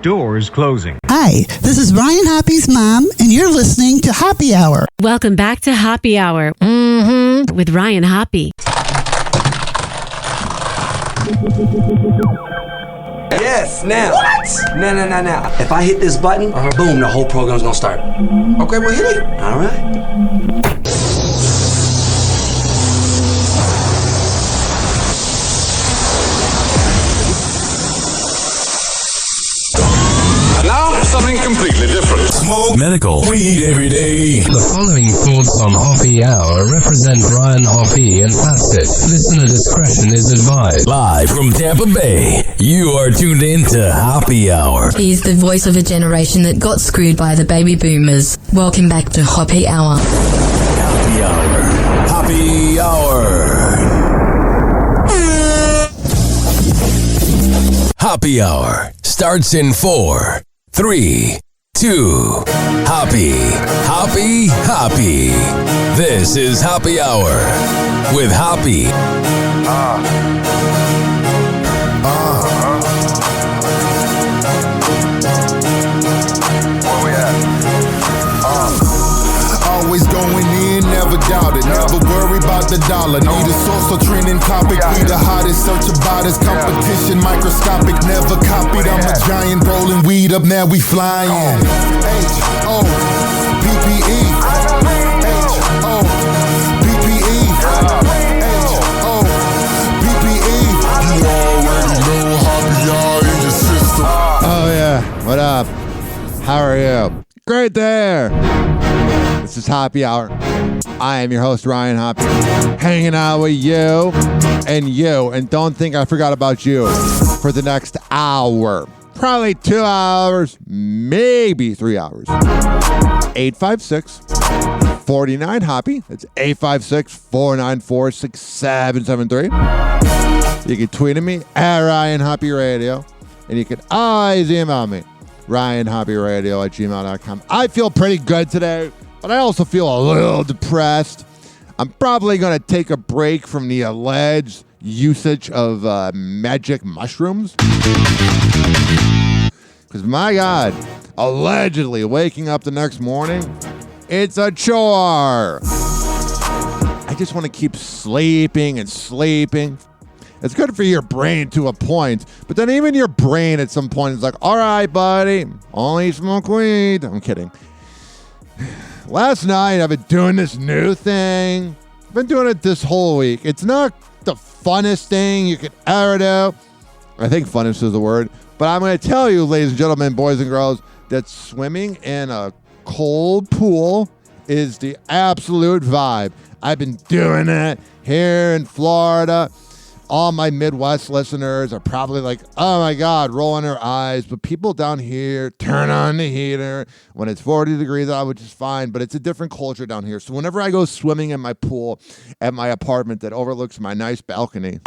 Doors closing. Hi, this is Ryan Hoppe's mom, and you're listening to Hoppe Hour. Welcome back to Hoppe Hour with Ryan Hoppe. Yes, now. What? Now. If I hit this button, boom, the whole program's gonna start. Okay, well, hit it. All right. Now, something completely different. Smoke medical weed every day. The following thoughts on Hoppe Hour represent Ryan Hoppe and that's it. Listener discretion is advised. Live from Tampa Bay, you are tuned in to Hoppe Hour. He's the voice of a generation that got screwed by the baby boomers. Welcome back to Hoppe Hour. Hoppe Hour. Hoppe Hour. Hoppe Hour starts in 4, 3, 2. Hoppe. This is Hoppe Hour with Hoppe. Where we at? Always going in, never doubt it. Never worry about the dollar. Need a source or trending topic. Be the hottest, search about his competition. Microscopic, never copied. I'm a giant rolling weed up, now we flying. H-O-P-P-E. H-O-P-P-E. H-O-P-P-E. You already know Hoppe Hour in your system. Oh yeah, what up? How are you? Great there. This is Hoppe Hour. I am your host, Ryan Hoppe, hanging out with you. And don't think I forgot about you for the next hour. Probably 2 hours, maybe 3 hours. 856-49-HOPPE. That's 856-494-6773. You can tweet at me at Ryan Hoppe Radio. And you can always email me, RyanHoppeRadio@gmail.com. I feel pretty good today, but I also feel a little depressed. I'm probably going to take a break from the alleged usage of magic mushrooms. Because, my God, allegedly waking up the next morning, it's a chore. I just want to keep sleeping and sleeping. It's good for your brain to a point, but then even your brain at some point is like, all right, buddy, only smoke weed. I'm kidding. Last night, I've been doing this new thing. I've been doing it this whole week. It's not the funnest thing you could ever do. I think funnest is the word. But I'm going to tell you, ladies and gentlemen, boys and girls, that swimming in a cold pool is the absolute vibe. I've been doing it here in Florida. All my Midwest listeners are probably like, oh my God, rolling their eyes. But people down here turn on the heater when it's 40 degrees out, which is fine. But it's a different culture down here. So whenever I go swimming in my pool at my apartment that overlooks my nice balcony,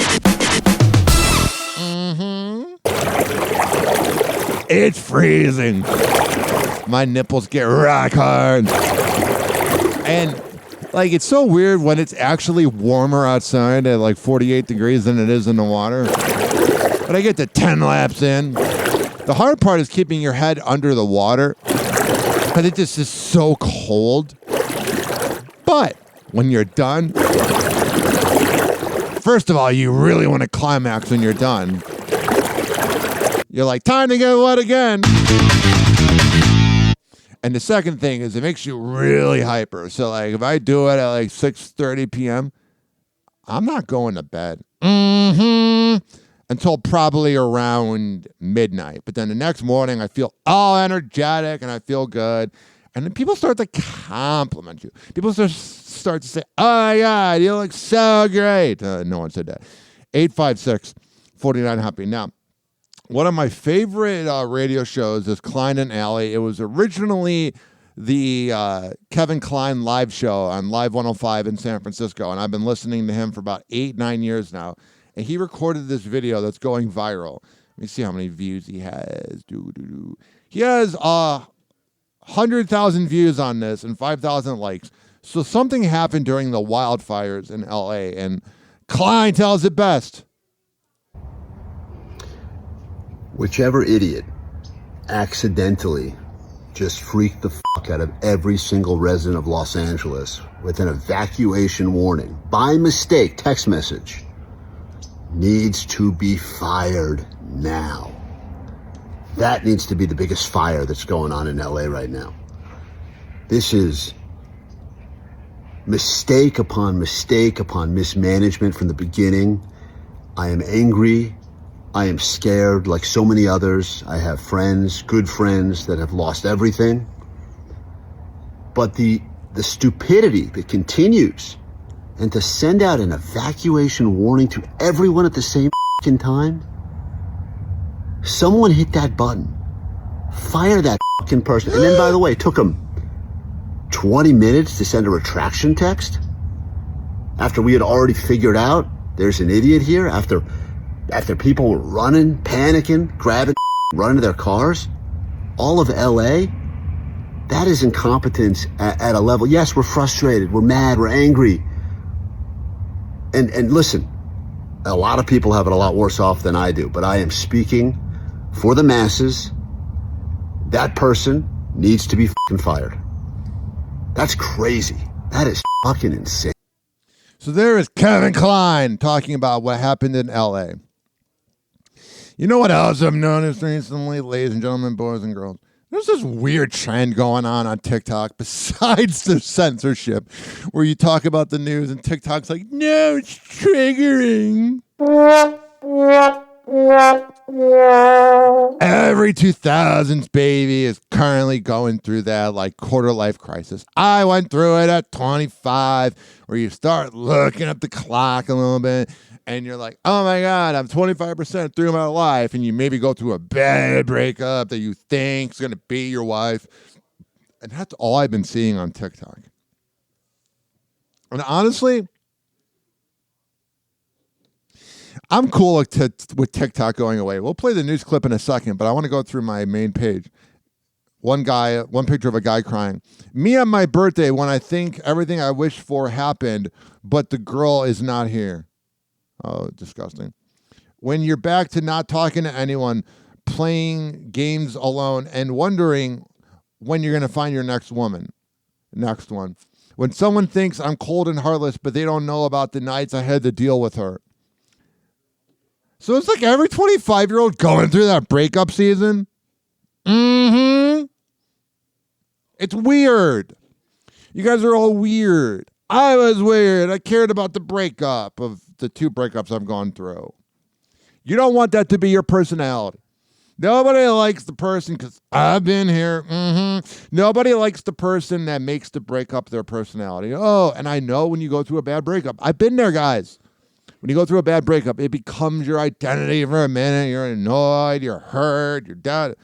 it's freezing. My nipples get rock hard. And like, it's so weird when it's actually warmer outside at like 48 degrees than it is in the water. But I get to 10 laps in. The hard part is keeping your head under the water because it just is so cold. But when you're done, first of all, you really want to climax when you're done. You're like, time to get wet again. And the second thing is it makes you really hyper. So, like, if I do it at, like, 6:30 p.m., I'm not going to bed until probably around midnight. But then the next morning, I feel all energetic and I feel good. And then people start to compliment you. People start to say, oh, my God, you look so great. No one said that. 856-49-HOPPE. Now, one of my favorite radio shows is Klein and Alley. It was originally the Kevin Kline live show on Live 105 in San Francisco, and I've been listening to him for about 8-9 years now. And he recorded this video that's going viral. Let me see how many views he has. He has 100,000 views on this and 5,000 likes. So something happened during the wildfires in L.A., and Klein tells it best. Whichever idiot accidentally just freaked the fuck out of every single resident of Los Angeles with an evacuation warning, by mistake, text message, needs to be fired now. That needs to be the biggest fire that's going on in LA right now. This is mistake upon mismanagement from the beginning. I am angry. I am scared like so many others. I have friends, good friends, that have lost everything. But the stupidity that continues, and to send out an evacuation warning to everyone at the same time, someone hit that button. Fire that person. And then, by the way, it took them 20 minutes to send a retraction text after we had already figured out there's an idiot here, after people were running, panicking, grabbing, running to their cars. All of LA, that is incompetence at a level. Yes, we're frustrated, we're mad, we're angry. And listen, a lot of people have it a lot worse off than I do, but I am speaking for the masses. That person needs to be fucking fired. That's crazy. That is fucking insane. So there is Kevin Kline talking about what happened in LA. You know what else I've noticed recently, ladies and gentlemen, boys and girls? There's this weird trend going on TikTok besides the censorship, where you talk about the news and TikTok's like, no, it's triggering. Every 2000s baby is currently going through that like quarter life crisis. I went through it at 25, where you start looking at the clock a little bit and you're like, oh my God, I'm 25% through my life. And you maybe go through a bad breakup that you think is going to be your wife. And that's all I've been seeing on TikTok. And honestly, I'm cool with TikTok going away. We'll play the news clip in a second, but I want to go through my main page. One picture of a guy crying. Me on my birthday when I think everything I wished for happened, but the girl is not here. Oh, disgusting. When you're back to not talking to anyone, playing games alone, and wondering when you're going to find your next woman. Next one. When someone thinks I'm cold and heartless, but they don't know about the nights I had to deal with her. So it's like every 25-year-old going through that breakup season. Mm-hmm. It's weird. You guys are all weird. I was weird. I cared about the breakup of the 2 breakups I've gone through. You don't want that to be your personality. Nobody likes the person, because I've been here. Mm-hmm. Nobody likes the person that makes the breakup their personality. Oh, and I know when you go through a bad breakup. I've been there, guys. When you go through a bad breakup, it becomes your identity for a minute. You're annoyed, you're hurt, you're down.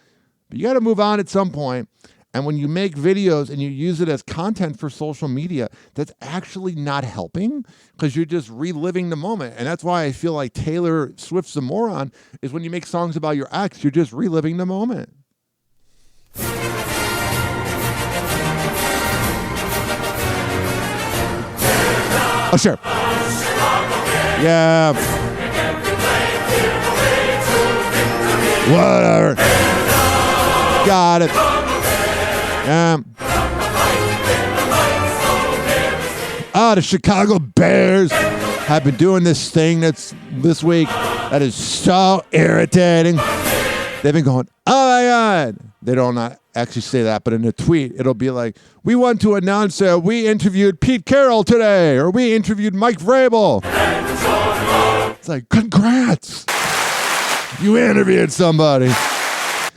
But you got to move on at some point. And when you make videos and you use it as content for social media, that's actually not helping, because you're just reliving the moment. And that's why I feel like Taylor Swift's a moron, is when you make songs about your ex, you're just reliving the moment. Oh, sure. Yeah. Whatever. Got it. The Chicago Bears have been doing this thing this week that is so irritating. They've been going, oh my God. They don't not actually say that, but in a tweet, it'll be like, we want to announce that we interviewed Pete Carroll today, or we interviewed Mike Vrabel. It's like, congrats. You interviewed somebody.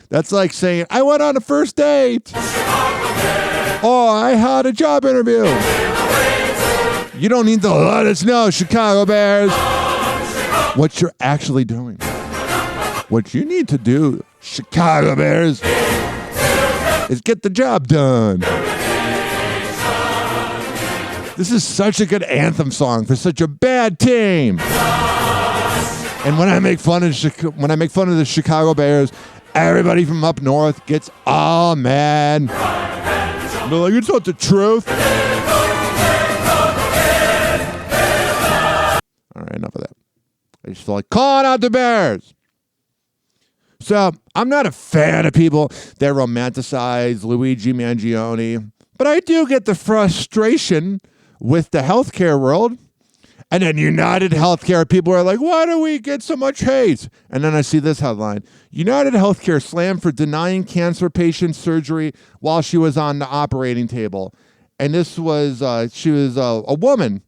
That's like saying, I went on a first date. Oh, I had a job interview. You don't need to let us know, Chicago Bears, what you're actually doing. What you need to do, Chicago Bears, is get the job done. This is such a good anthem song for such a bad team. And when I make fun of the Chicago Bears, everybody from up north gets all mad. They're like, it's not the truth. All right, enough of that. I just feel like calling out the Bears. So I'm not a fan of people that romanticize Luigi Mangione, but I do get the frustration with the healthcare world. And then United Healthcare people are like, why do we get so much hate? And then I see this headline. United Healthcare slammed for denying cancer patient surgery while she was on the operating table. And this was, she was a woman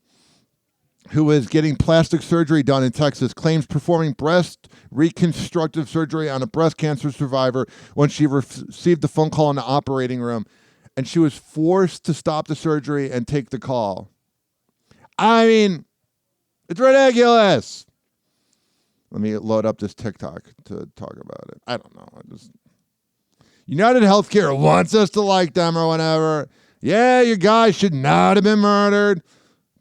who was getting plastic surgery done in Texas, claims performing breast reconstructive surgery on a breast cancer survivor when she received a phone call in the operating room. And she was forced to stop the surgery and take the call. I mean, it's ridiculous. Let me load up this TikTok to talk about it. I don't know. United Healthcare wants us to like them or whatever. Yeah, you guys should not have been murdered,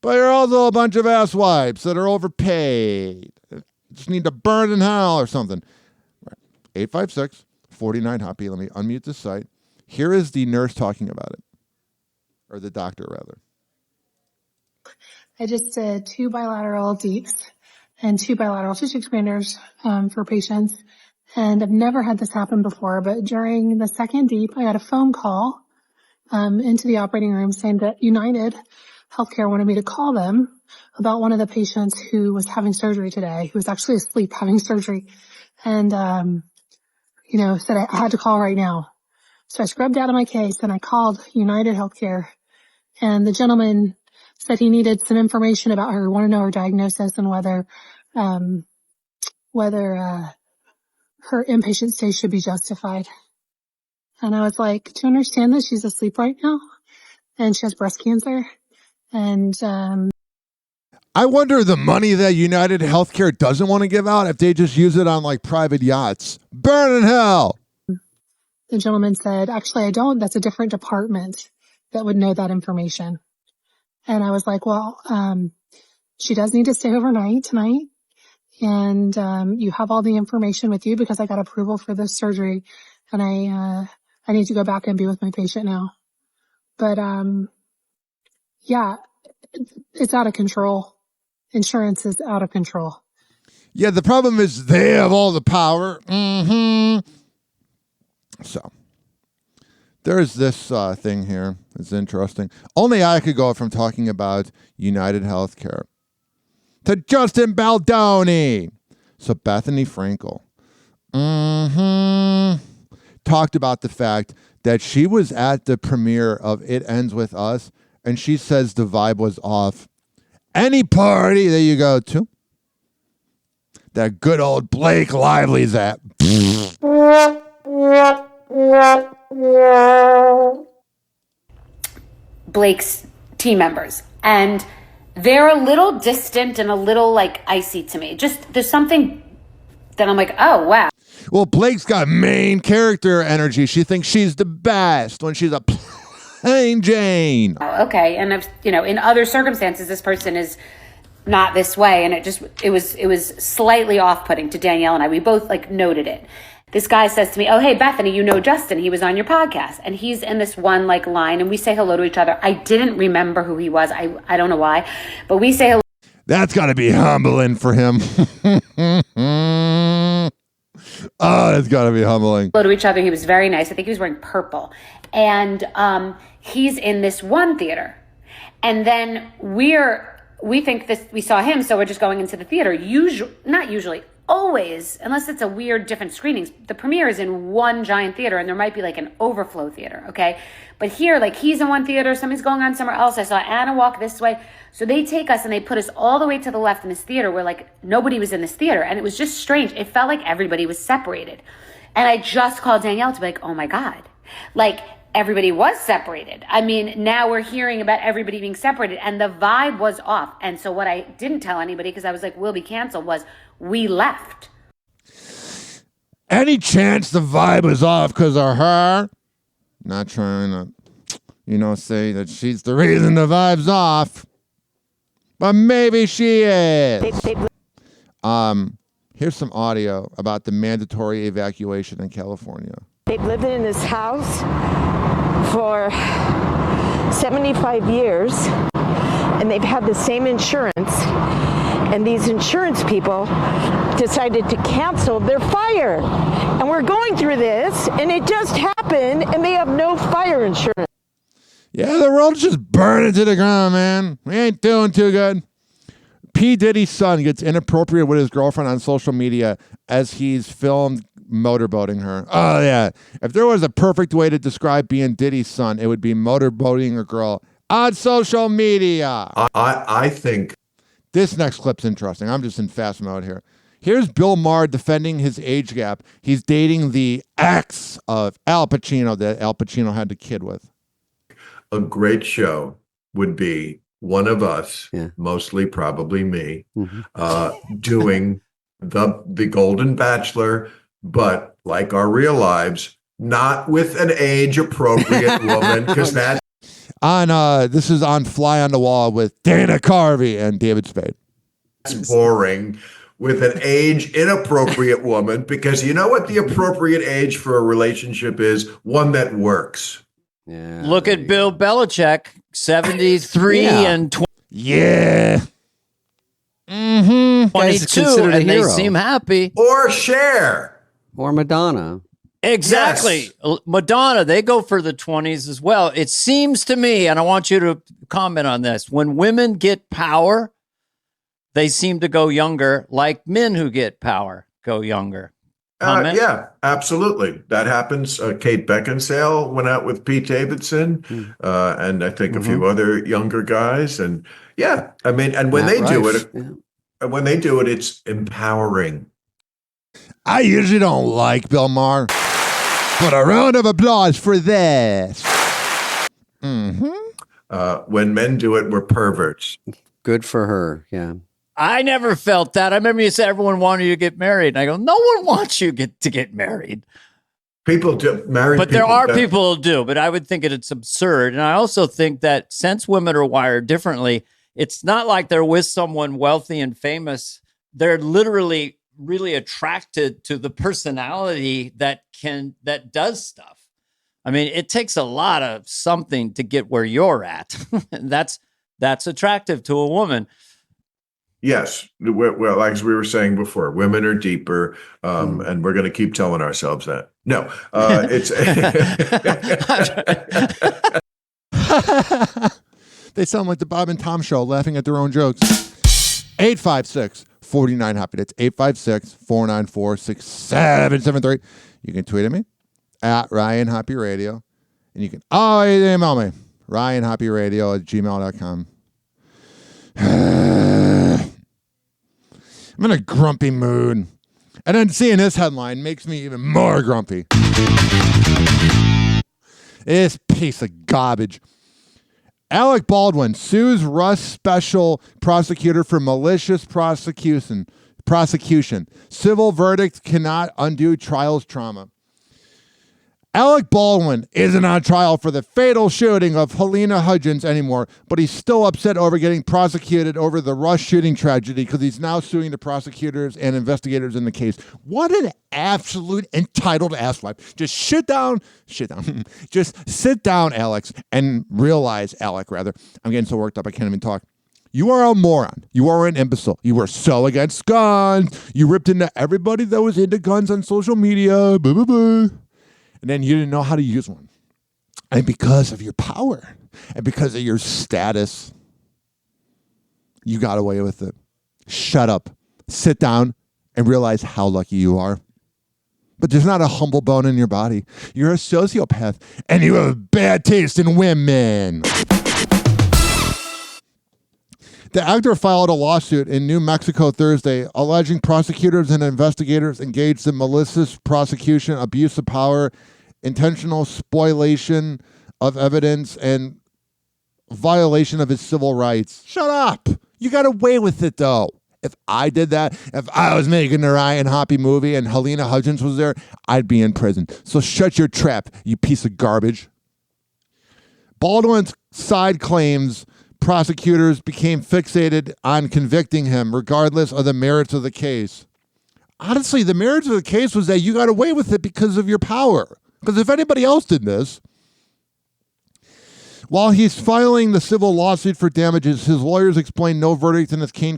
but you're also a bunch of asswipes that are overpaid. Just need to burn in hell or something. 856-49-HOPPE. Let me unmute this site. Here is the nurse talking about it. Or the doctor, rather. I just did 2 bilateral deeps and 2 bilateral tissue expanders for patients. And I've never had this happen before, but during the second deep, I got a phone call into the operating room saying that United Healthcare wanted me to call them about one of the patients who was having surgery today, who was actually asleep having surgery. And, said I had to call right now. So I scrubbed out of my case and I called United Healthcare, and the gentleman said he needed some information about her, wanted to know her diagnosis and whether her inpatient stay should be justified. And I was like, do you understand that she's asleep right now and she has breast cancer? And I wonder the money that United Healthcare doesn't want to give out if they just use it on like private yachts. Burn in hell. The gentleman said, actually, I don't. That's a different department that would know that information. And I was like, well, she does need to stay overnight tonight. And you have all the information with you because I got approval for this surgery. And I need to go back and be with my patient now. But yeah, it's out of control. Insurance is out of control. Yeah, the problem is they have all the power. So, there's this thing here. It's interesting. Only I could go from talking about United Healthcare to Justin Baldoni. So, Bethany Frankel talked about the fact that she was at the premiere of It Ends With Us, and she says the vibe was off. Any party that you go to, that good old Blake Lively's at. Blake's team members, and they're a little distant and a little like icy to me. Just there's something that I'm like, oh wow. Well, Blake's got main character energy. She thinks she's the best when she's a plain Jane. Oh, okay, and I've in other circumstances this person is not this way, and it was slightly off-putting to Danielle and I. We both like noted it. This guy says to me, oh, hey, Bethany, you know Justin. He was on your podcast. And he's in this one like line and we say hello to each other. I didn't remember who he was. I don't know why, but we say hello. That's got to be humbling for him. Oh, that's got to be humbling. Hello to each other. He was very nice. I think he was wearing purple. And he's in this one theater. And then we think this, we saw him, so we're just going into the theater. Not usually. Always, unless it's a weird different screenings, the premiere is in one giant theater and there might be like an overflow theater, okay? But here, like he's in one theater, something's going on somewhere else. I saw Anna walk this way. So they take us and they put us all the way to the left in this theater where like nobody was in this theater. And it was just strange. It felt like everybody was separated. And I just called Danielle to be like, oh my God. Like everybody was separated. I mean, now we're hearing about everybody being separated and the vibe was off. And so what I didn't tell anybody because I was like, we'll be canceled was we left. Any chance the vibe is off because of her? Not trying to, say that she's the reason the vibe's off. But maybe she is. Here's some audio about the mandatory evacuation in California. They've lived in this house for 75 years, and they've had the same insurance. And these insurance people decided to cancel their fire. And we're going through this, and it just happened, and they have no fire insurance. Yeah, the world's just burning to the ground, man. We ain't doing too good. P. Diddy's son gets inappropriate with his girlfriend on social media as he's filmed motorboating her. Oh, yeah. If there was a perfect way to describe being Diddy's son, it would be motorboating a girl on social media. I think this next clip's interesting. I'm just in fast mode here. Here's Bill Maher defending his age gap. He's dating the ex of Al Pacino that Al Pacino had the kid with. a great show would be one of us, mostly probably me, doing the Golden Bachelor, but like our real lives, not with an age-appropriate woman, because that. This is on Fly on the Wall with Dana Carvey and David Spade. It's boring with an age-inappropriate woman, because you know what the appropriate age for a relationship is? One that works. Yeah. Look at Bill Belichick, 73 and 20. Yeah. 22, and they seem happy. Or Cher. Or Madonna. Exactly. Yes. Madonna, they go for the 20s as well. It seems to me, and I want you to comment on this, when women get power, they seem to go younger, like men who get power go younger. Yeah, absolutely. That happens. Kate Beckinsale went out with Pete Davidson, and I think a few other younger guys. And yeah, I mean, and when they do it, it's empowering. I usually don't like Bill Maher, but a round of applause for this. When men do it, we're perverts. Good for her. Yeah. I never felt that. I remember you said everyone wanted you to get married. And I go, no one wants you to get married. People do. But there are people who do. But I would think it's absurd. And I also think that since women are wired differently, it's not like they're with someone wealthy and famous. They're literally really attracted to the personality that does stuff. I mean, it takes a lot of something to get where you're at. And that's attractive to a woman. Yes. Well, as we were saying before, women are deeper, and we're going to keep telling ourselves that. No, it's. They sound like the Bob and Tom show, laughing at their own jokes. 856-49-HOPPE. That's 856-494-6773. You can tweet at me at Ryan Hoppe Radio, and you can email me ryanhopperadio@gmail.com. I'm in a grumpy mood. And then seeing this headline makes me even more grumpy. This piece of garbage. Alec Baldwin sues Russ special prosecutor for malicious prosecution. Civil verdict cannot undo trial's trauma. Alec Baldwin isn't on trial for the fatal shooting of Helena Hudgens anymore, but he's still upset over getting prosecuted over the Russ shooting tragedy because he's now suing the prosecutors and investigators in the case. What an absolute entitled asswipe. Just sit down. Just sit down, Alec, and realize, Alec, rather. I'm getting so worked up I can't even talk. You are a moron. You are an imbecile. You were so against guns. You ripped into everybody that was into guns on social media. Blah, blah, blah. And then you didn't know how to use one. And because of your power and because of your status, you got away with it. Shut up. Sit down and realize how lucky you are. But there's not a humble bone in your body. You're a sociopath and you have bad taste in women. The actor filed a lawsuit in New Mexico Thursday alleging prosecutors and investigators engaged in malicious prosecution, abuse of power, intentional spoliation of evidence, and violation of his civil rights. Shut up. You got away with it, though. If I did that, if I was making the Ryan Hoppe movie and Helena Hudgens was there, I'd be in prison. So shut your trap, you piece of garbage. Baldwin's side claims prosecutors became fixated on convicting him regardless of the merits of the case. Honestly, the merits of the case was that you got away with it because of your power. Because if anybody else did this, while he's filing the civil lawsuit for damages, his lawyers explain no verdict in his case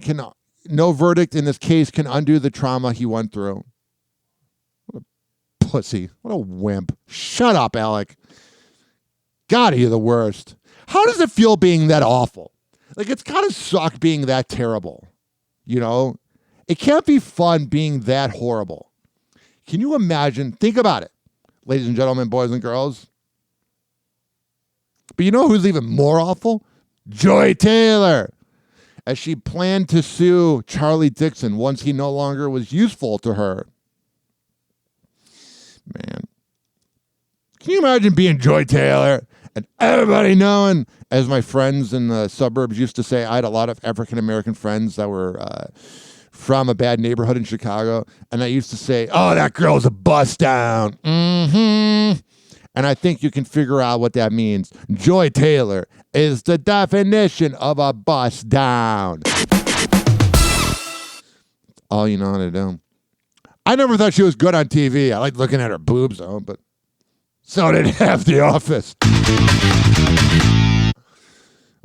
no verdict in this case can undo the trauma he went through. What a pussy. What a wimp. Shut up, Alec. God, you're the worst. How does it feel being that awful? Like, it's gotta suck being that terrible. You know? It can't be fun being that horrible. Can you imagine? Think about it, ladies and gentlemen, boys and girls. But you know who's even more awful? Joy Taylor, as she planned to sue Charlie Dixon once he no longer was useful to her. Man. Can you imagine being Joy Taylor and everybody knowing, as my friends in the suburbs used to say, I had a lot of African-American friends that were from a bad neighborhood in Chicago, and I used to say, oh, that girl's a bust down. Mm-hmm. And I think you can figure out what that means. Joy Taylor is the definition of a bust down. All you know how to do. I never thought she was good on TV. I liked looking at her boobs, though, but so did half the office.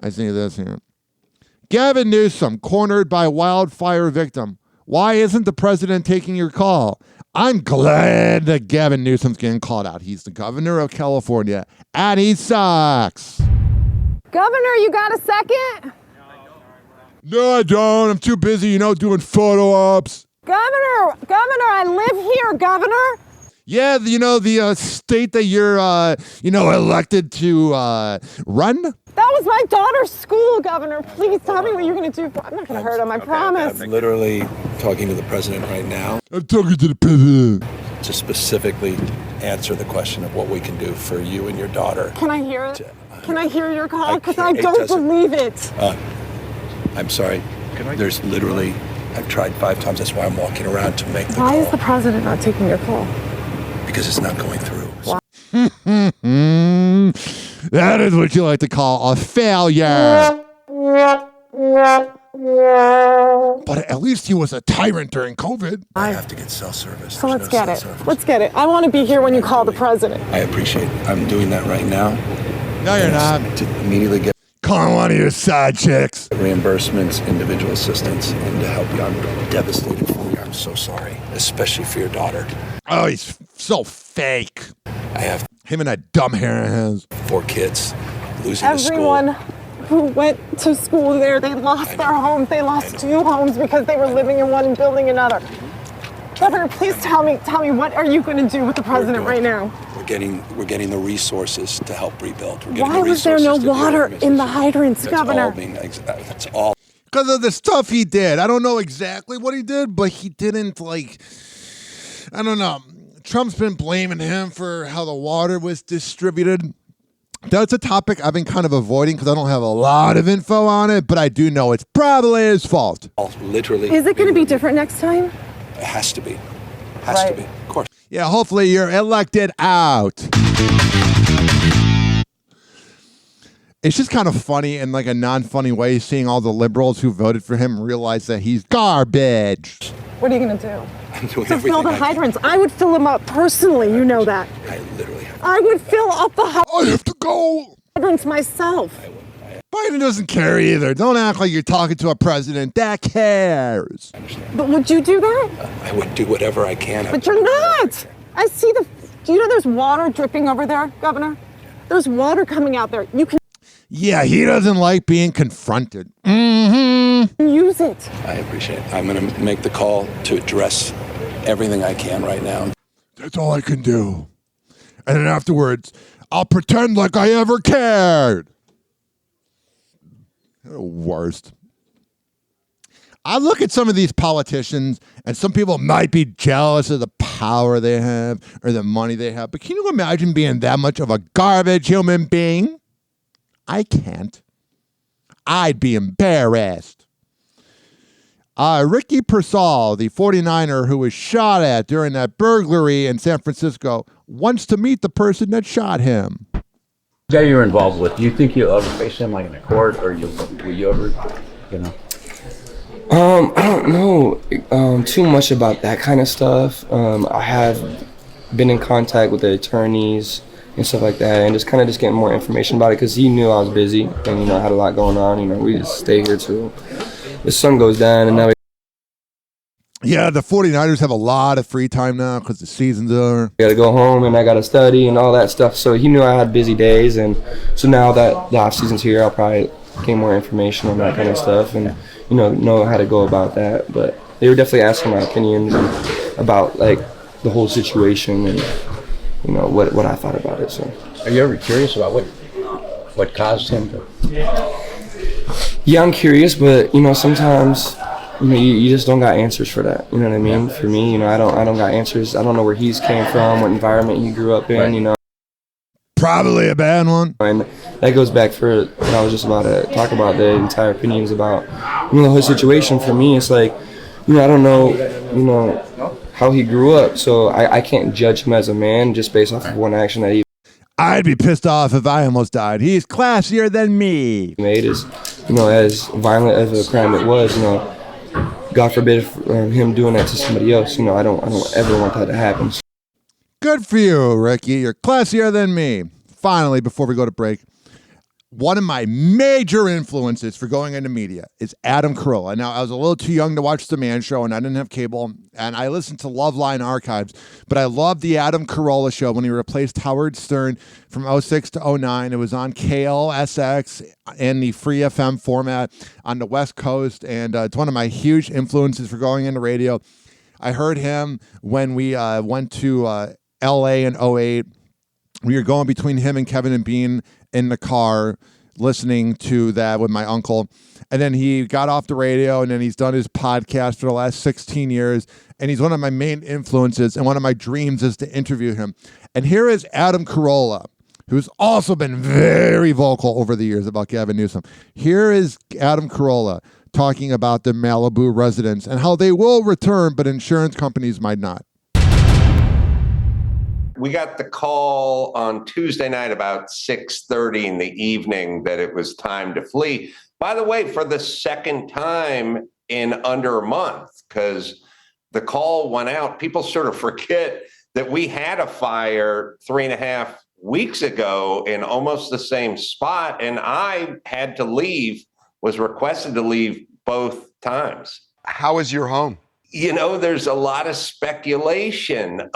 I see this here. Gavin Newsom, cornered by wildfire victim. Why isn't the president taking your call? I'm glad that Gavin Newsom's getting called out. He's the governor of California, and he sucks. Governor, you got a second? No, I don't. I'm too busy, doing photo ops. Governor, I live here, Governor. Yeah, the state that you're, elected to run? That was my daughter's school, Governor. Please tell me what you're going to do. I'm not going to hurt him, I promise. I'm literally talking to the president right now. I'm talking to the president. To specifically answer the question of what we can do for you and your daughter. Can I hear it? Can I hear your call? Because I don't believe it. I'm sorry. There's literally, I've tried 5 times. That's why I'm walking around to make the call. Why is the president not taking your call? Because it's not going through. That is what you like to call a failure. But at least he was a tyrant during COVID. I have to get cell service. So let's get it. Let's get it. I want to be here when you call the president. I appreciate it. I'm doing that right now. No, you're not. To immediately get calling one of your side chicks. Reimbursements, individual assistance, and to help you. I'm devastated for you. I'm so sorry, especially for your daughter. Oh, he's so fake. I have him and that dumb hair of his. 4 kids losing the school. Everyone who went to school there, they lost their homes. They lost 2 homes because they were living in one and building another. Governor, please tell me, what are you going to do with the president right now? We're getting the resources to help rebuild. Why was there no water in the hydrants, Governor? That's all. Because of the stuff he did. I don't know exactly what he did, but he didn't, I don't know. Trump's been blaming him for how the water was distributed. That's a topic I've been kind of avoiding because I don't have a lot of info on it, but I do know it's probably his fault. Literally. Is it going to be different next time? It has to be. Has to be. Of course. Yeah, hopefully you're elected out. It's just kind of funny in a non-funny way seeing all the liberals who voted for him realize that he's garbage. What are you going to do? I'm doing to fill the hydrants. I would fill them up personally. You know that. I literally have to. I would fill up the I have to go. Hydrants myself. Biden doesn't care either. Don't act like you're talking to a president that cares. But would you do that? I would do whatever I can. But you're not. I see do you know there's water dripping over there, Governor? There's water coming out there. You can. Yeah, he doesn't like being confronted. Mm-hmm. Use it. I appreciate it. I'm going to make the call to address everything I can right now. That's all I can do. And then afterwards, I'll pretend like I ever cared. The worst. I look at some of these politicians, and some people might be jealous of the power they have or the money they have. But can you imagine being that much of a garbage human being? I can't. I'd be embarrassed. Ricky Pearsall, the 49er who was shot at during that burglary in San Francisco, wants to meet the person that shot him. Guy you're involved with, do you think you'll ever face him in a court, or will you ever, I don't know too much about that kind of stuff. I have been in contact with the attorneys and stuff like that, and just getting more information about it, because he knew I was busy and I had a lot going on. We just stay here till the sun goes down, and now Yeah, the 49ers have a lot of free time now because the season's over. I got to go home and I got to study and all that stuff. So he knew I had busy days. And so now that the off season's here, I'll probably gain more information on that kind of stuff and, know how to go about that. But they were definitely asking my opinions about like the whole situation and, what I thought about it. So, are you ever curious about what caused him to? Yeah, I'm curious, but sometimes you just don't got answers for that. You know what I mean? For me, I don't got answers. I don't know where he's came from, what environment he grew up in. Probably a bad one. And that goes back for what I was just about to talk about, the entire opinions about his situation. For me, it's like I don't know how he grew up, so I can't judge him as a man just based off of one action that he I'd be pissed off if I almost died. He's classier than me. Made as violent as a crime it was, God forbid him doing that to somebody else. I don't ever want that to happen. Good for you, Ricky. You're classier than me. Finally, before we go to break, one of my major influences for going into media is Adam Carolla. Now, I was a little too young to watch The Man Show, and I didn't have cable, and I listened to Loveline Archives, but I loved the Adam Carolla show when he replaced Howard Stern from 06 to 09. It was on KLSX in the free FM format on the West Coast, and it's one of my huge influences for going into radio. I heard him when we went to LA in 08. We were going between him and Kevin and Bean in the car listening to that with my uncle. And then he got off the radio, and then he's done his podcast for the last 16 years. And he's one of my main influences, and one of my dreams is to interview him. And here is Adam Carolla, who's also been very vocal over the years about Gavin Newsom. Here is Adam Carolla talking about the Malibu residents and how they will return, but insurance companies might not. We got the call on Tuesday night about 6:30 in the evening that it was time to flee. By the way, for the second time in under a month, because the call went out. People sort of forget that we had a fire 3.5 weeks ago in almost the same spot, and I had to leave, was requested to leave both times. How is your home? There's a lot of speculation.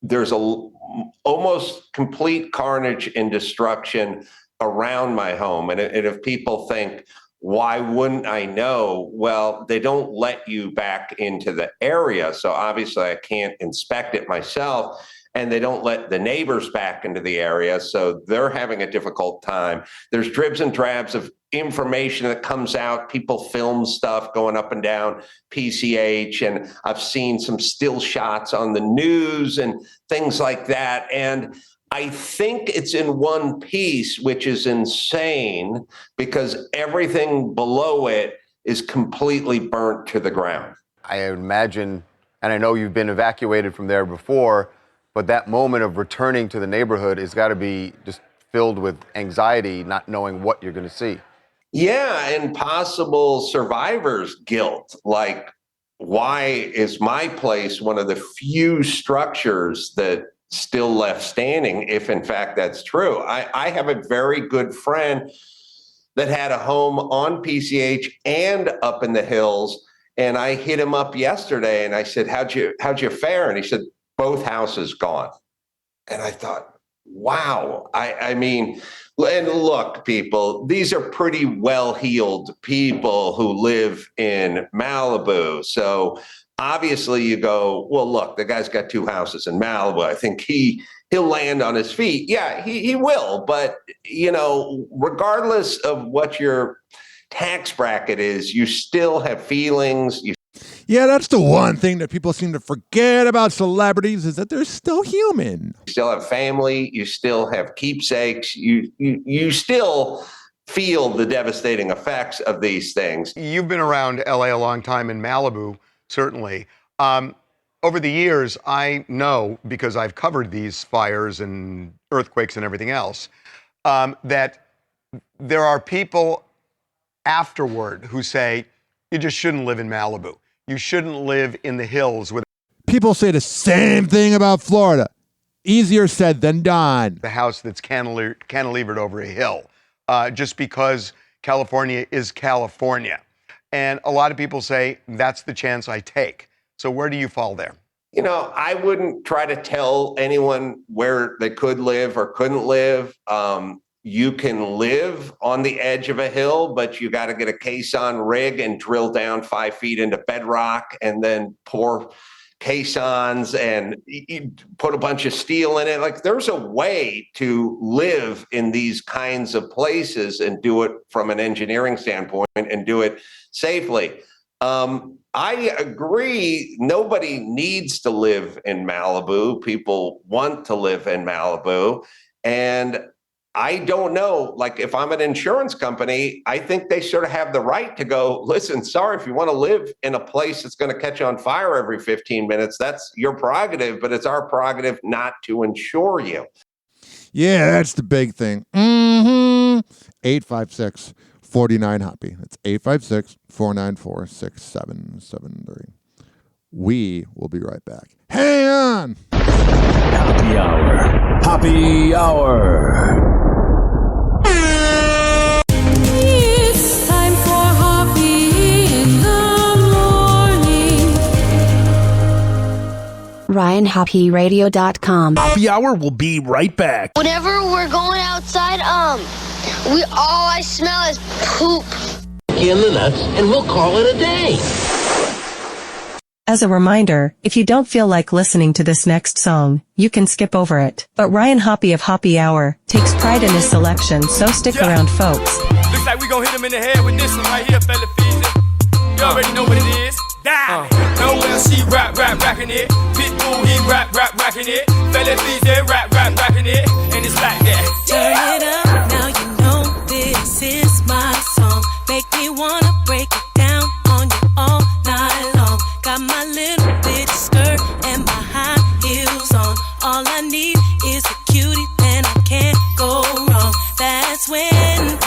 There's almost complete carnage and destruction around my home. And if people think, why wouldn't I know? Well, they don't let you back into the area. So obviously I can't inspect it myself. And they don't let the neighbors back into the area. So they're having a difficult time. There's dribs and drabs of information that comes out. People film stuff going up and down PCH. And I've seen some still shots on the news and things like that. And I think it's in one piece, which is insane because everything below it is completely burnt to the ground. I imagine, and I know you've been evacuated from there before, but that moment of returning to the neighborhood has got to be just filled with anxiety, not knowing what you're going to see. Yeah, and possible survivor's guilt. Like, why is my place one of the few structures that still left standing, if in fact that's true? I have a very good friend that had a home on PCH and up in the hills, and I hit him up yesterday, and I said, how'd you fare? And he said, both houses gone. And I thought, wow. I mean, and look, people, these are pretty well-heeled people who live in Malibu. So obviously you go, well, look, the guy's got 2 houses in Malibu. I think he'll land on his feet. Yeah, he will. But, regardless of what your tax bracket is, you still have feelings. Yeah, that's the one thing that people seem to forget about celebrities is that they're still human. You still have family. You still have keepsakes. You still feel the devastating effects of these things. You've been around LA a long time, in Malibu, certainly. Over the years, I know, because I've covered these fires and earthquakes and everything else, that there are people afterward who say, you just shouldn't live in Malibu. You shouldn't live in the hills with. People say the same thing about Florida. Easier said than done. The house that's cantilevered over a hill, just because California is California. And a lot of people say, that's the chance I take. So where do you fall there? You know, I wouldn't try to tell anyone where they could live or couldn't live. You can live on the edge of a hill, but you got to get a caisson rig and drill down 5 feet into bedrock and then pour caissons and you put a bunch of steel in it. Like, there's a way to live in these kinds of places and do it from an engineering standpoint and do it safely. I agree. Nobody needs to live in Malibu. People want to live in Malibu. And I don't know, like, if I'm an insurance company, I think they sort of have the right to go, listen, sorry, if you want to live in a place that's going to catch on fire every 15 minutes, that's your prerogative, but it's our prerogative not to insure you. Yeah, that's the big thing. 856-49-HOPPE. That's 856-494-6773. We will be right back. Hang on! Happy Hour. Happy Hour. It's time for Hoppe in the morning. RyanHoppeRadio.com. Happy Hour will be right back. Whenever we're going outside, all I smell is poop. In the nuts, and we'll call it a day. As a reminder, if you don't feel like listening to this next song, you can skip over it. But Ryan Hoppe of Hoppe Hour takes pride in his selection, so stick around, folks. Looks like we gon' hit him in the head with this one right here, fella Feezy. You already know what it is. Die. Nowhere she rockin' it. Pitbull, he rockin' it. Fella Feezy, rockin' it. And it's like that. Turn it up, now you know this is my song. Make me wanna break it down on you all night long. Got my little bitch skirt and my high heels on. All I need is a cutie, then I can't go wrong. That's when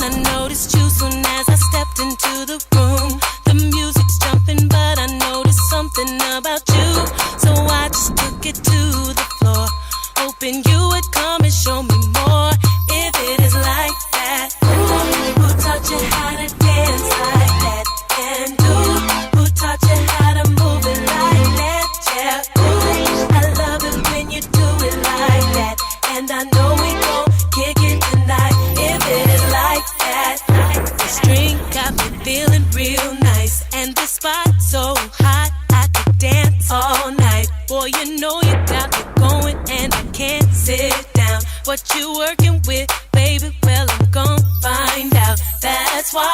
I noticed you soon as I stepped into the room. The music's jumping, but I noticed something about you. So I just took it to the floor, hoping you would come and show me more. If it is like that, who taught you how to dance like that? And who taught you how to move it like that? Yeah, ooh, I love it when you do it like that. And I know we gon' kick it tonight. If it is like that, this drink got me feeling real nice, and this spot so hot I could dance all night. Boy, you know you got me going, and I can't sit down. What you working with, baby? Well, I'm gon' find out. That's why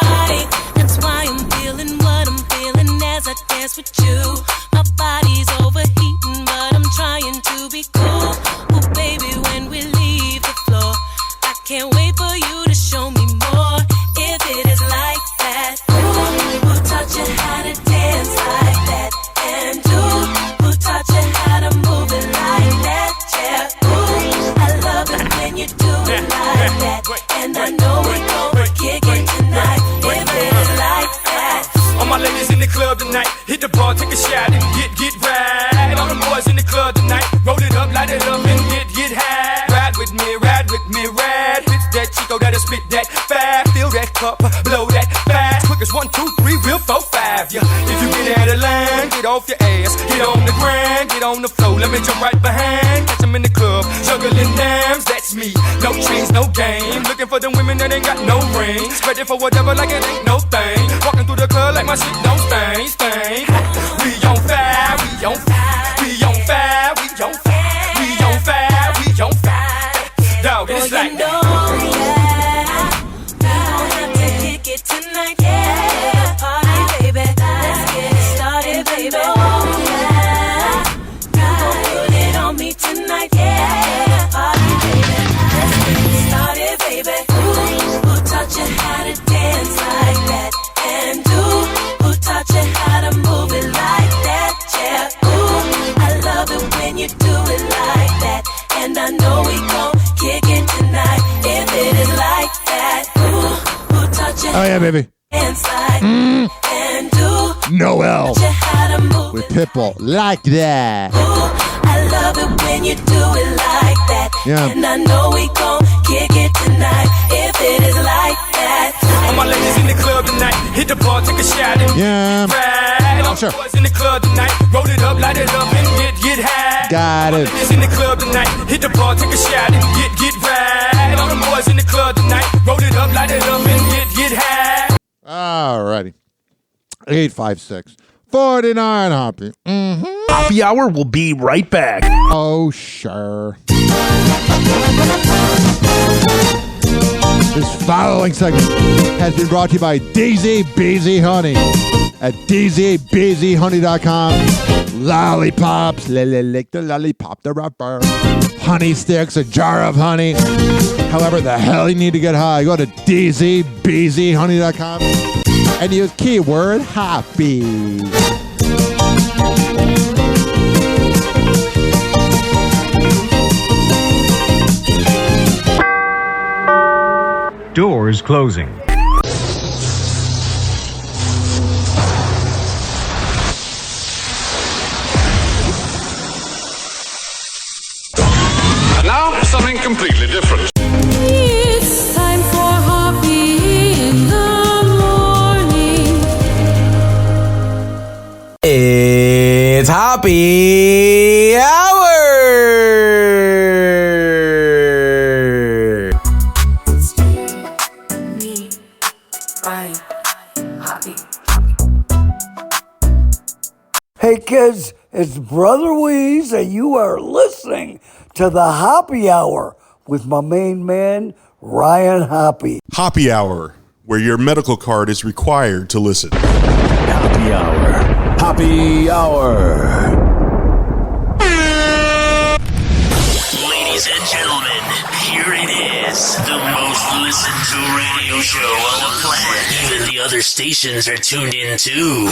I'm feeling what I'm feeling as I dance with you. My body's overheating, but I'm trying to be cool. Oh, baby, when we leave the floor, I can't wait for you to show me more. If it is like that, who taught you how to dance like that? And who taught you how to move it like that? Yeah, ooh, I love it when you do it like that. And I know we gon' kick it tonight. If it is like that. All my ladies in the club tonight, hit the bar, take a shot and get right. All the boys in the club tonight, roll it up, light it up and get high. Ride with me, ride. It's that Chico that'll spit that fast. Fill that cup, blow that fast. Quick as 1, 2, 3, real 4, 5. Yeah, if you get out of line, get off your ass, get on the ground, get on the floor. Let me jump right behind, catch them in the club, juggling dams. That's me, no chains, no game. Looking for them women that ain't got no rings, ready for whatever like it ain't no thing. Walking through the club like my shit don't stain. We on fire, we on fire, we on fire, we on fire, we on fire, we on fire. Dog, it's like that. We gon' have to kick it tonight, yeah. Party, baby, let's get it started, baby. You gon' put it on me tonight, yeah. Party, baby, let's get it started, baby. Who taught you how to dance like that? And who taught you how to move it like that? Yeah, ooh, I love it when you do it like that. And I know we gon' kick it tonight. If it is like that, who taught you? Oh yeah, baby. And do Noel taught you how to move with Pitbull like that. I love it when you do it like that. Yeah. And I know we gon' kick it tonight. If it is like that. All my my ladies in the club tonight. Hit the bar, take a shot and ride. All the boys in the club tonight. Roll it up, light it up, and get high. Got it. Ladies in the club tonight. Hit the bar, take a shot and get right. All the boys in the club tonight. Roll it up, light it up, and get high. Alrighty. 856-49 Hoppe. Hoppe Hour will be right back. Oh, sure. This following segment has been brought to you by Daisy Beezy Honey at daisybeezyhoney.com. Lollipops, lick the lollipop, the rubber. Honey sticks, a jar of honey. However the hell you need to get high, go to daisybeezyhoney.com and use keyword Hoppe. Doors closing. And now, something completely different. It's time for Hoppe in the morning. It's Hoppe Hour. Hey kids, it's Brother Weeze, and you are listening to the Hoppe Hour with my main man, Ryan Hoppe. Hoppe Hour, where your medical card is required to listen. Hoppe Hour. Hoppe Hour. Ladies and gentlemen, here it is, the most listened to radio show on the planet. Even the other stations are tuned in too.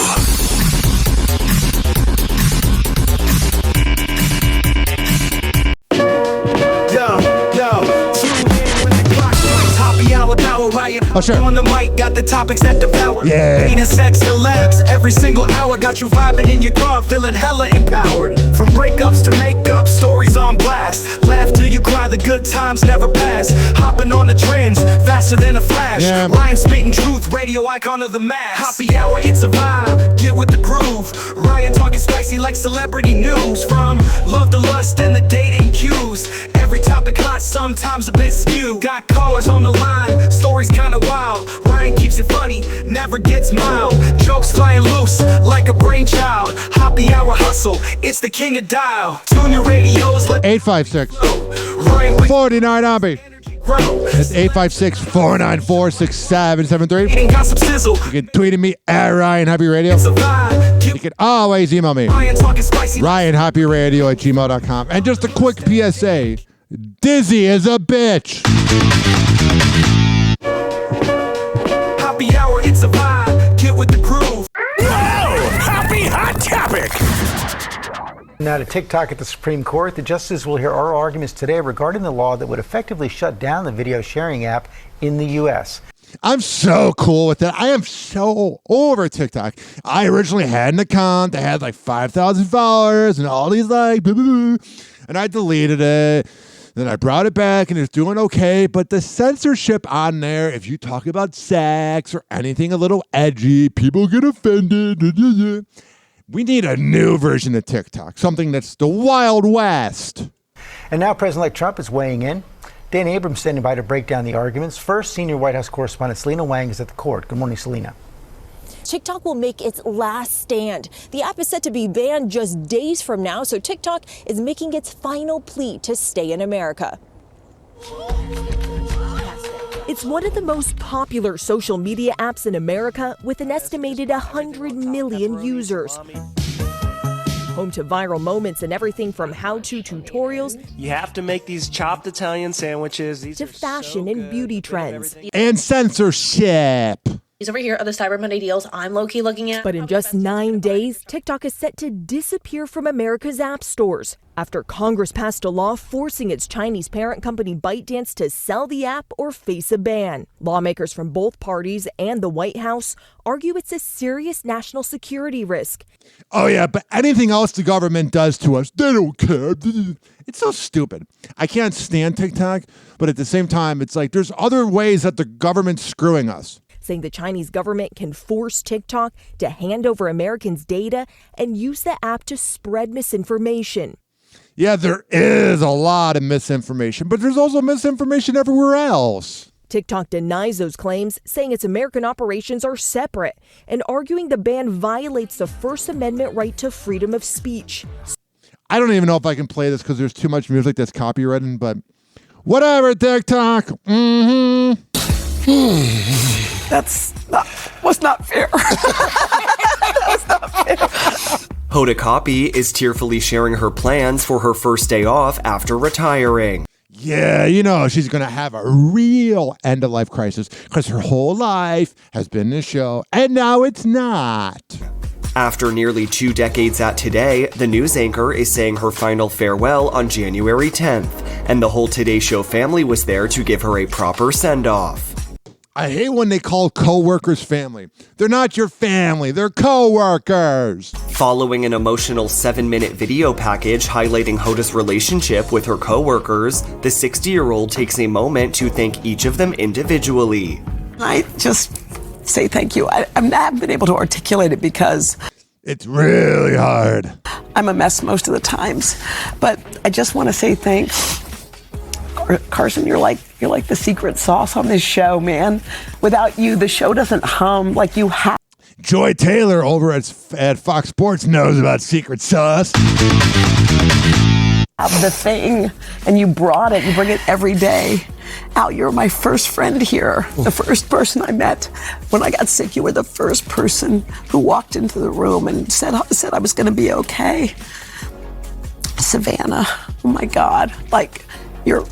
Oh, sure. On the mic, got the topics that devour. Yeah. Pain and sex and labs every single hour. Got you vibing in your car, feeling hella empowered. From breakups to makeup, stories on blast. Laugh till you cry, the good times never pass. Hopping on the trends, faster than a flash. Yeah. Ryan spitting truth, radio icon of the mass. Hoppe Hour, it's a vibe, get with the groove. Ryan talking spicy like celebrity news. From love to lust and the dating cues. Every topic hot, sometimes a bit skewed. Got callers on the line, stories kinda wild. Ryan keeps it funny, never gets mild. Jokes flying loose like a brainchild. Hoppe Hour hustle, it's the king of dial. Tune your radios, let 856-49 Hoppe. That's 856-494-6773. You can tweet at me at Ryan Hoppe Radio. You can always email me, RyanHoppeRadio@gmail.com. And just a quick PSA, Dizzy is a bitch. Hoppe Hour, it's a vibe, get with the groove. Hoppe Hot Topic. Now to TikTok at the Supreme Court, the justices will hear oral arguments today regarding the law that would effectively shut down the video sharing app in the U.S. I'm so cool with it. I am so over TikTok. I originally had an account that had like 5,000 followers and all these like, blah, blah, blah, and I deleted it. Then I brought it back and it's doing okay. But the censorship on there, if you talk about sex or anything a little edgy, people get offended. We need a new version of TikTok, something that's the Wild West. And now President-elect Trump is weighing in. Dan Abrams standing by to break down the arguments. First, senior White House correspondent Selena Wang is at the court. Good morning, Selena. TikTok will make its last stand. The app is set to be banned just days from now, so TikTok is making its final plea to stay in America. It's one of the most popular social media apps in America with an estimated 100 million users. Home to viral moments and everything from how-to tutorials. You have to make these chopped Italian sandwiches. These to fashion and beauty trends. And censorship. Over here are the Cyber Monday deals I'm low-key looking at. But in just 9 days, TikTok is set to disappear from America's app stores after Congress passed a law forcing its Chinese parent company ByteDance to sell the app or face a ban. Lawmakers from both parties and the White House argue it's a serious national security risk. Oh yeah, but anything else the government does to us, they don't care. It's so stupid. I can't stand TikTok, but at the same time, it's like there's other ways that the government's screwing us. saying the Chinese government can force TikTok to hand over Americans' data and use the app to spread misinformation. Yeah, there is a lot of misinformation, but there's also misinformation everywhere else. TikTok denies those claims, saying its American operations are separate and arguing the ban violates the First Amendment right to freedom of speech. I don't even know if I can play this because there's too much music that's copywritten, but whatever, TikTok. Was not fair. That's not fair. Hoppe Hoppe is tearfully sharing her plans for her first day off after retiring. Yeah, you know, she's going to have a real end-of-life crisis because her whole life has been this show, and now it's not. After nearly 2 decades at Today, the news anchor is saying her final farewell on January 10th, and the whole Today Show family was there to give her a proper send-off. I hate when they call co-workers family. They're not your family, they're co-workers. Following an emotional 7-minute video package highlighting Hoda's relationship with her co-workers, the 60-year-old takes a moment to thank each of them individually. I just say thank you. I haven't been able to articulate it because it's really hard. I'm a mess most of the times, but I just want to say thanks. Carson, you're like the secret sauce on this show, man. Without you, the show doesn't hum like you have. Joy Taylor over at Fox Sports knows about secret sauce. Have the thing, and you brought it. You bring it every day. Al, you're my first friend here. The first person I met when I got sick. You were the first person who walked into the room and said I was going to be okay. Savannah, oh my God, like you're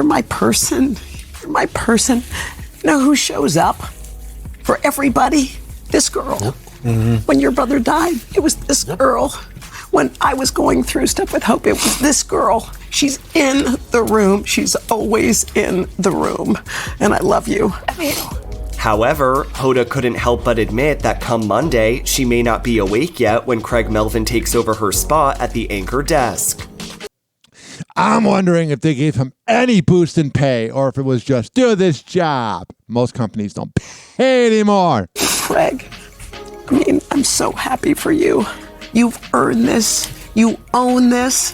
my person. You're my person. You know who shows up for everybody? This girl. Mm-hmm. When your brother died, it was this girl. When I was going through stuff with Hope, it was this girl. She's in the room. She's always in the room. And I love you. However, Hoda couldn't help but admit that come Monday, she may not be awake yet when Craig Melvin takes over her spot at the anchor desk. I'm wondering if they gave him any boost in pay or if it was just do this job. Most companies don't pay anymore. Craig, I mean, I'm so happy for you. You've earned this. You own this.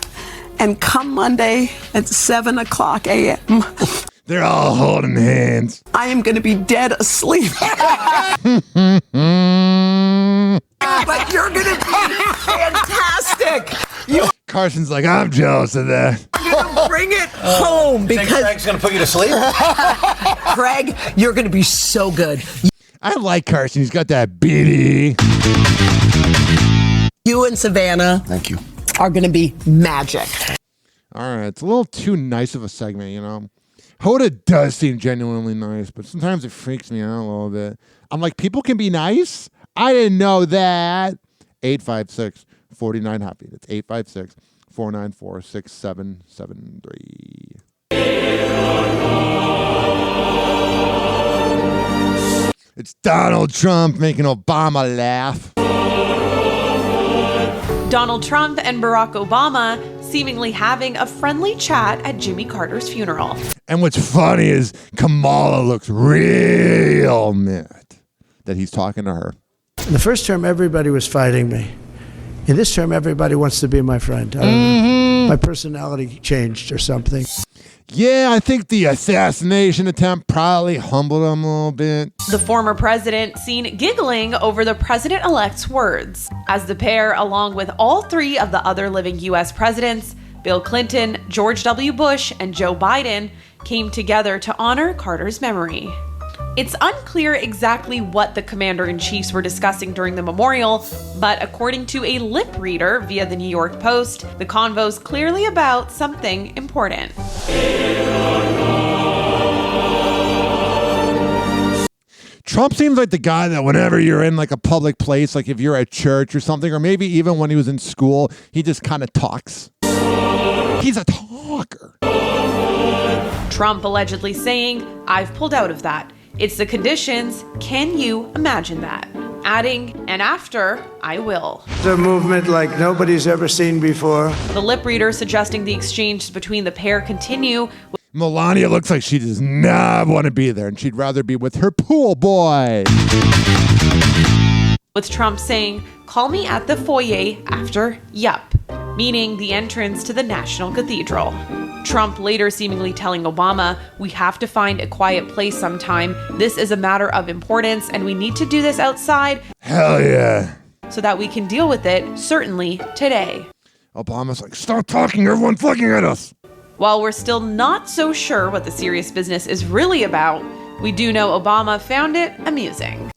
And come Monday at 7:00 a.m. They're all holding hands. I am going to be dead asleep. But you're going to be fantastic. Carson's like, I'm jealous of that. You're going to bring it home because Craig's going to put you to sleep? Craig, you're going to be so good. I like Carson. He's got that beady. You and Savannah, thank you, are going to be magic. All right, it's a little too nice of a segment, you know. Hoda does seem genuinely nice, but sometimes it freaks me out a little bit. I'm like, people can be nice? I didn't know that. 856-49-HAPPY. That's 856-494-6773. It's Donald Trump making Obama laugh. Donald Trump and Barack Obama seemingly having a friendly chat at Jimmy Carter's funeral. And what's funny is Kamala looks real mad that he's talking to her. In the first term, everybody was fighting me. In this term, everybody wants to be my friend. I don't know. My personality changed or something. Yeah, I think the assassination attempt probably humbled him a little bit. The former president seen giggling over the president-elect's words as the pair, along with all 3 of the other living U.S. presidents, Bill Clinton, George W. Bush, and Joe Biden, came together to honor Carter's memory. It's unclear exactly what the commander-in-chiefs were discussing during the memorial, but according to a lip reader via the New York Post, the convo's clearly about something important. Trump seems like the guy that whenever you're in like a public place, like if you're at church or something, or maybe even when he was in school, he just kind of talks. He's a talker. Trump allegedly saying, "I've pulled out of that. It's the conditions. Can you imagine that?" Adding, "And after, I will." It's a movement like nobody's ever seen before. The lip reader suggesting the exchange between the pair continue. Melania looks like she does not want to be there, and she'd rather be with her pool boy. With Trump saying, "Call me at the foyer after yup," meaning the entrance to the National Cathedral. Trump later seemingly telling Obama, "We have to find a quiet place sometime. This is a matter of importance, and we need to do this outside." Hell yeah. So that we can deal with it, certainly today. Obama's like, "Stop talking, everyone's looking at us." While we're still not so sure what the serious business is really about, we do know Obama found it amusing.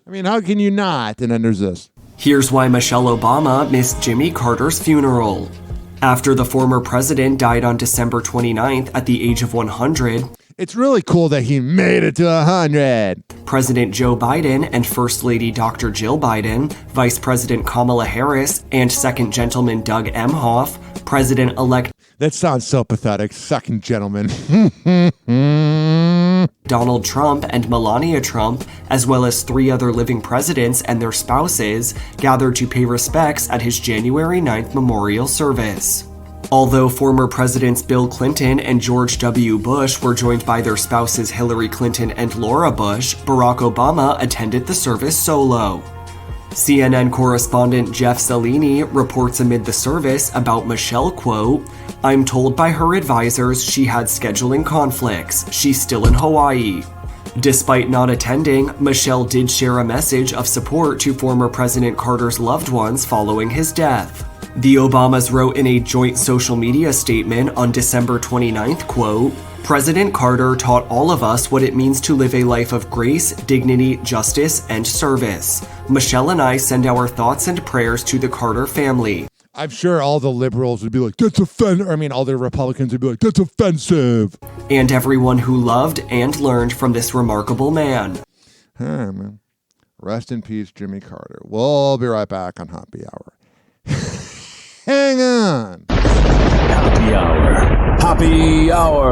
I mean, how can you not? And then there's this. Here's why Michelle Obama missed Jimmy Carter's funeral. After the former president died on December 29th at the age of 100, it's really cool that he made it to 100. President Joe Biden and First Lady Dr. Jill Biden, Vice President Kamala Harris, and Second Gentleman Doug Emhoff, President-elect... That sounds so pathetic. Second gentleman. Donald Trump and Melania Trump, as well as 3 other living presidents and their spouses, gathered to pay respects at his January 9th memorial service. Although former Presidents Bill Clinton and George W. Bush were joined by their spouses Hillary Clinton and Laura Bush, Barack Obama attended the service solo. CNN correspondent Jeff Salini reports amid the service about Michelle, quote, "I'm told by her advisors she had scheduling conflicts. She's still in Hawaii." Despite not attending, Michelle did share a message of support to former President Carter's loved ones following his death. The Obamas wrote in a joint social media statement on December 29th, quote, "President Carter taught all of us what it means to live a life of grace, dignity, justice, and service. Michelle and I send our thoughts and prayers to the Carter family." I'm sure all the liberals would be like, "That's offensive." I mean, all the Republicans would be like, "That's offensive." And everyone who loved and learned from this remarkable man. Man. Rest in peace, Jimmy Carter. We'll be right back on Hoppe Hour. Hang on. Hoppe Hour. Hoppe Hour.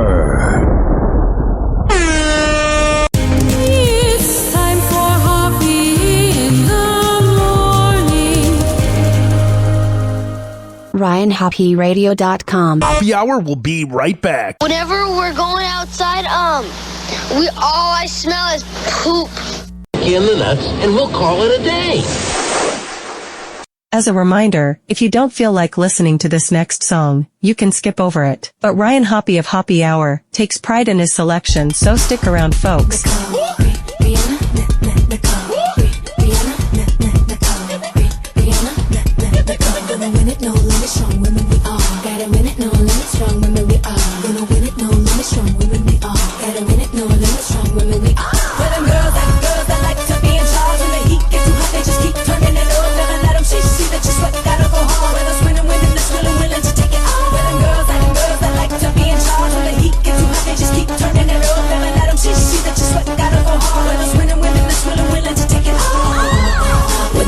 It's time for Hoppe in the morning. RyanHoppeRadio.com. Hoppe Hour will be right back. Whenever we're going outside, all I smell is poop. In the nuts, and we'll call it a day. As a reminder, if you don't feel like listening to this next song, you can skip over it. But Ryan Hoppe of Hoppe Hour takes pride in his selection, so stick around, folks.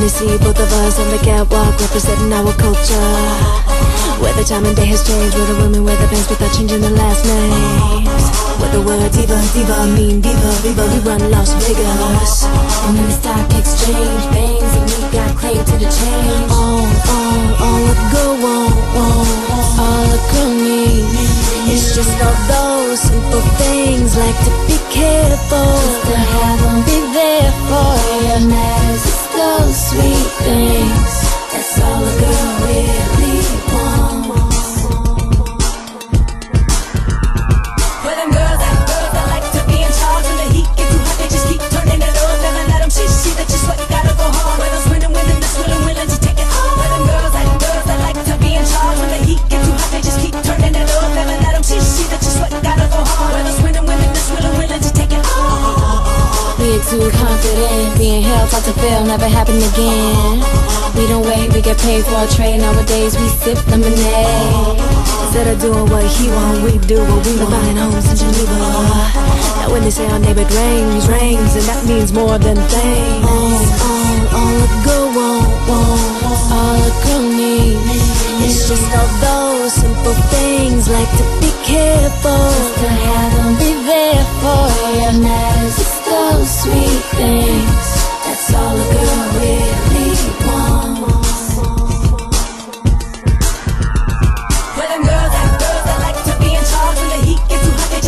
See both of us on the catwalk representing our culture, where the time and day has changed, where the women wear the pants without changing their last names, where the word diva, diva mean diva, viva, we run Las Vegas, and when the stock exchange bangs and we got claim to the change, all a go on, all a girl needs, it's just all those simple things, like to be careful, to have them be there for you, matters those sweet things, that's all a girl really wants. Where them girls that like to be in charge, when the heat gets too hot, they just keep turning it on. Never let them see that you sweat, you gotta go hard. Where those winning, that's willing to take it on. Where them girls that like to be in charge, when the heat gets too hot, they just keep turning it on. Never let them see that you sweat, you gotta go hard. Where those winning, that's willing to take it on. We exude confident, being held hard to fail, never happen again. We don't wait, we get paid for our trade. Nowadays we sip lemonade. Instead of doing what he want, we do what we want. Buying homes in Geneva. Now when they say our neighbor rings, and that means more than things. All a girl want, all a girl needs. It's just all those simple things, like to be careful, to have them be there for you. Matters it's those sweet things, that's all a girl really wants. Where them girls that like to be in charge, when the heat gets too hot, they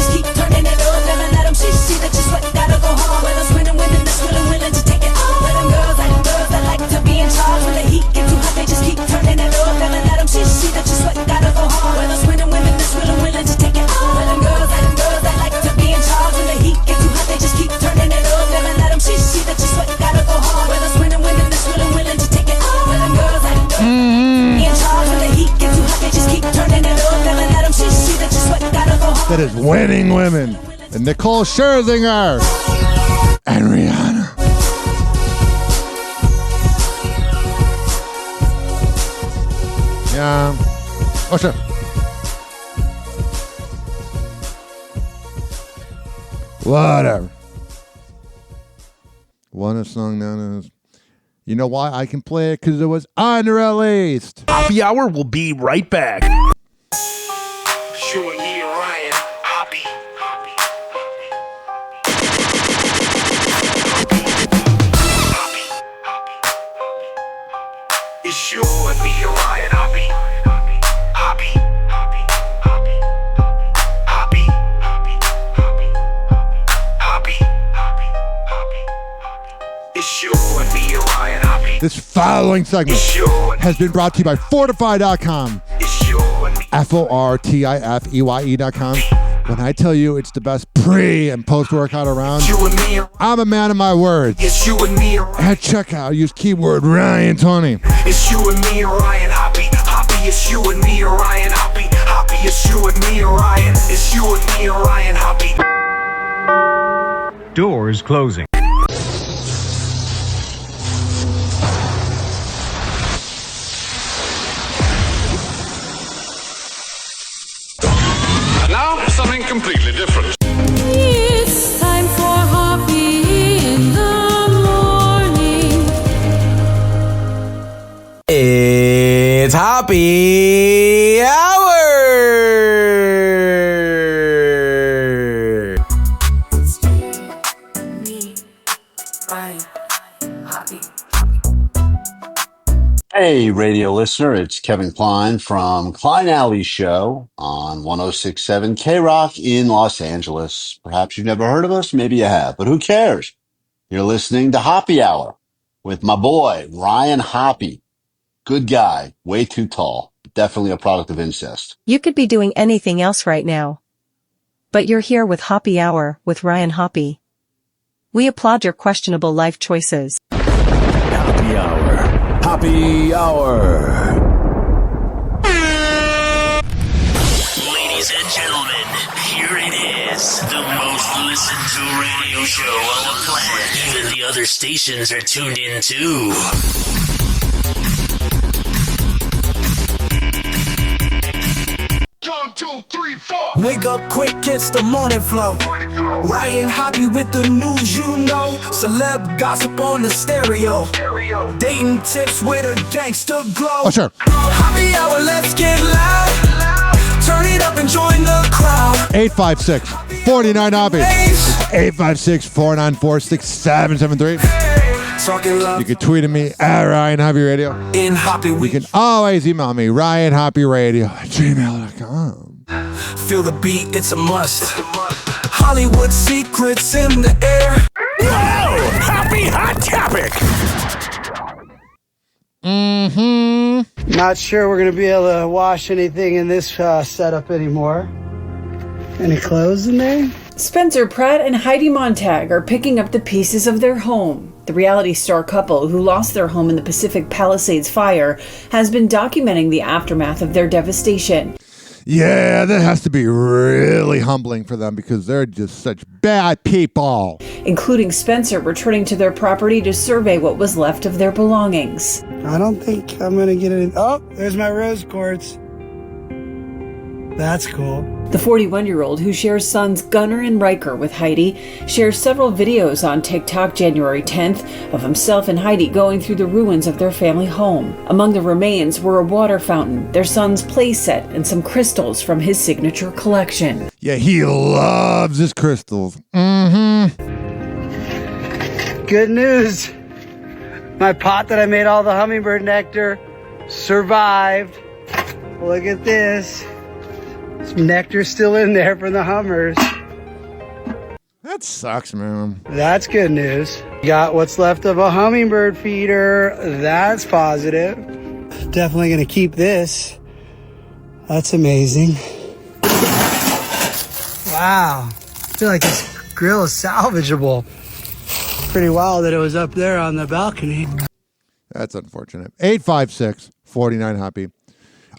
that is winning women. And Nicole Scherzinger and Rihanna. Yeah. Oh, sure. Whatever. One song known as... You know why I can play it? Because it was unreleased. Happy Hour will be right back. Sure, yeah, Ryan Hoppe. It's sure me, Ryan Hoppe. Hoppe. It's sure me, Ryan Hoppe. This following segment has been brought to you by Fortify.com. FORTIFEYE.com. When I tell you it's the best pre and post workout around, I'm a man of my words. It's you and me, At checkout, use keyword Ryan20. It's you and me, Ryan Hoppe. Hoppe, it's you and me, Ryan Hoppe. Hoppe, it's you and me, Ryan. It's you and me, Ryan Hoppe. Doors closing. Now, something completely different. It's time for Hoppe in the morning. It's Hoppe Hour. Hey, radio listener, it's Kevin Klein from Klein Alley Show on 106.7 K-Rock in Los Angeles. Perhaps you've never heard of us, maybe you have, but who cares? You're listening to Hoppe Hour with my boy, Ryan Hoppe. Good guy, way too tall, definitely a product of incest. You could be doing anything else right now. But you're here with Hoppe Hour with Ryan Hoppe. We applaud your questionable life choices. Hoppe Hour. Hoppe Hour. Ladies and gentlemen, here it is. The most listened to radio show on the planet. Even the other stations are tuned in too. 1, 2, 3, 4. Wake up quick, it's the morning flow. Ryan Hoppe with the news, you know. Celeb gossip on the stereo. Dating tips with a gangster glow. Oh, sure. Hoppe Hour, let's get loud. Turn it up and join the crowd. 856-49-HOPPE. 856-494-6773. You can tweet at me at Ryan Hoppe Radio. In Hoppe You can always email me, RyanHoppeRadio@gmail.com. Feel the beat, it's a must. Hollywood secrets in the air. Wow! Happy hot topic! Not sure we're going to be able to wash anything in this setup anymore. Any clothes in there? Spencer Pratt and Heidi Montag are picking up the pieces of their home. The reality star couple, who lost their home in the Pacific Palisades fire, has been documenting the aftermath of their devastation. Yeah, that has to be really humbling for them because they're just such bad people. Including Spencer returning to their property to survey what was left of their belongings. I don't think I'm going to get it. Oh, there's my rose quartz. That's cool. The 41-year-old, who shares sons Gunnar and Riker with Heidi, shares several videos on TikTok January 10th of himself and Heidi going through the ruins of their family home. Among the remains were a water fountain, their son's play set, and some crystals from his signature collection. Yeah, he loves his crystals. Good news. My pot that I made all the hummingbird nectar survived. Look at this. Some nectar still in there from the hummers. That sucks, man. That's good news. Got what's left of a hummingbird feeder. That's positive. Definitely going to keep this. That's amazing. Wow. I feel like this grill is salvageable. Pretty wild that it was up there on the balcony. That's unfortunate. 856-49-HOPPE.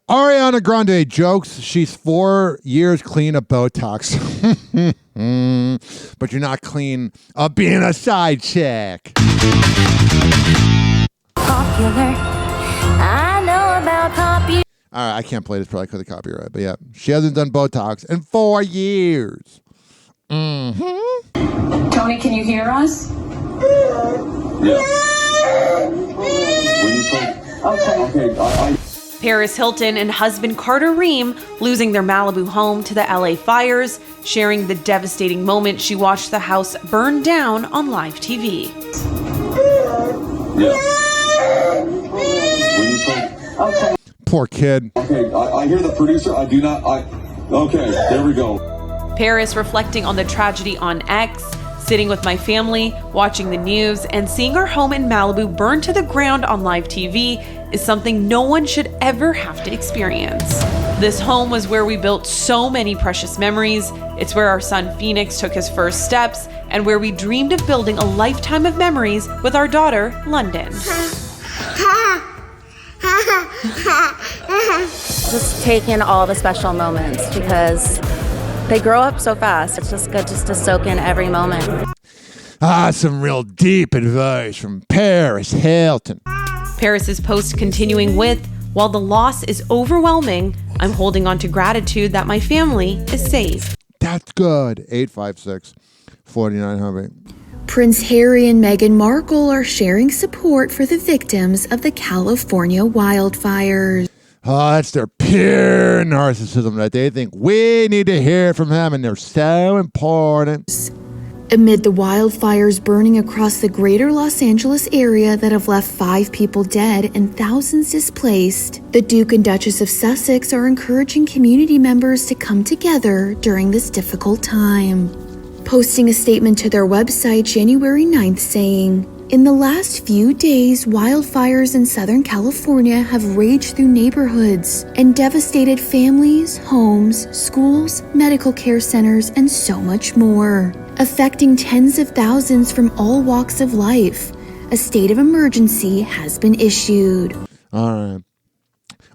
Ariana Grande jokes she's 4 years clean of Botox. But you're not clean of being a side chick. Popular. I know about popular. All right, I can't play this probably because of copyright, but yeah, she hasn't done Botox in 4 years. Mm-hmm. Tony, can you hear us? Yeah. Okay. Paris Hilton and husband Carter Ream losing their Malibu home to the LA fires, sharing the devastating moment she watched the house burn down on live TV. Yeah. Okay. Poor kid. Okay, I hear the producer. I do not. Okay, there we go. Paris reflecting on the tragedy on X, sitting with my family, watching the news, and seeing our home in Malibu burn to the ground on live TV is something no one should ever have to experience. This home was where we built so many precious memories. It's where our son Phoenix took his first steps, and where we dreamed of building a lifetime of memories with our daughter, London. Just take in all the special moments because they grow up so fast. It's just good just to soak in every moment. Some real deep advice from Paris Hilton. Paris's post continuing with, while the loss is overwhelming, I'm holding on to gratitude that my family is safe. That's good. 856-4900. Prince Harry and Meghan Markle are sharing support for the victims of the California wildfires. Oh, that's their pure narcissism that they think we need to hear from them, and they're so important. Amid the wildfires burning across the greater Los Angeles area that have left 5 people dead and thousands displaced, the Duke and Duchess of Sussex are encouraging community members to come together during this difficult time. Posting a statement to their website January 9th saying, "In the last few days, wildfires in Southern California have raged through neighborhoods and devastated families, homes, schools, medical care centers, and so much more, affecting tens of thousands from all walks of life. A state of emergency has been issued." All right.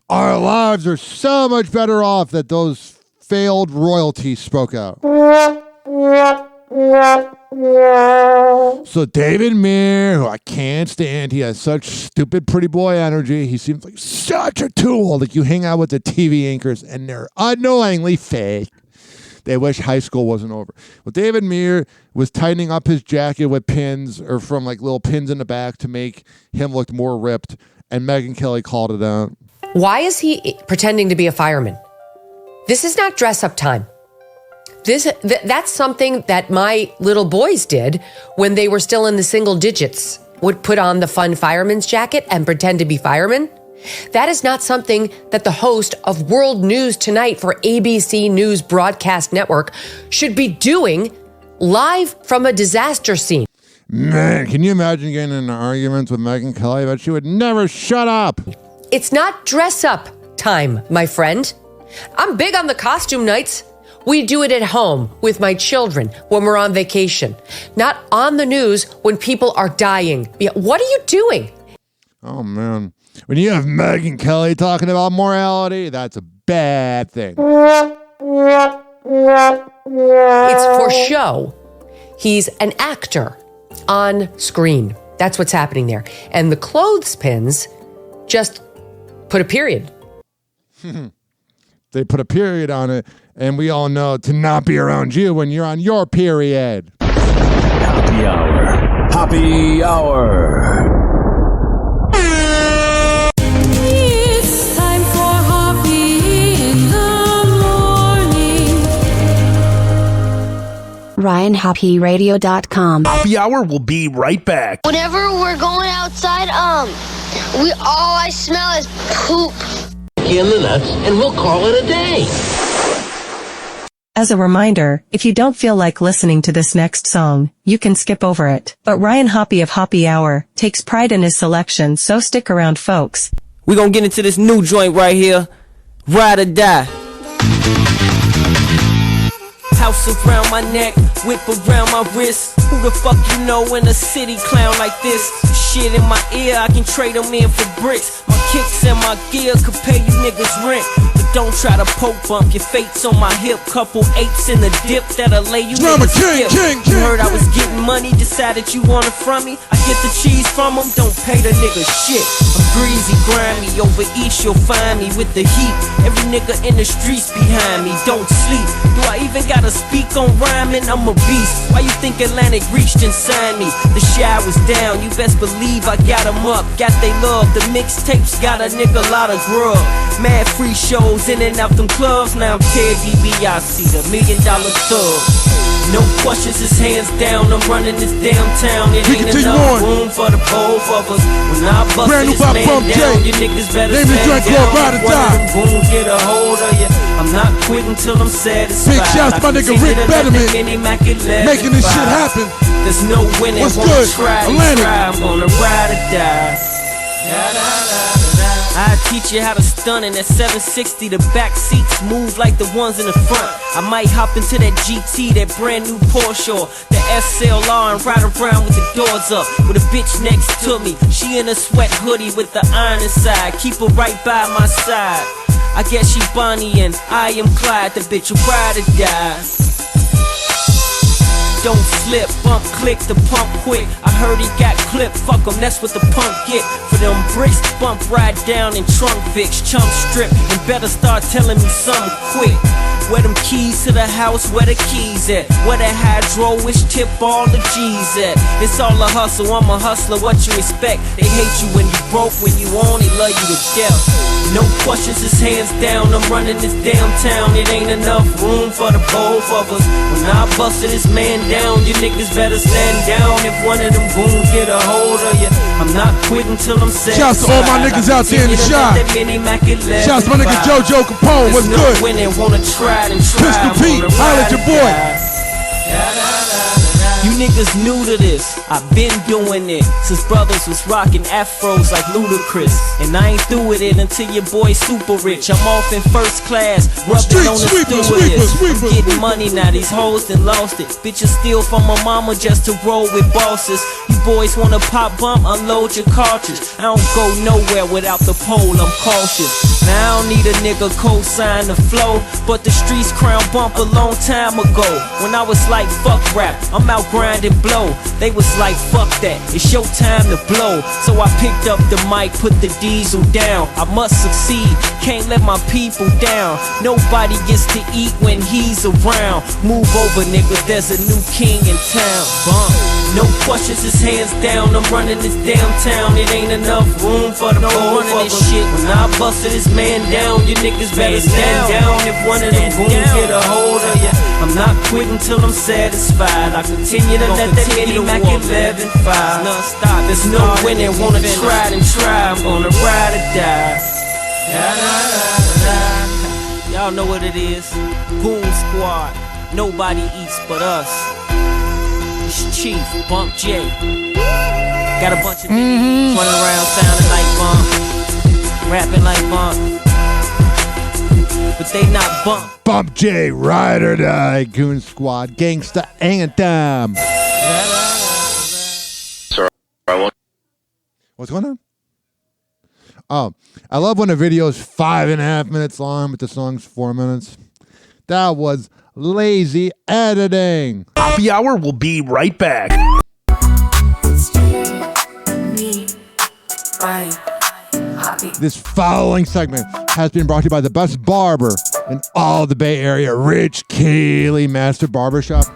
Our lives are so much better off that those failed royalties spoke out. So David Muir, who I can't stand, he has such stupid pretty boy energy. He seems like such a tool. Like you hang out with the TV anchors and they're annoyingly fake. They wish high school wasn't over. Well, David Muir was tightening up his jacket with pins or from like little pins in the back to make him look more ripped. And Megyn Kelly called it out. Why is he pretending to be a fireman? This is not dress up time. That's something that my little boys did when they were still in the single digits, would put on the fun fireman's jacket and pretend to be firemen. That is not something that the host of World News Tonight for ABC News Broadcast Network should be doing live from a disaster scene. Man, can you imagine getting in arguments with Megyn Kelly? I bet she would never shut up. It's not dress up time, my friend. I'm big on the costume nights. We do it at home with my children when we're on vacation, not on the news when people are dying. What are you doing? Oh, man. When you have Megyn Kelly talking about morality, that's a bad thing. It's for show. He's an actor on screen. That's what's happening there. And the clothespins just put a period. They put a period on it, and we all know to not be around you when you're on your period. Happy Hour. Happy Hour. It's time for Hoppe in the morning. RyanHoppeRadio.com. Happy Hour will be right back. Whenever we're going outside, all I smell is poop. In the nuts, and we'll call it a day. As a reminder, if you don't feel like listening to this next song, you can skip over it. But Ryan Hoppe of Hoppe Hour takes pride in his selection, so stick around, folks. We're gonna get into this new joint right here, Ride or Die. How House around my neck, whip around my wrist. Who the fuck you know in a city clown like this? Shit in my ear, I can trade them in for bricks. My kicks and my gear could pay you niggas rent. But don't try to poke bump, your fate's on my hip. Couple apes in the dip that'll lay you Drama niggas king, skip. You heard I was getting money, decided you want it from me. I get the cheese from them, don't pay the nigga shit. I'm greasy, grimy, over east you'll find me with the heat. Every nigga in the streets behind me, don't sleep. Do I even gotta speak on rhyming? I'm a beast. Why you think Atlantic reached and signed me? The shy was down, you best believe I got them up. Got they love, the mixtapes got a nigga lot of grub. Mad free shows in and out them clubs. Now I'm Ted DiBiase, the $1 million thug. No questions, it's hands down. I'm running this damn town. It ain't enough room for the both of us. When I bust this man down, you niggas better stand down. One of them goons get a hold of you. I'm not quitting till I'm satisfied. Big shouts my nigga Rick Betterman, making this shit happen. There's no winning. What's Won't good? try, Atlantic. I'm gonna ride or die. I teach you how to stun in that 760. The back seats move like the ones in the front. I might hop into that GT, that brand new Porsche, or the SLR, and ride around with the doors up. With a bitch next to me, she in a sweat hoodie with the iron inside. Keep her right by my side. I guess she Bonnie and I am Clyde. The bitch will ride or die. Don't slip, bump, click, the pump quick. I heard he got clipped, fuck him, that's what the punk get. For them bricks, bump right down in trunk fix, chump strip, and better start telling me something quick. Where them keys to the house, where the keys at? Where the hydro, which tip all the G's at? It's all a hustle, I'm a hustler, what you expect? They hate you when you broke, when you on, they love you to death. No questions, it's hands down, I'm running this damn town. It ain't enough room for the both of us. When I busted this man down, you niggas better stand down. If one of them goons get a hold of you, I'm not quitting till I'm satisfied. Shouts to all my niggas out there in the shop. Shouts to my nigga JoJo Capone, what's good? Pistol Pete, holla at your boy. You niggas new to this, I've been doing it since brothers was rocking afros like Ludacris. And I ain't through with it until your boy super rich. I'm off in first class, rubbing on the stewardess. I'm getting money now, these hoes done lost it. Bitches steal from my mama just to roll with bosses. You boys wanna pop bump, unload your cartridge. I don't go nowhere without the pole, I'm cautious. Now I don't need a nigga co-sign the flow, but the streets crown bump a long time ago. When I was like, fuck rap, I'm out grind and blow. They was like, fuck that, it's your time to blow. So I picked up the mic, put the diesel down. I must succeed, can't let my people down. Nobody gets to eat when he's around. Move over nigga, there's a new king in town. Bump. No questions, it's hands down. I'm running this damn town. It ain't enough room for the both of us. Shit, when I busted this man down, you niggas better stand down. If one of them goons get a hold of you, I'm not quitting till I'm satisfied. I continue to let that Mini Mac 11-5 non-stop. There's no winning, wanna try and try. I'm gonna ride or die. Y'all know what it is. Goon Squad. Nobody eats but us. It's Chief, Bump J. Got a bunch of niggas running around sounding like Bump, rapping like Bump, but they not Bump. Bump J, Ride or Die, Goon Squad, Gangsta Anthem. What's going on? Oh, I love when a video is 5.5 minutes long, but the song's 4 minutes. That was lazy editing. Hoppe Hour will be right back. This following segment has been brought to you by the best barber in all the Bay Area, Rich Kaylee Master Barbershop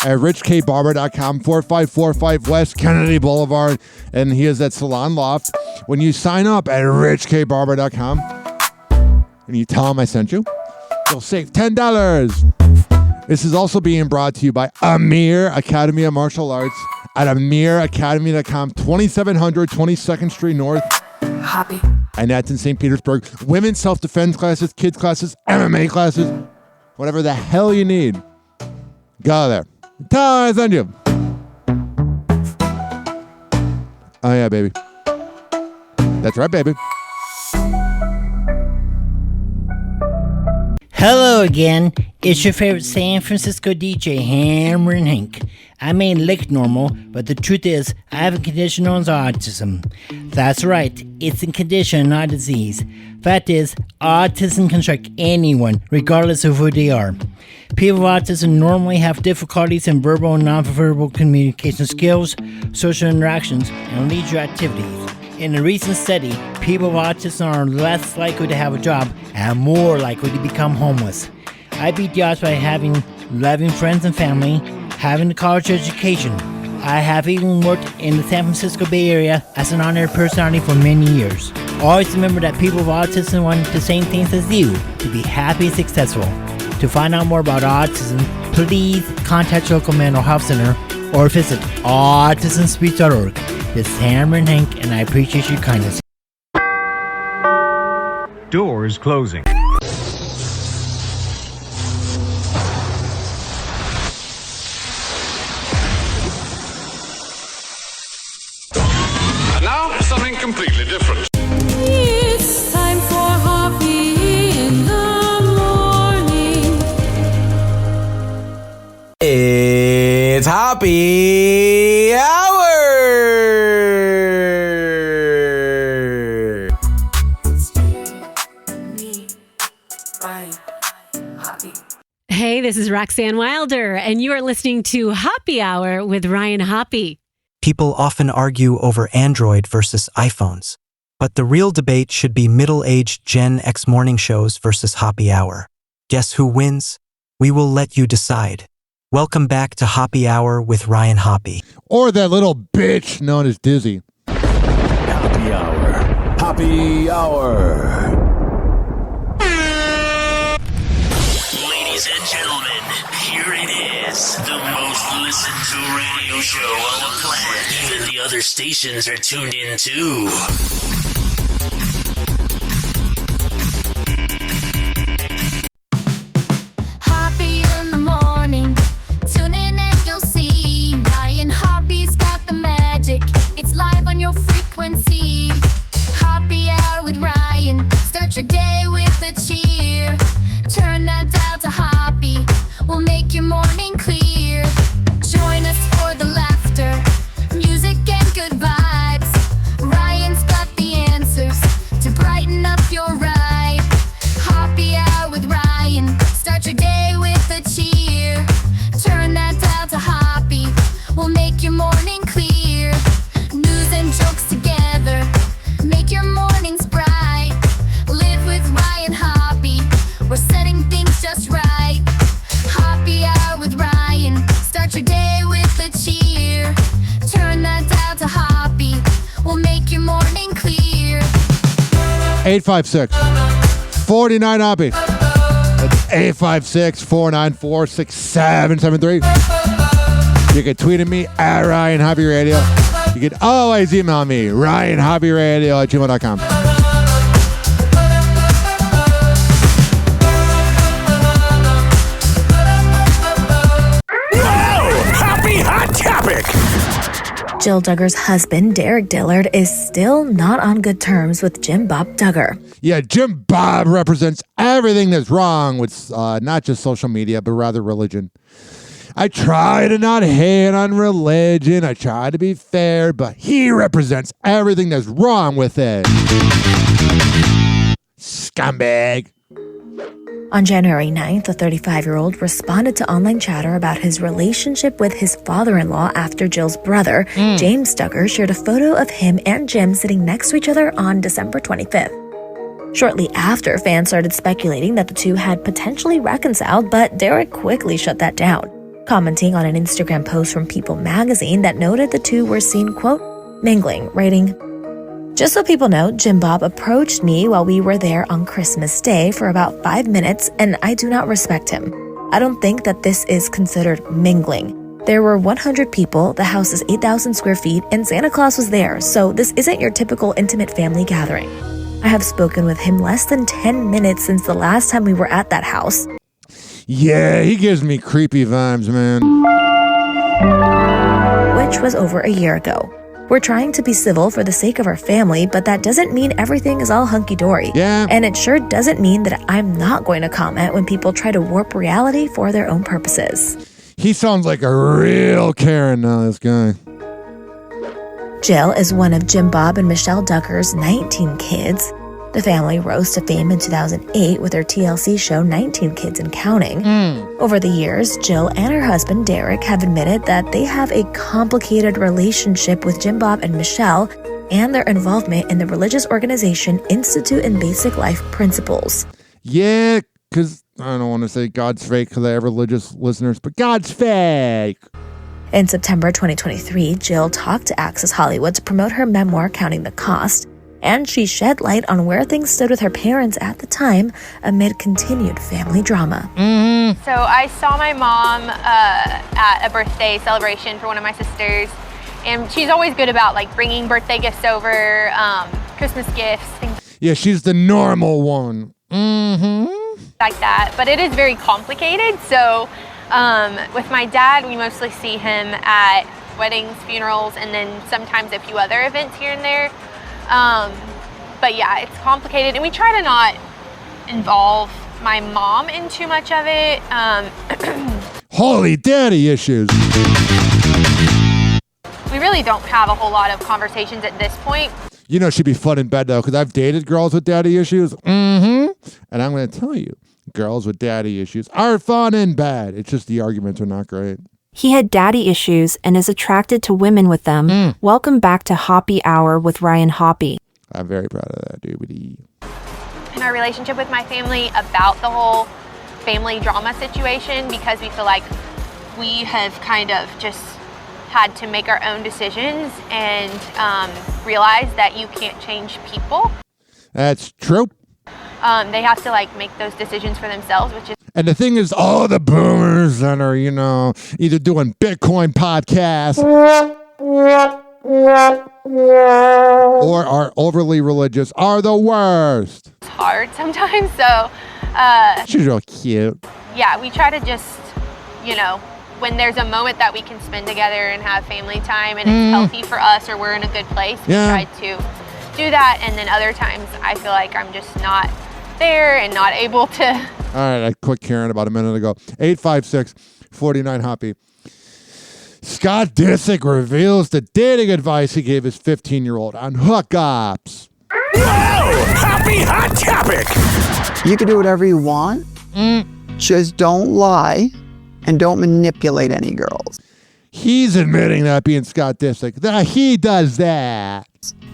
at richkbarber.com, 4545 West Kennedy Boulevard, and he is at Salon Loft. When you sign up at richkbarber.com and you tell him I sent you, you'll save $10. This is also being brought to you by Amir Academy of Martial Arts at amiracademy.com, 2700 22nd Street North. Hoppe. And that's in St. Petersburg. Women's self-defense classes, kids classes, MMA classes, whatever the hell you need. Go there. Tell I send you. Oh yeah, baby. That's right, baby. Hello again. It's your favorite San Francisco DJ, Hammer and Hank. I may look normal, but the truth is, I have a condition known as autism. That's right, it's a condition, not a disease. Fact is, autism can strike anyone, regardless of who they are. People with autism normally have difficulties in verbal and non-verbal communication skills, social interactions, and leisure activities. In a recent study, people with autism are less likely to have a job and more likely to become homeless. I beat the odds by having loving friends and family, having a college education. I have even worked in the San Francisco Bay Area as an honorary personality for many years. Always remember that people with autism want the same things as you, to be happy and successful. To find out more about autism, please contact your local mental health center or visit autismspeech.org. This is Hammer and Hank, and I appreciate your kindness. Doors closing. And now, something completely different. It's time for Hoppe in the morning. It's Hoppe Hour. Hey, this is Roxanne Wilder, and you are listening to Hoppe Hour with Ryan Hoppe. People often argue over Android versus iPhones, but the real debate should be middle-aged Gen X morning shows versus Hoppe Hour. Guess who wins? We will let you decide. Welcome back to Hoppe Hour with Ryan Hoppe. Or that little bitch known as Dizzy. Hoppe Hour. Hoppe Hour. Ladies and gentlemen, here it is. The most listened to radio show on the planet. Even the other stations are tuned in too. Hoppe in the morning. Tune in and you'll see Ryan Hoppe's got the magic. It's live on your frequency. Hoppe Hour with Ryan. Start your day with a cheer. Turn that dial to Hoppe. We'll make your morning clear. Join us for the laughter, music and good vibes. Ryan's got the answers to brighten up your ride. Hoppe Hour with Ryan. Start your day with a cheer. Turn that dial to Hoppe. We'll make your morning clear. News and jokes together. Make your mornings bright. Live with Ryan Hoppe. We're setting things just right. Hoppe Hour with Ryan. Start your day with a cheer. Turn that dial to Hoppe. We'll make your morning clear. 856 49 Hoppe. That's 856 494 6773. You can tweet at me at Ryan Hoppe Radio. You can always email me, RyanHoppeRadio@gmail.com. Hoppe Hot Topic. Jill Duggar's husband, Derek Dillard, is still not on good terms with Jim Bob Duggar. Yeah, Jim Bob represents everything that's wrong with not just social media, but rather religion. I try to not hate on religion. I try to be fair, but he represents everything that's wrong with it. Scumbag. On January 9th, a 35-year-old responded to online chatter about his relationship with his father-in-law after Jill's brother, James Duggar, shared a photo of him and Jim sitting next to each other on December 25th. Shortly after, fans started speculating that the two had potentially reconciled, but Derek quickly shut that down, commenting on an Instagram post from People magazine that noted the two were seen, quote, mingling, writing, "Just so people know, Jim Bob approached me while we were there on Christmas Day for about 5 minutes, and I do not respect him. I don't think that this is considered mingling. There were 100 people, the house is 8,000 square feet, and Santa Claus was there, so this isn't your typical intimate family gathering. I have spoken with him less than 10 minutes since the last time we were at that house." Yeah, he gives me creepy vibes, man. Which was over a year ago. We're trying to be civil for the sake of our family, but that doesn't mean everything is all hunky-dory. Yeah. And it sure doesn't mean that I'm not going to comment when people try to warp reality for their own purposes. He sounds like a real Karen now, this guy. Jill is one of Jim Bob and Michelle Duggar's 19 kids. The family rose to fame in 2008 with their TLC show 19 Kids and Counting. Over the years, Jill and her husband Derek have admitted that they have a complicated relationship with Jim Bob and Michelle and their involvement in the religious organization Institute and Basic Life Principles. Yeah, because I don't want to say God's fake because I have religious listeners, but God's fake. In September 2023, Jill talked to Access Hollywood to promote her memoir, Counting the Cost, and she shed light on where things stood with her parents at the time amid continued family drama. So I saw my mom at a birthday celebration for one of my sisters, and she's always good about like bringing birthday gifts over, Christmas gifts, things Yeah, she's the normal one. like that. But it is very complicated. So with my dad, we mostly see him at weddings, funerals, and then sometimes a few other events here and there. But yeah, it's complicated, and we try to not involve my mom in too much of it. Holy daddy issues. We really don't have a whole lot of conversations at this point. You know she'd be fun in bed, though, because I've dated girls with daddy issues. And I'm going to tell you, girls with daddy issues are fun in bed. It's just the arguments are not great. He had daddy issues and is attracted to women with them. Welcome back to Hoppe Hour with Ryan Hoppe. I'm very proud of that, dude. In our relationship with my family about the whole family drama situation, because we feel like we have kind of just had to make our own decisions and realize that you can't change people. That's true. They have to like make those decisions for themselves, which is. And the thing is, all the boomers that are, you know, either doing Bitcoin podcasts or are overly religious are the worst. It's hard sometimes, so. She's real cute. Yeah, we try to just, you know, when there's a moment that we can spend together and have family time and it's healthy for us or we're in a good place, we try to do that. And then other times I feel like I'm just not there and not able to. All right, I quit Karen about a minute ago. 856-49-HOPPE. Scott Disick reveals the dating advice he gave his 15-year-old on hookups. Happy hot topic. You can do whatever you want. Just don't lie and don't manipulate any girls. He's admitting that, being Scott Disick, that he does that.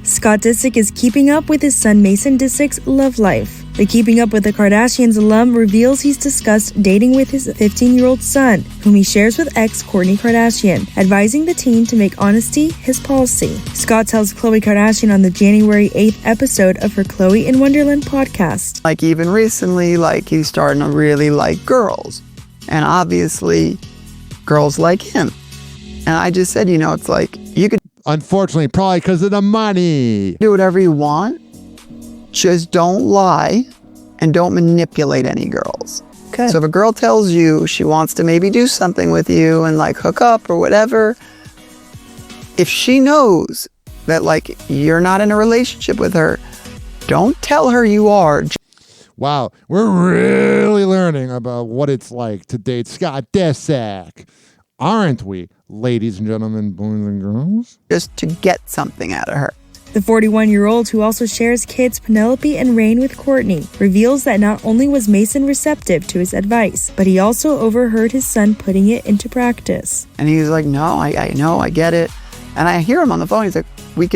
Scott Disick is keeping up with his son Mason Disick's love life. The Keeping Up with the Kardashians alum reveals he's discussed dating with his 15-year-old son, whom he shares with ex Kourtney Kardashian, advising the teen to make honesty his policy. Scott tells Khloe Kardashian on the January 8th episode of her Khloe in Wonderland podcast. Like even recently, like he's starting to really like girls. And obviously, girls like him. And I just said, you know, it's like, you could... Unfortunately, probably because of the money. Do whatever you want. Just don't lie and don't manipulate any girls. Okay. So if a girl tells you she wants to maybe do something with you and like hook up or whatever, if she knows that like you're not in a relationship with her, don't tell her you are. Wow, we're really learning about what it's like to date Scott Disick. Aren't we, ladies and gentlemen, boys and girls? Just to get something out of her. The 41-year-old, who also shares kids Penelope and Rain with Kourtney, reveals that not only was Mason receptive to his advice, but he also overheard his son putting it into practice. And he was like, no, I know, I get it. And I hear him on the phone, he's like, we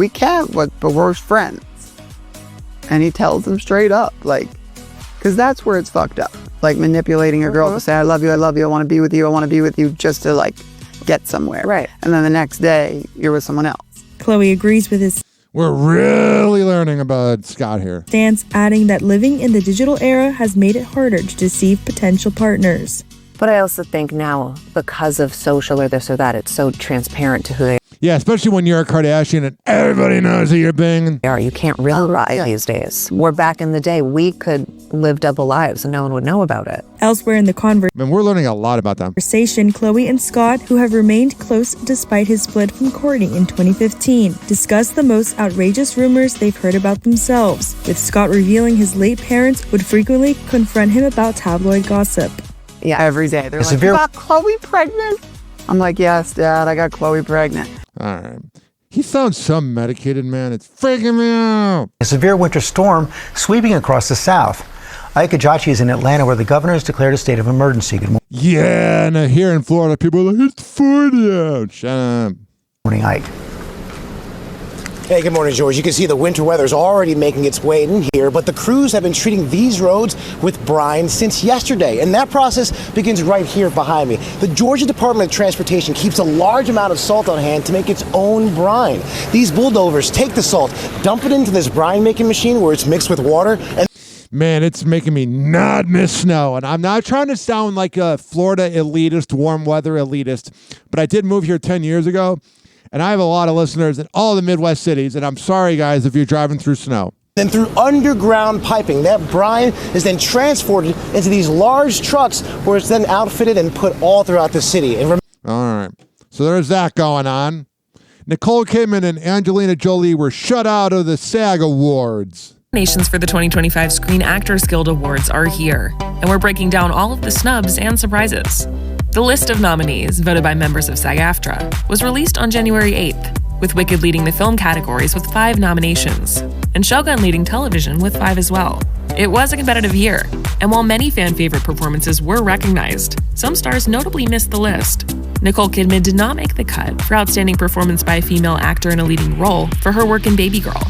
can't, but we're friends. And he tells them straight up, like, because that's where it's fucked up. Like manipulating a girl to say, I love you, I want to be with you, just to like get somewhere. Right. And then the next day, you're with someone else. Khloe agrees with his... We're really learning about Scott here. ...stance, adding that living in the digital era has made it harder to deceive potential partners. But I also think now, because of social or this or that, it's so transparent to who they are. Yeah, especially when you're a Kardashian and everybody knows who you're banging. You can't realize these days. Where back in the day, we could live double lives and no one would know about it. Elsewhere in the Man, we're learning a lot about them. conversation, Chloe and Scott, who have remained close despite his split from Kourtney in 2015, discuss the most outrageous rumors they've heard about themselves, with Scott revealing his late parents would frequently confront him about tabloid gossip. Yeah, every day. They're like, you got Chloe pregnant? I'm like, yes, Dad, I got Chloe pregnant. All right. He sounds so medicated, man. It's freaking me out. A severe winter storm sweeping across the south. Ike Ejiochi is in Atlanta, where the governor has declared a state of emergency. Good Yeah, and here in Florida, people are like, it's 40 out. Shut up. morning, Ike. Hey, good morning, George. You can see the winter weather is already making its way in here, but the crews have been treating these roads with brine since yesterday, and that process begins right here behind me. The Georgia Department of Transportation keeps a large amount of salt on hand to make its own brine. These bulldozers take the salt, dump it into this brine-making machine where it's mixed with water, and Man, it's making me not miss snow. And I'm not trying to sound like a Florida elitist, warm weather elitist, but I did move here 10 years ago. And I have a lot of listeners in all the Midwest cities. And I'm sorry, guys, if you're driving through snow. then through underground piping, that brine is then transported into these large trucks where it's then outfitted and put all throughout the city. And all right. So there's that going on. Nicole Kidman and Angelina Jolie were shut out of the SAG Awards. Nominations for the 2025 Screen Actors Guild Awards are here, and we're breaking down all of the snubs and surprises. The list of nominees, voted by members of SAG-AFTRA, was released on January 8th, with Wicked leading the film categories with 5 nominations, and Shogun leading television with 5 as well. It was a competitive year, and while many fan-favorite performances were recognized, some stars notably missed the list. Nicole Kidman did not make the cut for outstanding performance by a female actor in a leading role for her work in Baby Girl.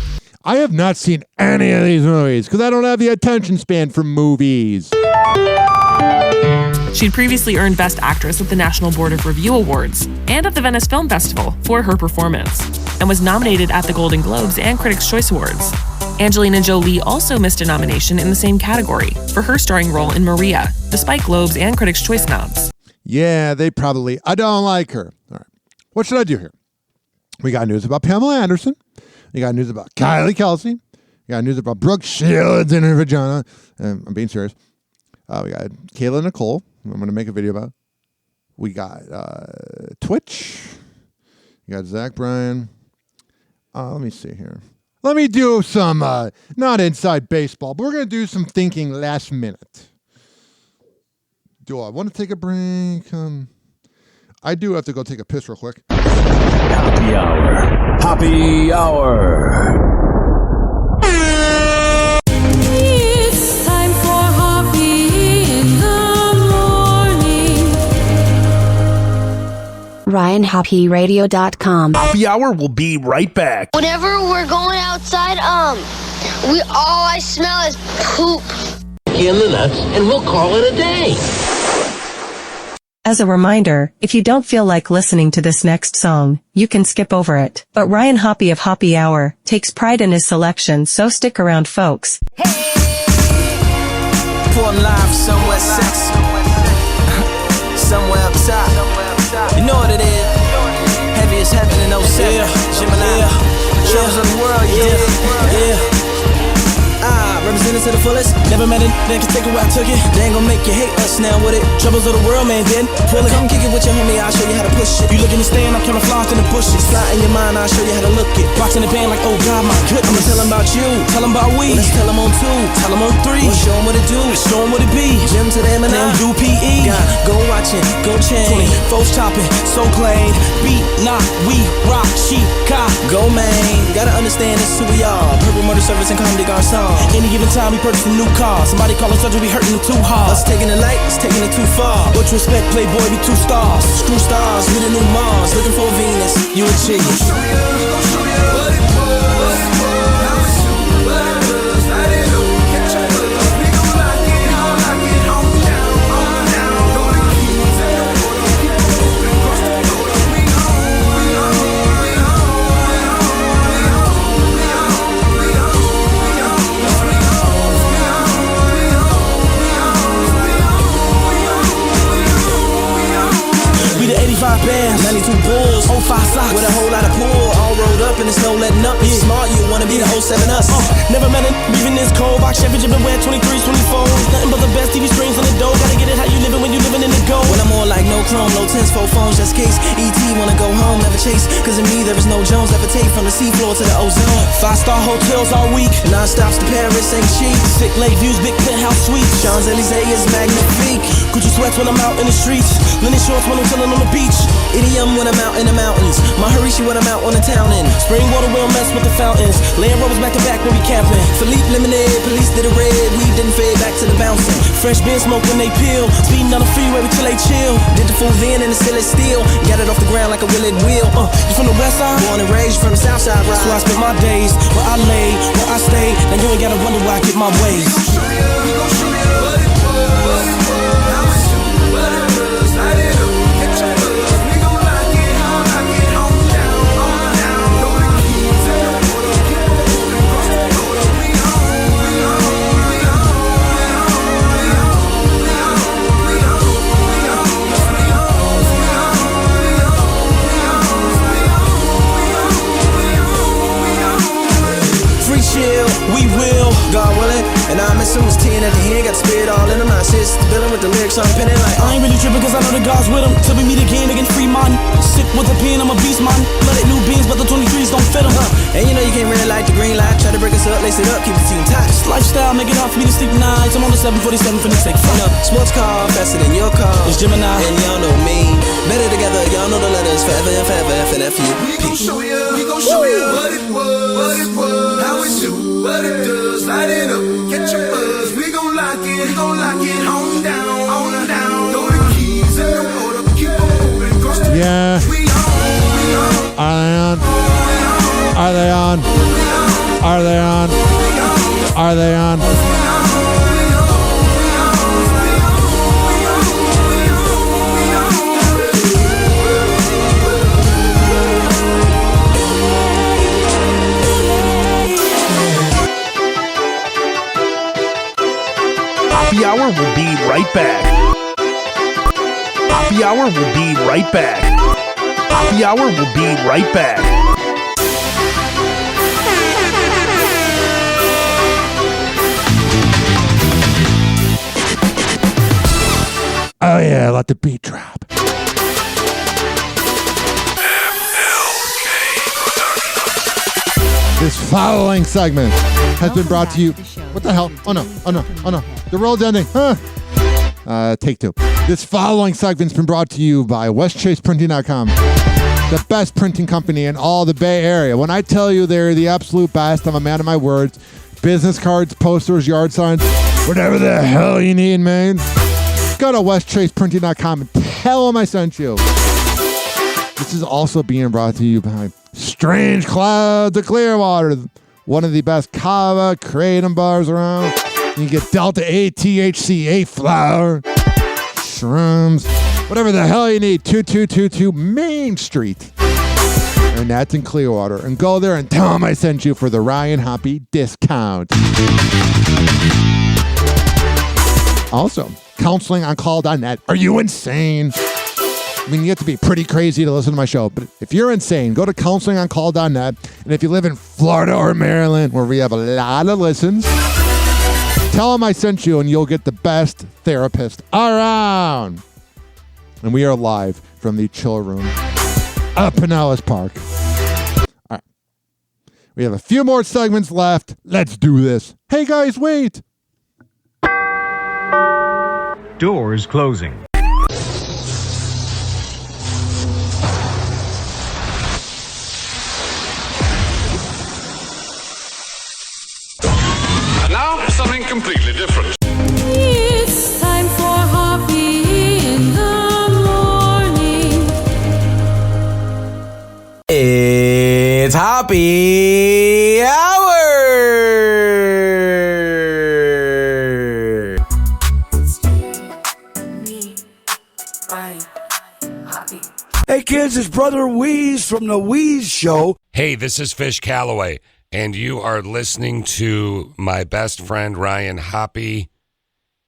I have not seen any of these movies because I don't have the attention span for movies. She'd previously earned Best Actress at the National Board of Review Awards and at the Venice Film Festival for her performance, and was nominated at the Golden Globes and Critics' Choice Awards. Angelina Jolie also missed a nomination in the same category for her starring role in Maria, despite Globes and Critics' Choice nods. Yeah, I don't like her. All right. What should I do here? We got news about Pamela Anderson. We got news about Kelce. We got news about Brooke Shields in her vagina. I'm being serious. We got Kayla and Nicole. I'm going to make a video about. We got Twitch. We got Zach Bryan. Let me see here. Let me do some, not inside baseball, but we're going to do some thinking last minute. Do I want to take a break? I do have to go take a piss real quick. Happy Hour. Happy Hour. It's time for Hoppe in the morning. RyanHoppeRadio.com. Happy Hour will be right back. Whenever we're going outside, all I smell is poop. In the nuts, and we'll call it a day. As a reminder, if you don't feel like listening to this next song, you can skip over it. But Ryan Hoppe of Hoppe Hour takes pride in his selection, so stick around, folks. Pour live somewhere sexy. Somewhere up top. You know what it is. Heavy as heaven in 07. Gemini. Shows of the world, yeah. Represented to the fullest. Never met it, they can take it where I took it. They ain't gon' make you hate us now with it. Troubles of the world, man, then pull it. Come kick it with your homie, I'll show you how to push it. You looking to stand, I'm camouflaged in the bushes. Fly in your mind, I'll show you how to look it. Box in the band like, oh God, my goodness. I'ma tell them about you, tell them about we. Let's tell them on 2, tell them on 3. We'll show them what it do, show them what it be. Jim to the M and M, do PE. God, go watch it, go change. 24 chopping, so clean. Beat, knock, we rock, Chicago, man. Gotta understand this who we are. Purple murder service and comedy garçon. Any given time we purchase a new car. Somebody call us surgery, we hurting them too hard. Us taking it light, it's taking it too far. What you expect, playboy, be 2 stars. Screw stars, we the new Mars. Looking for Venus, you a chick. 95 bands, 92 bulls, 05 socks with a whole lot of pool, all rolled up in the snow letting up. You smart, you wanna be the whole 7 us. Never met it, leaving this cold box championship and wear 23s, 24s. Nothing but the best TV screens on the door. Gotta get it how you living when you living in the gold. When I'm more like no chrome, no tens, 4 phones, just case. ET wanna go home, never chase. Cause in me there is no Jones, levitate from the seafloor to the ozone. 5-star hotels all week, non-stops to Paris ain't cheap. Sick lake views, big penthouse suite. Champs-Elysees is magnifique. Gucci sweats when I'm out in the streets. Linen shorts when I'm chillin' on the beach. Idiom when I'm out in the mountains. Maharishi when I'm out on the town end. Spring water we don't mess with the fountains. Laying rubbers back to back when we camping. Philippe lemonade, police did a red. We didn't fade back to the bouncing. Fresh beer smoke when they peel. Speeding down the freeway we chill, they chill. Did the full then and the still is steel. Got it off the ground like a wilted wheel. You from the west side? Born and raised from the south side, right? That's where I spent my days. Where I lay, where I stay. Now you ain't gotta wonder where I get my ways. We gon' show you what it was, how it's do, what it does, light it up, catch your buzz. We gon' lock it on down, throw the keys in the water, keep on moving, cross the border. We free chill, we will, God willing. And I'm assuming it's 10 at the end, got the spirit all in them. I sit dealing with the lyrics, I'm penning like I ain't really tripping cause I know the God's with them. Till we meet again, they can free mine. Sick with the pen, I'm a beast man. Blooded new beans, but the 23s don't fit them. And you know you can't really light the green light. Try to break us up, lace it up, keep the team tight. This lifestyle, make it hard for me to sleep nights. I'm on the 747 for the sake of sports car, faster than your car. It's Gemini, and y'all know me. Better together, y'all know the letters forever and forever, FNFU. We gon' show you what it was, how it do, what it does, light it up, catch your buzz. We gon' lock it on down, throw the keys in the water, keep on moving, cross the Yeah. Are they on? Are they on? Are they on? Hoppe Hour will be right back. Hoppe Hour will be right back. Hoppe Hour will be right back. Oh yeah, let the beat drop. This following segment has been brought to you. What the hell? Oh no. The roll's ending. Take 2. This following segment's been brought to you by westchaseprinting.com, the best printing company in all the Bay Area. When I tell you they're the absolute best, I'm a man of my words. Business cards, posters, yard signs, whatever the hell you need, man. Go to westchaseprinting.com and tell them I sent you. This is also being brought to you by Strange Clouds of Clearwater, one of the best kava kratom bars around. You can get Delta 8 THC 8 flower, shrooms, whatever the hell you need. 2222 Main Street. And that's in Clearwater. And go there and tell them I sent you for the Ryan Hoppe discount. Also, counselingoncall.net. Are you insane? I mean, you have to be pretty crazy to listen to my show, but if you're insane, go to counselingoncall.net. And if you live in Florida or Maryland, where we have a lot of listens, tell them I sent you and you'll get the best therapist around. And we are live from the chill room up in Ellis Park. All right. We have a few more segments left. Let's do this. Hey guys, wait. Doors closing. Now, something completely different. It's time for Hoppe in the morning. It's Hoppe Hour! Hey kids, it's Brother Wheeze from The Wheeze Show. Hey, this is Fish Calloway, and you are listening to my best friend Ryan Hoppe.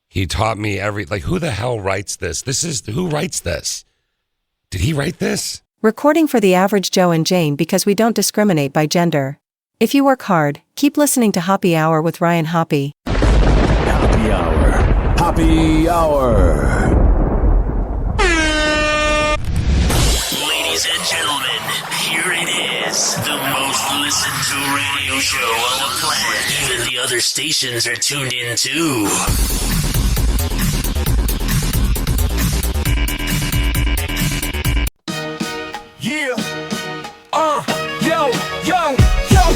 He taught me who the hell writes this? Who writes this? Did he write this? Recording for the average Joe and Jane because we don't discriminate by gender. If you work hard, keep listening to Hoppe Hour with Ryan Hoppe. Hoppe Hour. Hoppe Hour. Ladies and gentlemen, here it is. The most listened to radio show on the planet. Even the other stations are tuned in too. Yeah. Yo,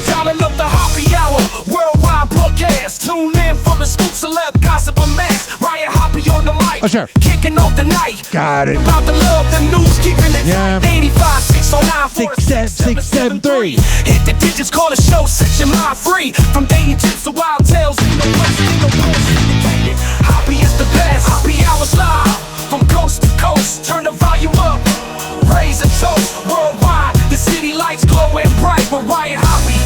dialing up the Hoppe Hour, worldwide broadcast. Tune in for the scoop, celeb, gossip, and mass. Ryan Hoppe on the mic, Oh, sure. kicking off the night. Got it. About the love, the news, keeping it Yeah. 85 609 673. Hit the digits, call the show, set your mind free. From dating tips to wild tales, ain't no west, ain't no west. Syndicated. Hoppe is the best. Hoppe Hour's live from coast to coast. Turn the volume up, raise a toast. Worldwide, the city lights glowing bright with Ryan Hoppe.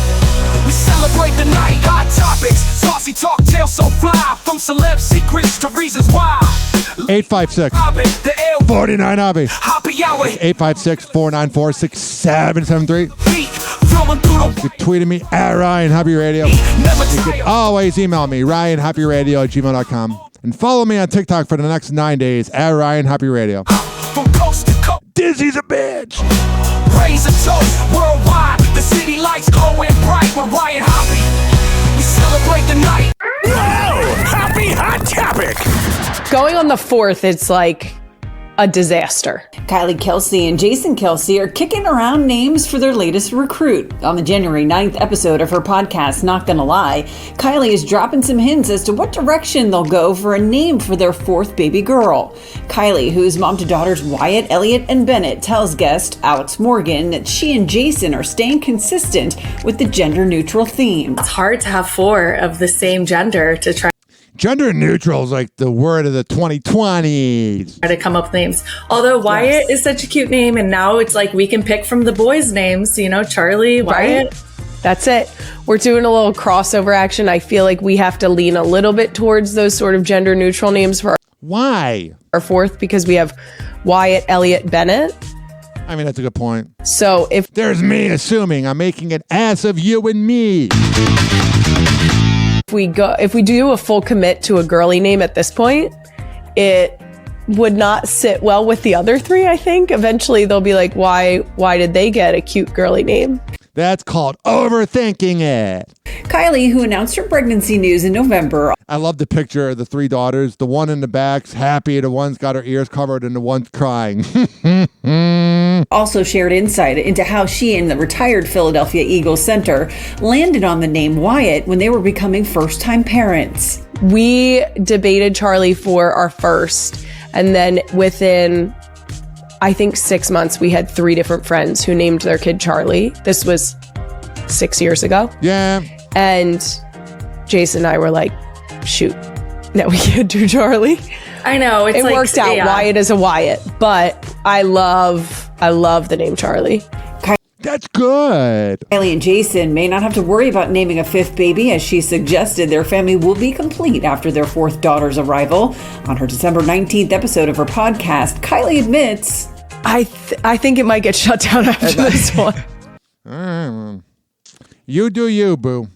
We celebrate the night, hot topics, saucy talk, tales so fly. From celeb secrets to reasons why. 856 The L 49 Hoppe. Hoppe Hour. 856-494-6773. Beat flowing through the You can tweet me at Ryan Hoppe Radio. never You tired. can always email me, RyanHoppeRadio@gmail.com. And follow me on TikTok for the next 9 days at Ryan Hoppe Radio. From coast to coast. Dizzy's a bitch. Raise a toast worldwide. The city lights glowing bright with Ryan Hoppe. We celebrate the night. Whoa! Hoppe Hot Topic. Going on the 4th, it's like a disaster. Kylie Kelce and Jason Kelce are kicking around names for their latest recruit. On the January 9th episode of her podcast, Not Gonna Lie, Kylie is dropping some hints as to what direction they'll go for a name for their 4th baby girl. Kylie, who's mom to daughters Wyatt, Elliot, and Bennett, tells guest Alex Morgan that she and Jason are staying consistent with the gender-neutral theme. It's hard to have 4 of the same gender to try Gender neutral is like the word of the 2020s. to come up with names. Although Wyatt is such a cute name, and now it's like we can pick from the boys' names, Charlie, Wyatt. Right? That's it. We're doing a little crossover action. I feel like we have to lean a little bit towards those sort of gender neutral names for Why? our 4th because we have Wyatt, Elliot, Bennett. I mean, that's a good point. So if There's me assuming I'm making an ass of you and me. if we do a full commit to a girly name at this point, it would not sit well with the other 3, I think. Eventually they'll be like, why did they get a cute girly name? That's called overthinking it. Kylie, who announced her pregnancy news in November, I love the picture of the 3 daughters. The one in the back's happy, the one's got her ears covered, and the one's crying. also shared insight into how she and the retired Philadelphia Eagles center landed on the name Wyatt when they were becoming first-time parents. We debated Charlie for our first, and then within, I think, 6 months, we had 3 different friends who named their kid Charlie. This was 6 years ago. Yeah. And Jason and I were like, shoot, no, we can't do Charlie. I know. It worked out. Yeah. Wyatt is a Wyatt, but I love the name Charlie. That's good. Kylie and Jason may not have to worry about naming a 5th baby, as she suggested their family will be complete after their 4th daughter's arrival. On her December 19th episode of her podcast, Kylie admits, I think it might get shut down after this one. You do you, boo.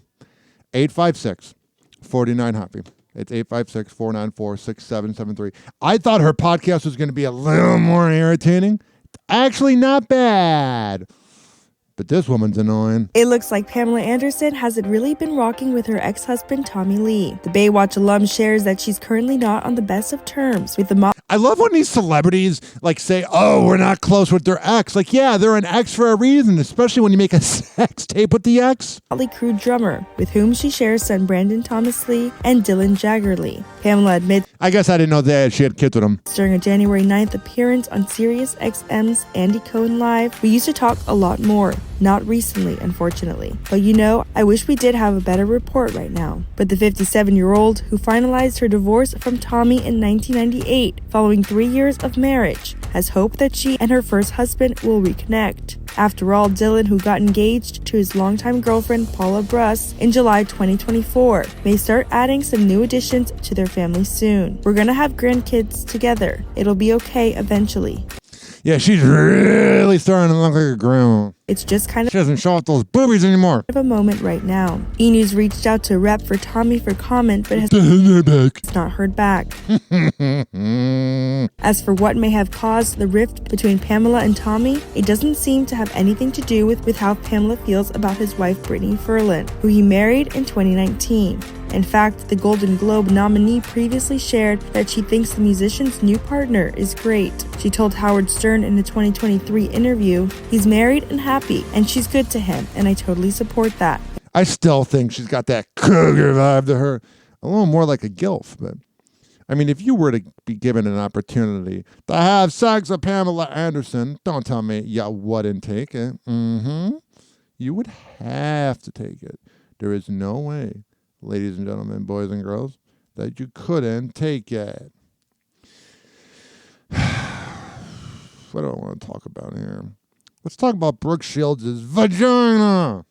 856-49-HOPPE. It's 856-494-6773. I thought her podcast was going to be a little more irritating. Actually, not bad. But this woman's annoying. It looks like Pamela Anderson hasn't really been rocking with her ex-husband, Tommy Lee. The Baywatch alum shares that she's currently not on the best of terms with the model. I love when these celebrities say, oh, we're not close with their ex. Like, yeah, they're an ex for a reason, especially when you make a sex tape with the ex. Motley Crue drummer, with whom she shares son Brandon Thomas Lee and Dylan Jagger Lee. Pamela admits, I guess I didn't know that she had kids with him. During a January 9th appearance on Sirius XM's Andy Cohen Live, we used to talk a lot more. Not recently, unfortunately. But I wish we did have a better report right now. But the 57-year-old, who finalized her divorce from Tommy in 1998, following 3 years of marriage, has hope that she and her first husband will reconnect. After all, Dylan, who got engaged to his longtime girlfriend Paula Bruss in July 2024, may start adding some new additions to their family soon. We're gonna have grandkids together. It'll be okay eventually. Yeah, she's really starting to look like a grandma. It's just kind of... She doesn't show off those boobies anymore. ...of a moment right now. E! News reached out to Rep for Tommy for comment, but has not heard back. As for what may have caused the rift between Pamela and Tommy, it doesn't seem to have anything to do with how Pamela feels about his wife Brittany Ferland, who he married in 2019. In fact, the Golden Globe nominee previously shared that she thinks the musician's new partner is great. She told Howard Stern in a 2023 interview, "He's married and happy, and she's good to him, and I totally support that." I still think she's got that cougar vibe to her. A little more like a gilf, but I mean, if you were to be given an opportunity to have sex with Pamela Anderson, don't tell me you wouldn't take it. You would have to take it. There is no way, ladies and gentlemen, boys and girls, that you couldn't take it. What do I want to talk about here? Let's talk about Brooke Shields' vagina.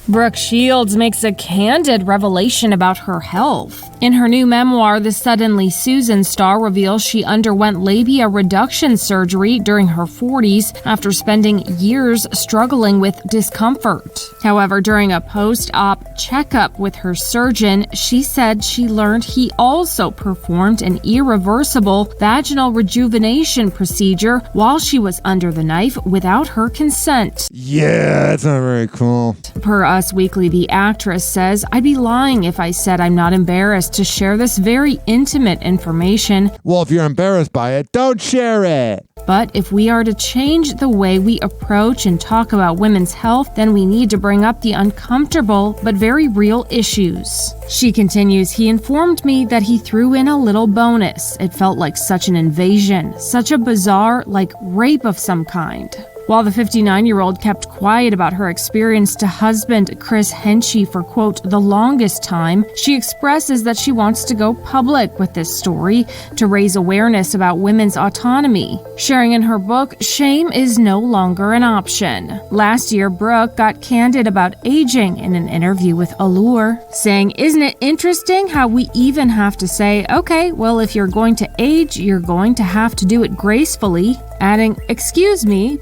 Brooke Shields makes a candid revelation about her health. In her new memoir, The Suddenly Susan star reveals she underwent labia reduction surgery during her 40s after spending years struggling with discomfort. However, during a post-op checkup with her surgeon, she said she learned he also performed an irreversible vaginal rejuvenation procedure while she was under the knife without her consent. Yeah, that's not very cool. Per Us Weekly, the actress says, "I'd be lying if I said I'm not embarrassed to share this very intimate information. Well, if you're embarrassed by it, don't share it. But if we are to change the way we approach and talk about women's health, then we need to bring up the uncomfortable but very real issues." She continues, "He informed me that he threw in a little bonus. It felt like such an invasion, such a bizarre, like rape of some kind." While the 59-year-old kept quiet about her experience to husband Chris Henchy for, quote, the longest time, she expresses that she wants to go public with this story to raise awareness about women's autonomy. Sharing in her book, Shame is No Longer an Option. Last year, Brooke got candid about aging in an interview with Allure, saying, "Isn't it interesting how we even have to say, okay, well, if you're going to age, you're going to have to do it gracefully," adding, "Excuse me,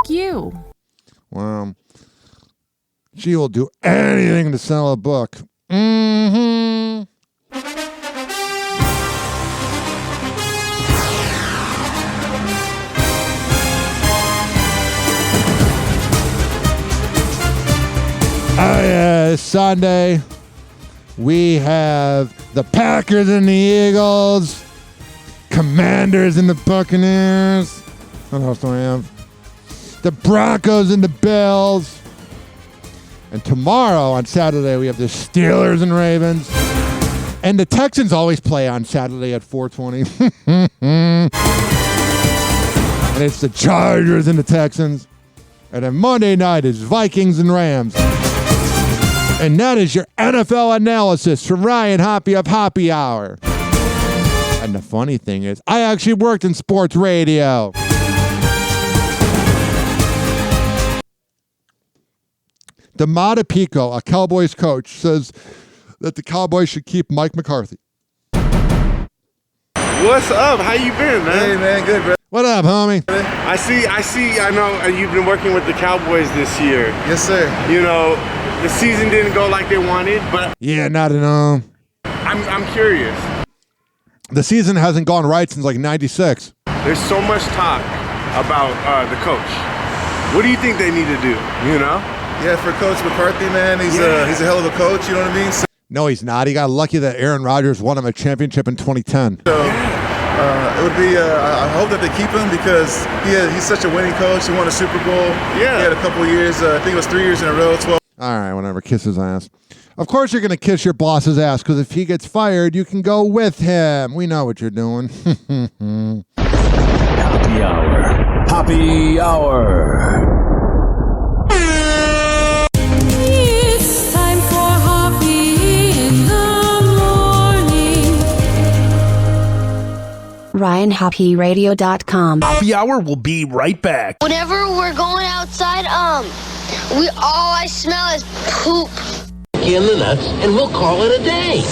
you." Well, she will do anything to sell a book. Sunday, we have the Packers and the Eagles, Commanders and the Buccaneers. What else do I have? The Broncos and the Bills. And tomorrow on Saturday, we have the Steelers and Ravens. And the Texans always play on Saturday at 4:20. And it's the Chargers and the Texans. And then Monday night is Vikings and Rams. And that is your NFL analysis from Ryan Hoppe of Hoppe Hour. And the funny thing is, I actually worked in sports radio. D'Amata Pico, a Cowboys coach, says that the Cowboys should keep Mike McCarthy. What's up? How you been, man? Hey, man, good, bro. What up, homie? I see, I know you've been working with the Cowboys this year. Yes, sir. You know, the season didn't go like they wanted, but... Yeah, not at all. I'm curious. The season hasn't gone right since like 96. There's so much talk about the coach. What do you think they need to do, you know? Yeah, for Coach McCarthy, man, he's a hell of a coach, you know what I mean? So, no, he's not. He got lucky that Aaron Rodgers won him a championship in 2010. So, it would be, I hope that they keep him because he's such a winning coach. He won a Super Bowl. Yeah. He had a couple years, I think it was 3 years in a row, 12. All right, whatever. Kiss his ass. Of course you're going to kiss your boss's ass because if he gets fired, you can go with him. We know what you're doing. Hoppe Hour. Hoppe Hour. It's time for Hoppe in the morning. RyanHoppeRadio.com. Hoppe Hour will be right back. Whenever we're going outside, all I smell is poop. In the nuts, and we'll call it a day.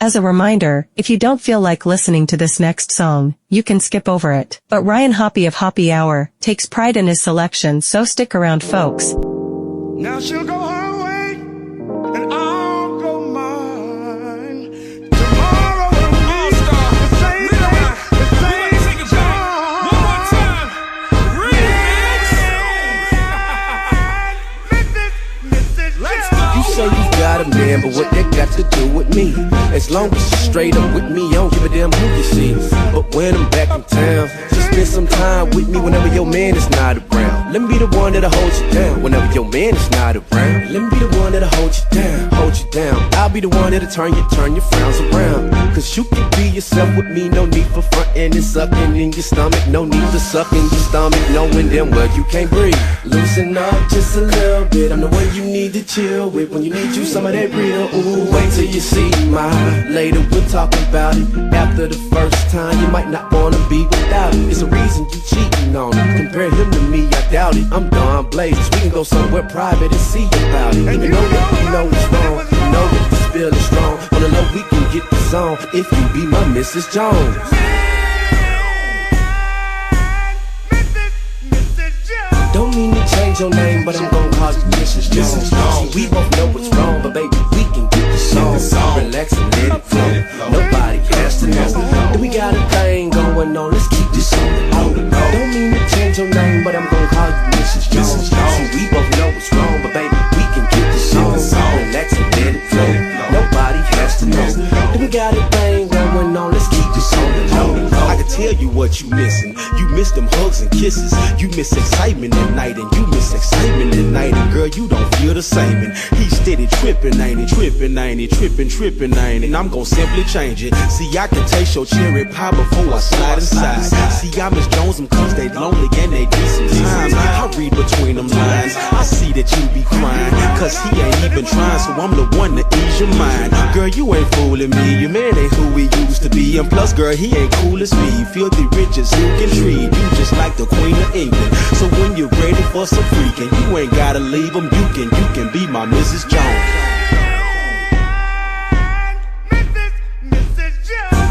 As a reminder, if you don't feel like listening to this next song, you can skip over it. But Ryan Hoppe of Hoppe Hour takes pride in his selection, so stick around, folks. Now she'll go her way, and I'll go mine. Tomorrow we'll meet the same place, the same time. One more time. Remix. Let's go. You say you got a man, but what that got to do with me? As long as you're straight up with me, I don't give a damn who you see. But when I'm back in town, just spend some time with me whenever your man is not around. Let me be the one that'll hold you down whenever your man is not around. Let me be the one that'll hold you down, hold you down. I'll be the one that'll turn your frowns around. Cause you can be yourself with me, no need for frontin' and sucking in your stomach. No need for sucking your stomach, knowing damn well you can't breathe. Loosen up just a little bit, I'm the one you need to chill with when you need you some of that real. Ooh, wait till you see my later, we'll talk about it. After the first time, you might not wanna be without it. It's a reason you cheating on it. Compare him to me, I doubt it. I'm done blazes. We can go somewhere private and see about it. Even though that we know it's wrong, you know that the spill is strong. On the low, we can get the zone if you be my Mrs. Jones. Don't mean to change your name, but I'm gon' call you Mrs. Jones. See, we both know what's wrong, but baby, we can get the song. Relax and let it flow. Nobody has to know that we got a thing going on. Let's keep this on the low. Don't mean to change your name, but I'm gon' call you Mrs. Jones. See, we both know what's wrong, but baby, we can get the song. Relax and let it flow. Nobody has to know that we got a thing going on. Let's keep this on the low. I can tell you what you missing. You miss them hugs and kisses. You miss excitement at night, and you miss excitement at night. And girl, you don't feel the same. And he's steady tripping, ain't he? Tripping, ain't he? Tripping, ain't he? And I'm gon' simply change it. See, I can taste your cherry pie before I slide inside. See, I Miss Jones them cause they lonely and they decent times. I read between them lines. I see that you be crying cause he ain't even trying, so I'm the one to ease your mind. Girl, you ain't fooling me. Your man ain't who he used to be. And plus, girl, he ain't cool as me. Filthy rich as you can treat. You just like the Queen of England. So when you're ready for some freaking, you ain't gotta leave him. You can be my Mrs. Jones.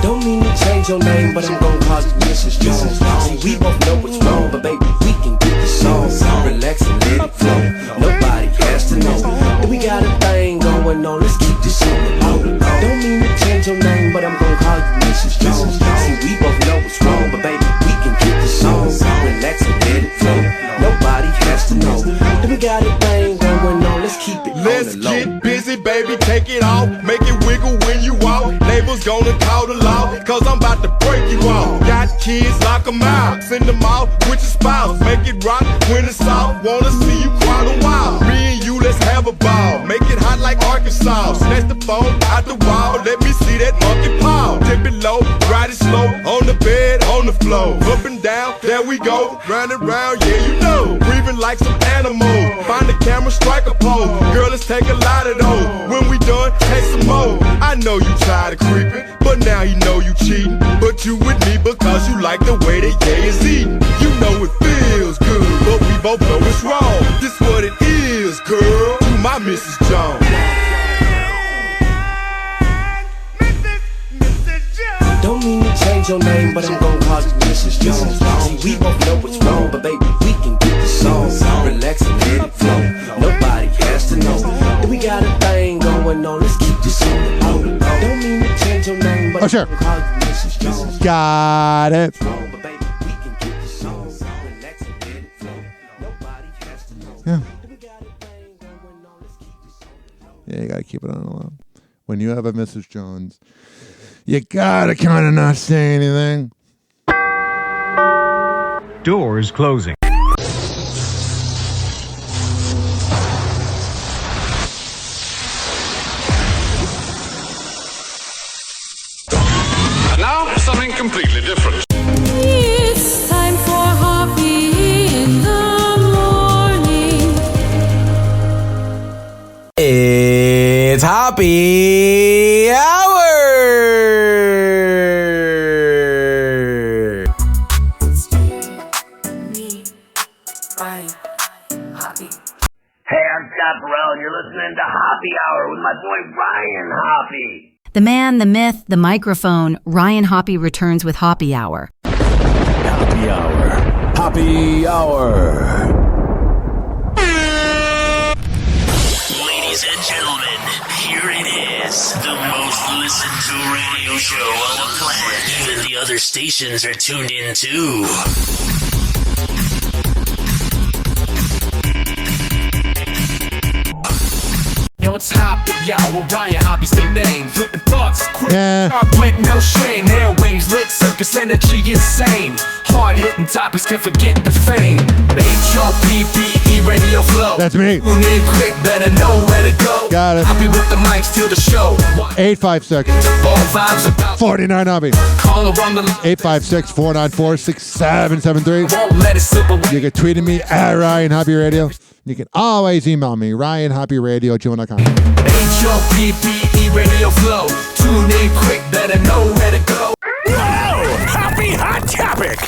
Don't mean to change your name, but I'm gon' call you Mrs. Jones. See, we both know what's wrong, but baby, we can get the song. Relax and let it flow. Nobody has to know that we got a thing going on. Let's keep this on the low. Don't mean to change your name, but I'm gon' call you Mrs. Jones. See, we both know what's wrong, but baby, we can get the song. Relax and let it flow. Nobody has to know that we got a thing going on. Let's keep it on the low. Let's get busy, baby, take it off. Make it wiggle when you walk. Neighbors gonna call the law, cause I'm about to break you off. Got kids, lock them out. Send them out with your spouse. Make it rock when it's soft. Wanna see you cry a while. Me and you, let's have a ball. Make it hot like Arkansas. Snatch the phone out the wall. Let me see that monkey paw. Dip it low, ride it slow. On the bed, on the floor. Up and down, there we go. Round and round, yeah, you know. Breathing like some animal. Find the camera, strike a pose. Girl, let's take a lot of those. When we done, take some more. I know you tired of creeping, but now you know you cheating. But you with me because you like the way that gay is eating. You know it feels good, but we both know it's wrong. This what it is, girl. To my Mrs. Jones. Don't mean to change your name, but I'm gon' call you Mrs. Jones. See, we both know what's wrong, but baby, we can get the song. Relax and let it flow. Nobody has to know that we got a thing going on. Let's keep this on the low. Don't mean to change your name, but I'm gon' call you Mrs. Jones. Got it. Yeah. Yeah, you gotta keep it on the low. When you have a Mrs. Jones, you gotta kind of not say anything. Doors closing. Now, something completely different. It's time for Hoppe in the morning. It's Hoppe Hour! Hey, I'm Chaperone. You're listening to Hoppe Hour with my boy Ryan Hoppe. The man, the myth, the microphone, Ryan Hoppe returns with Hoppe Hour. Hoppe Hour. Hoppe Hour. Ladies and gentlemen, here it is. The most listened to radio show on the planet. Even the other stations are tuned in too. Yo, it's Hoppe Hour, Ryan Hoppe's the name. Flipping thoughts, quick, Yeah. with no shame. Airwaves lit, circus energy insane. Hard-hitting topics, can't forget the fame. The H-O-P-P-E radio flow. That's me. Tune in quick, better know where to go. Got it. Hoppe with the mics till the show. 856 All vibes about 49 Hoppe. call around the 856-494-6773. won't let it slip away. You can tweet at me at Ryan Hoppe Radio. You can always email me, ryanhopperadio@gmail.com. H-O-P-P-E radio flow. Tune in quick, better know where to go. Happy Hot Topic.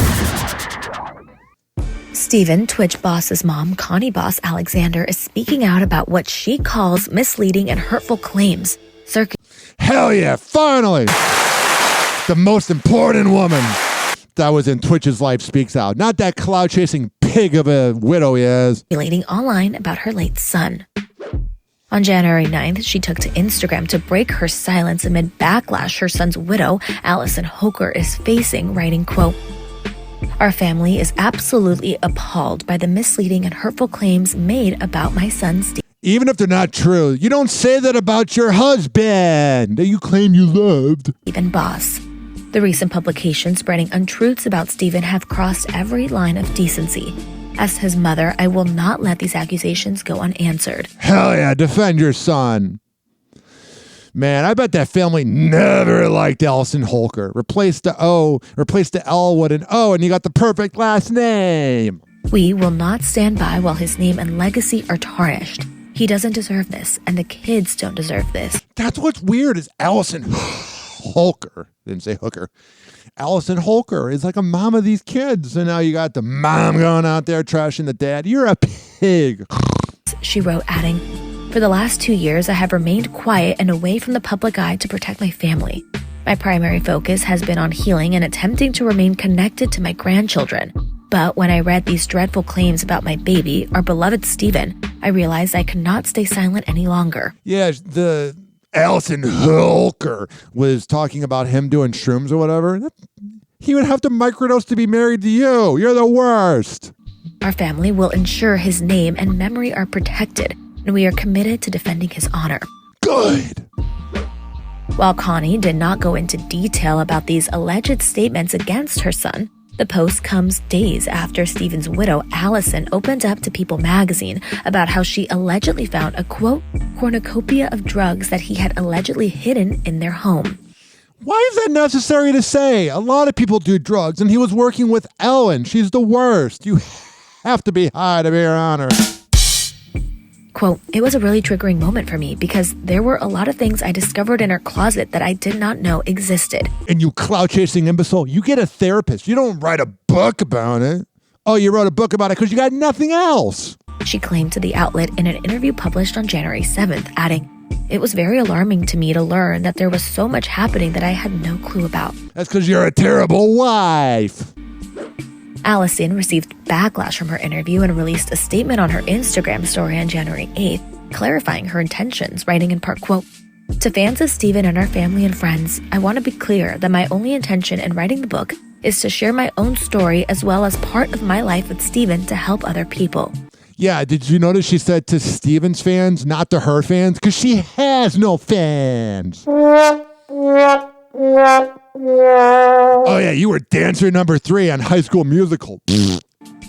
Steven, Twitch Boss's mom, Connie Boss Alexander, is speaking out about what she calls misleading and hurtful claims. Circus. Hell yeah, finally! The most important woman that was in Twitch's life speaks out. Not that cloud-chasing pig of a widow he is. Relating online about her late son. On January 9th, she took to Instagram to break her silence amid backlash her son's widow, Allison Hoker, is facing, writing, quote, "Our family is absolutely appalled by the misleading and hurtful claims made about my son, Steve." Even if they're not true, you don't say that about your husband that you claim you loved. Stephen Boss. The recent publications spreading untruths about Stephen have crossed every line of decency. As his mother, I will not let these accusations go unanswered. Hell yeah, defend your son. Man, I bet that family never liked Allison Holker. Replace the L with an O, and you got the perfect last name. We will not stand by while his name and legacy are tarnished. He doesn't deserve this, and the kids don't deserve this. That's what's weird is Allison Holker. Didn't say hooker. Allison Holker is like a mom of these kids. And now you got the mom going out there trashing the dad. You're a pig. She wrote, adding, "For the last 2 years, I have remained quiet and away from the public eye to protect my family. My primary focus has been on healing and attempting to remain connected to my grandchildren. But when I read these dreadful claims about my baby, our beloved Stephen, I realized I could not stay silent any longer." Yeah, the Allison Holker was talking about him doing shrooms or whatever. He would have to microdose to be married to you. You're the worst. Our family will ensure his name and memory are protected, and we are committed to defending his honor. Good. While Connie did not go into detail about these alleged statements against her son, the post comes days after Stephen's widow, Allison, opened up to People magazine about how she allegedly found a, quote, cornucopia of drugs that he had allegedly hidden in their home. Why is that necessary to say? A lot of people do drugs, and he was working with Ellen. She's the worst. You have to be high to be around her. Quote, "It was a really triggering moment for me because there were a lot of things I discovered in her closet that I did not know existed." And you cloud-chasing imbecile, you get a therapist. You don't write a book about it. Oh, you wrote a book about it because you got nothing else. She claimed to the outlet in an interview published on January 7th, adding, "It was very alarming to me to learn that there was so much happening that I had no clue about." That's because you're a terrible wife. Allison received backlash from her interview and released a statement on her Instagram story on January 8th, clarifying her intentions, writing in part, quote, "To fans of Stephen and our family and friends, I want to be clear that my only intention in writing the book is to share my own story as well as part of my life with Stephen to help other people." Yeah, did you notice she said to Steven's fans, not to her fans? Because she has no fans. Oh yeah, you were dancer number 3 on High School Musical.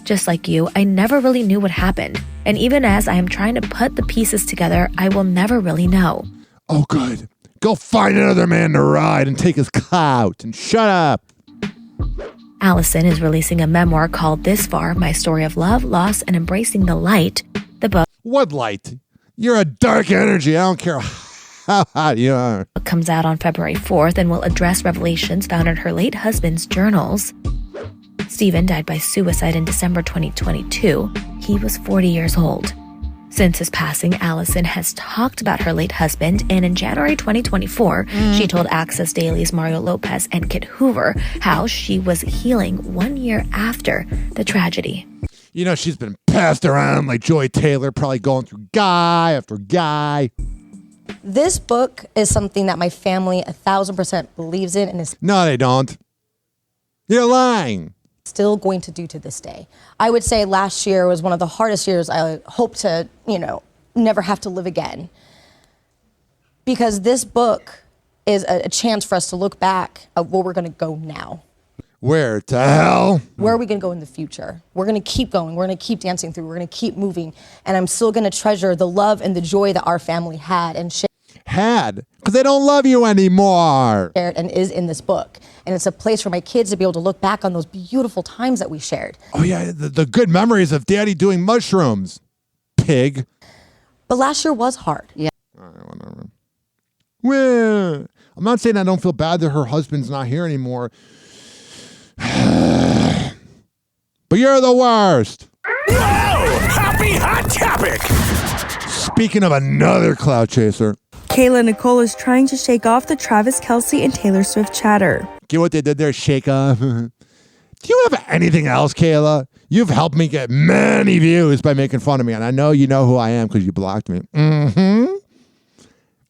Just like you, I never really knew what happened. And even as I am trying to put the pieces together, I will never really know. Oh good. Go find another man to ride and take his clout and shut up. Allison is releasing a memoir called This Far, My Story of Love, Loss, and Embracing the Light. The book What light? You're a dark energy. I don't care how hot you are. Comes out on February 4th and will address revelations found in her late husband's journals. Stephen died by suicide in December 2022. He was 40 years old. Since his passing, Allison has talked about her late husband, and in January 2024, she told Access Daily's Mario Lopez and Kit Hoover how she was healing 1 year after the tragedy. You know, she's been passed around like Joy Taylor, probably going through guy after guy. This book is something that my family 1,000% believes in and is No, they don't. You're lying. still going to do to this day. I would say last year was one of the hardest years I hope to, never have to live again. Because this book is a chance for us to look back at where we're going to go now. Where to hell? Where are we going to go in the future? We're going to keep going. We're going to keep dancing through. We're going to keep moving. And I'm still going to treasure the love and the joy that our family had and shared. Because they don't love you anymore. And is in this book. And it's a place for my kids to be able to look back on those beautiful times that we shared. Oh, yeah, the good memories of Daddy doing mushrooms. Pig. But last year was hard. Yeah. All right, whatever. Well, I'm not saying I don't feel bad that her husband's not here anymore. But you're the worst. Whoa! Happy hot topic! Speaking of another cloud chaser. Kayla Nicole is trying to shake off the Travis Kelce and Taylor Swift chatter. Get what they did there, shake off. Do you have anything else, Kayla? You've helped me get many views by making fun of me, and I know you know who I am because you blocked me. Mm-hmm.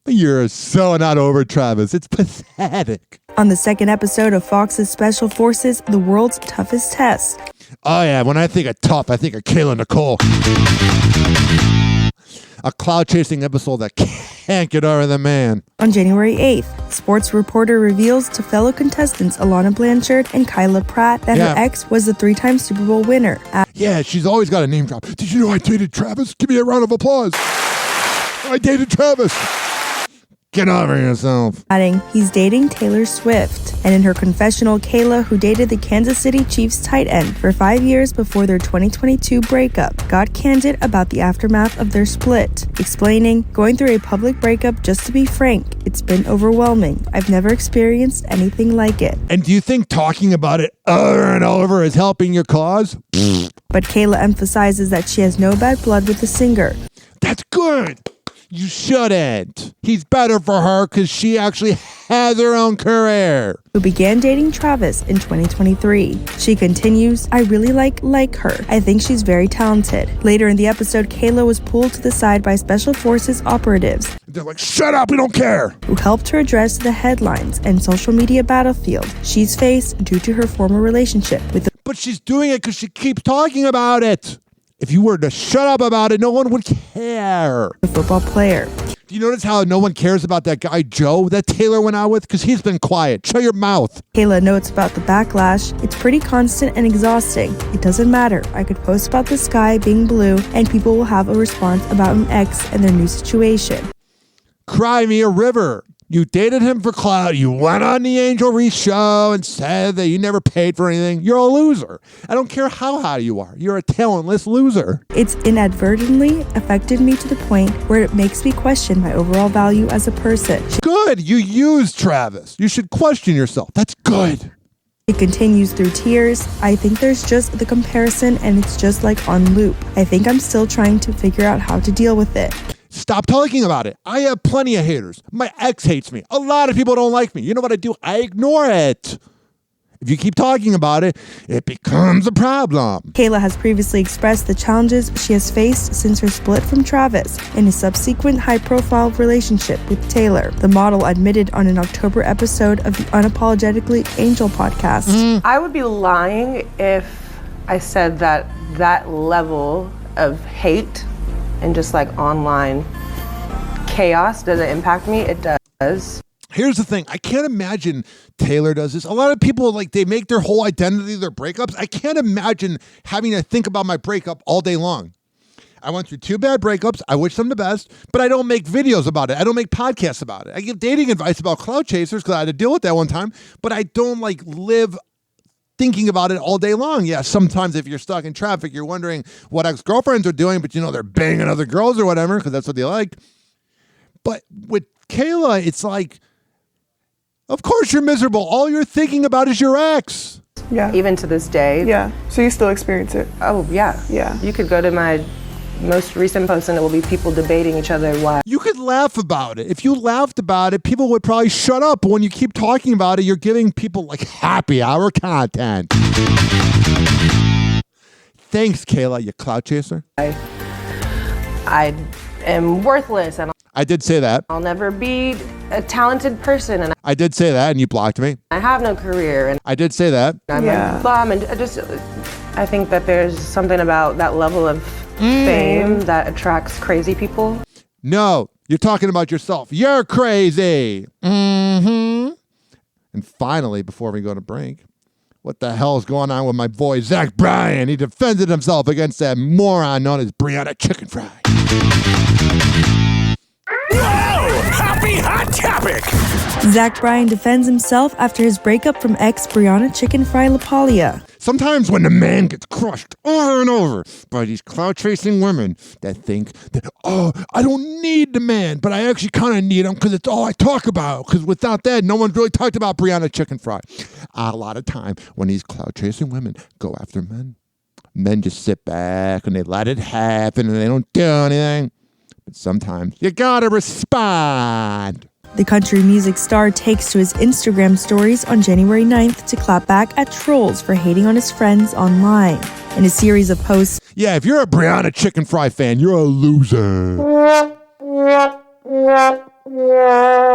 But you're so not over Travis. It's pathetic. On the second episode of Fox's Special Forces, The World's Toughest Test. Oh, yeah. When I think of tough, I think of Kayla Nicole. A cloud-chasing episode that can't get over the man. On January 8th, sports reporter reveals to fellow contestants Alana Blanchard and Kyla Pratt that her ex was the 3-time Super Bowl winner. Yeah, she's always got a name drop. Did you know I dated Travis? Give me a round of applause. I dated Travis. Get over yourself. Adding, he's dating Taylor Swift. And in her confessional, Kayla, who dated the Kansas City Chiefs tight end for 5 years before their 2022 breakup, got candid about the aftermath of their split, explaining, going through a public breakup, just to be frank, it's been overwhelming. I've never experienced anything like it. And do you think talking about it over and over is helping your cause? But Kayla emphasizes that she has no bad blood with the singer. That's good. You shouldn't. He's better for her because she actually has her own career. Who began dating Travis in 2023. She continues, I really like her. I think she's very talented. Later in the episode, Kayla was pulled to the side by Special Forces operatives. They're like, shut up, we don't care. Who helped her address the headlines and social media battlefield she's faced due to her former relationship with the... But she's doing it because she keeps talking about it. If you were to shut up about it, no one would care. The football player. Do you notice how no one cares about that guy, Joe, that Taylor went out with? Because he's been quiet. Shut your mouth. Kayla notes about the backlash. It's pretty constant and exhausting. It doesn't matter. I could post about the sky being blue, and people will have a response about an ex and their new situation. Cry me a river. You dated him for clout. You went on the Angel Reese show and said that you never paid for anything. You're a loser. I don't care how high you are. You're a talentless loser. It's inadvertently affected me to the point where it makes me question my overall value as a person. Good. You used Travis. You should question yourself. That's good. It continues through tears. I think there's just the comparison and it's just like on loop. I think I'm still trying to figure out how to deal with it. Stop talking about it. I have plenty of haters. My ex hates me. A lot of people don't like me. You know what I do? I ignore it. If you keep talking about it, it becomes a problem. Kayla has previously expressed the challenges she has faced since her split from Travis and his subsequent high-profile relationship with Taylor. The model admitted on an October episode of the Unapologetically Angel podcast. I would be lying if I said that level of hate and just like online chaos doesn't impact me. It does. Here's the thing. I can't imagine Taylor does this. A lot of people, like, they make their whole identity their breakups. I can't imagine having to think about my breakup all day long. I went through 2 bad breakups. I wish them the best, but I don't make videos about it. I don't make podcasts about it. I give dating advice about cloud chasers because I had to deal with that one time, but I don't like live thinking about it all day long. Yeah, sometimes if you're stuck in traffic, you're wondering what ex-girlfriends are doing, but you know they're banging other girls or whatever because that's what they like. But with Kayla, it's like, of course you're miserable. All you're thinking about is your ex. Yeah. Even to this day. Yeah. So you still experience it? Oh, yeah. Yeah. You could go to my most recent post, and it will be people debating each other why. You could laugh about it. If you laughed about it, people would probably shut up. But when you keep talking about it, you're giving people like happy hour content. Thanks, Kayla, you clout chaser. I am worthless, and I did say that. I'll never be a talented person, and I did say that, and you blocked me. I have no career, and I did say that. I'm a bum, and I think that there's something about that level of fame that attracts crazy people. No, you're talking about yourself. You're crazy. Mm-hmm. And finally, before we go to break, what the hell is going on with my boy, Zach Bryan? He defended himself against that moron known as Brianna Chicken Fry. Whoa! Happy hot topic! Zach Bryan defends himself after his breakup from ex Brianna Chicken Fry LaPaglia. Sometimes when the man gets crushed over and over by these clout-chasing women that think that, oh, I don't need the man, but I actually kind of need him because it's all I talk about. Because without that, no one's really talked about Brianna Chicken Fry. A lot of time when these clout-chasing women go after men just sit back and they let it happen and they don't do anything. But sometimes you gotta respond. The country music star takes to his Instagram stories on January 9th to clap back at trolls for hating on his friends online. In a series of posts, yeah, if you're a Brianna Chicken Fry fan, you're a loser.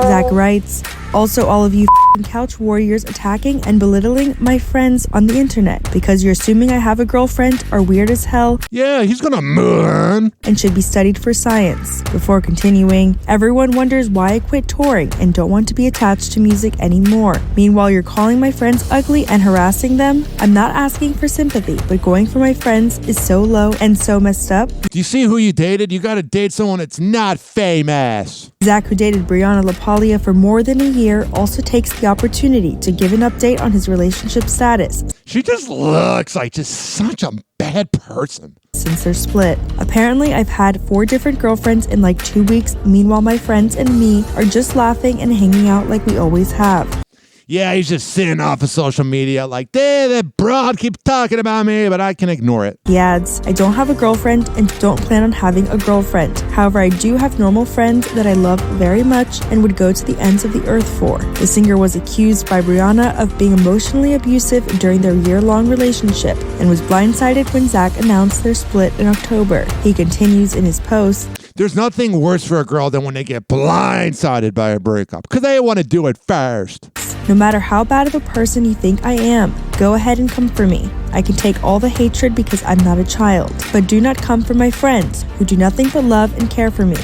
Zach writes, also all of you couch warriors attacking and belittling my friends on the internet because you're assuming I have a girlfriend are weird as hell. Yeah, he's gonna mourn. And should be studied for science. Before continuing, everyone wonders why I quit touring and don't want to be attached to music anymore. Meanwhile, you're calling my friends ugly and harassing them. I'm not asking for sympathy, but going for my friends is so low and so messed up. Do you see who you dated? You gotta date someone that's not famous. Zach, who dated Brianna LaPaglia for more than a year, also takes the opportunity to give an update on his relationship status. She just looks like just such a bad person. Since they're split. Apparently, I've had 4 different girlfriends in like 2 weeks. Meanwhile, my friends and me are just laughing and hanging out like we always have. Yeah, he's just sitting off of social media like, that broad keeps talking about me, but I can ignore it. He adds, I don't have a girlfriend and don't plan on having a girlfriend. However, I do have normal friends that I love very much and would go to the ends of the earth for. The singer was accused by Brianna of being emotionally abusive during their year-long relationship and was blindsided when Zach announced their split in October. He continues in his post, there's nothing worse for a girl than when they get blindsided by a breakup because they want to do it first. No matter how bad of a person you think I am, go ahead and come for me. I can take all the hatred because I'm not a child. But do not come for my friends who do nothing but love and care for me.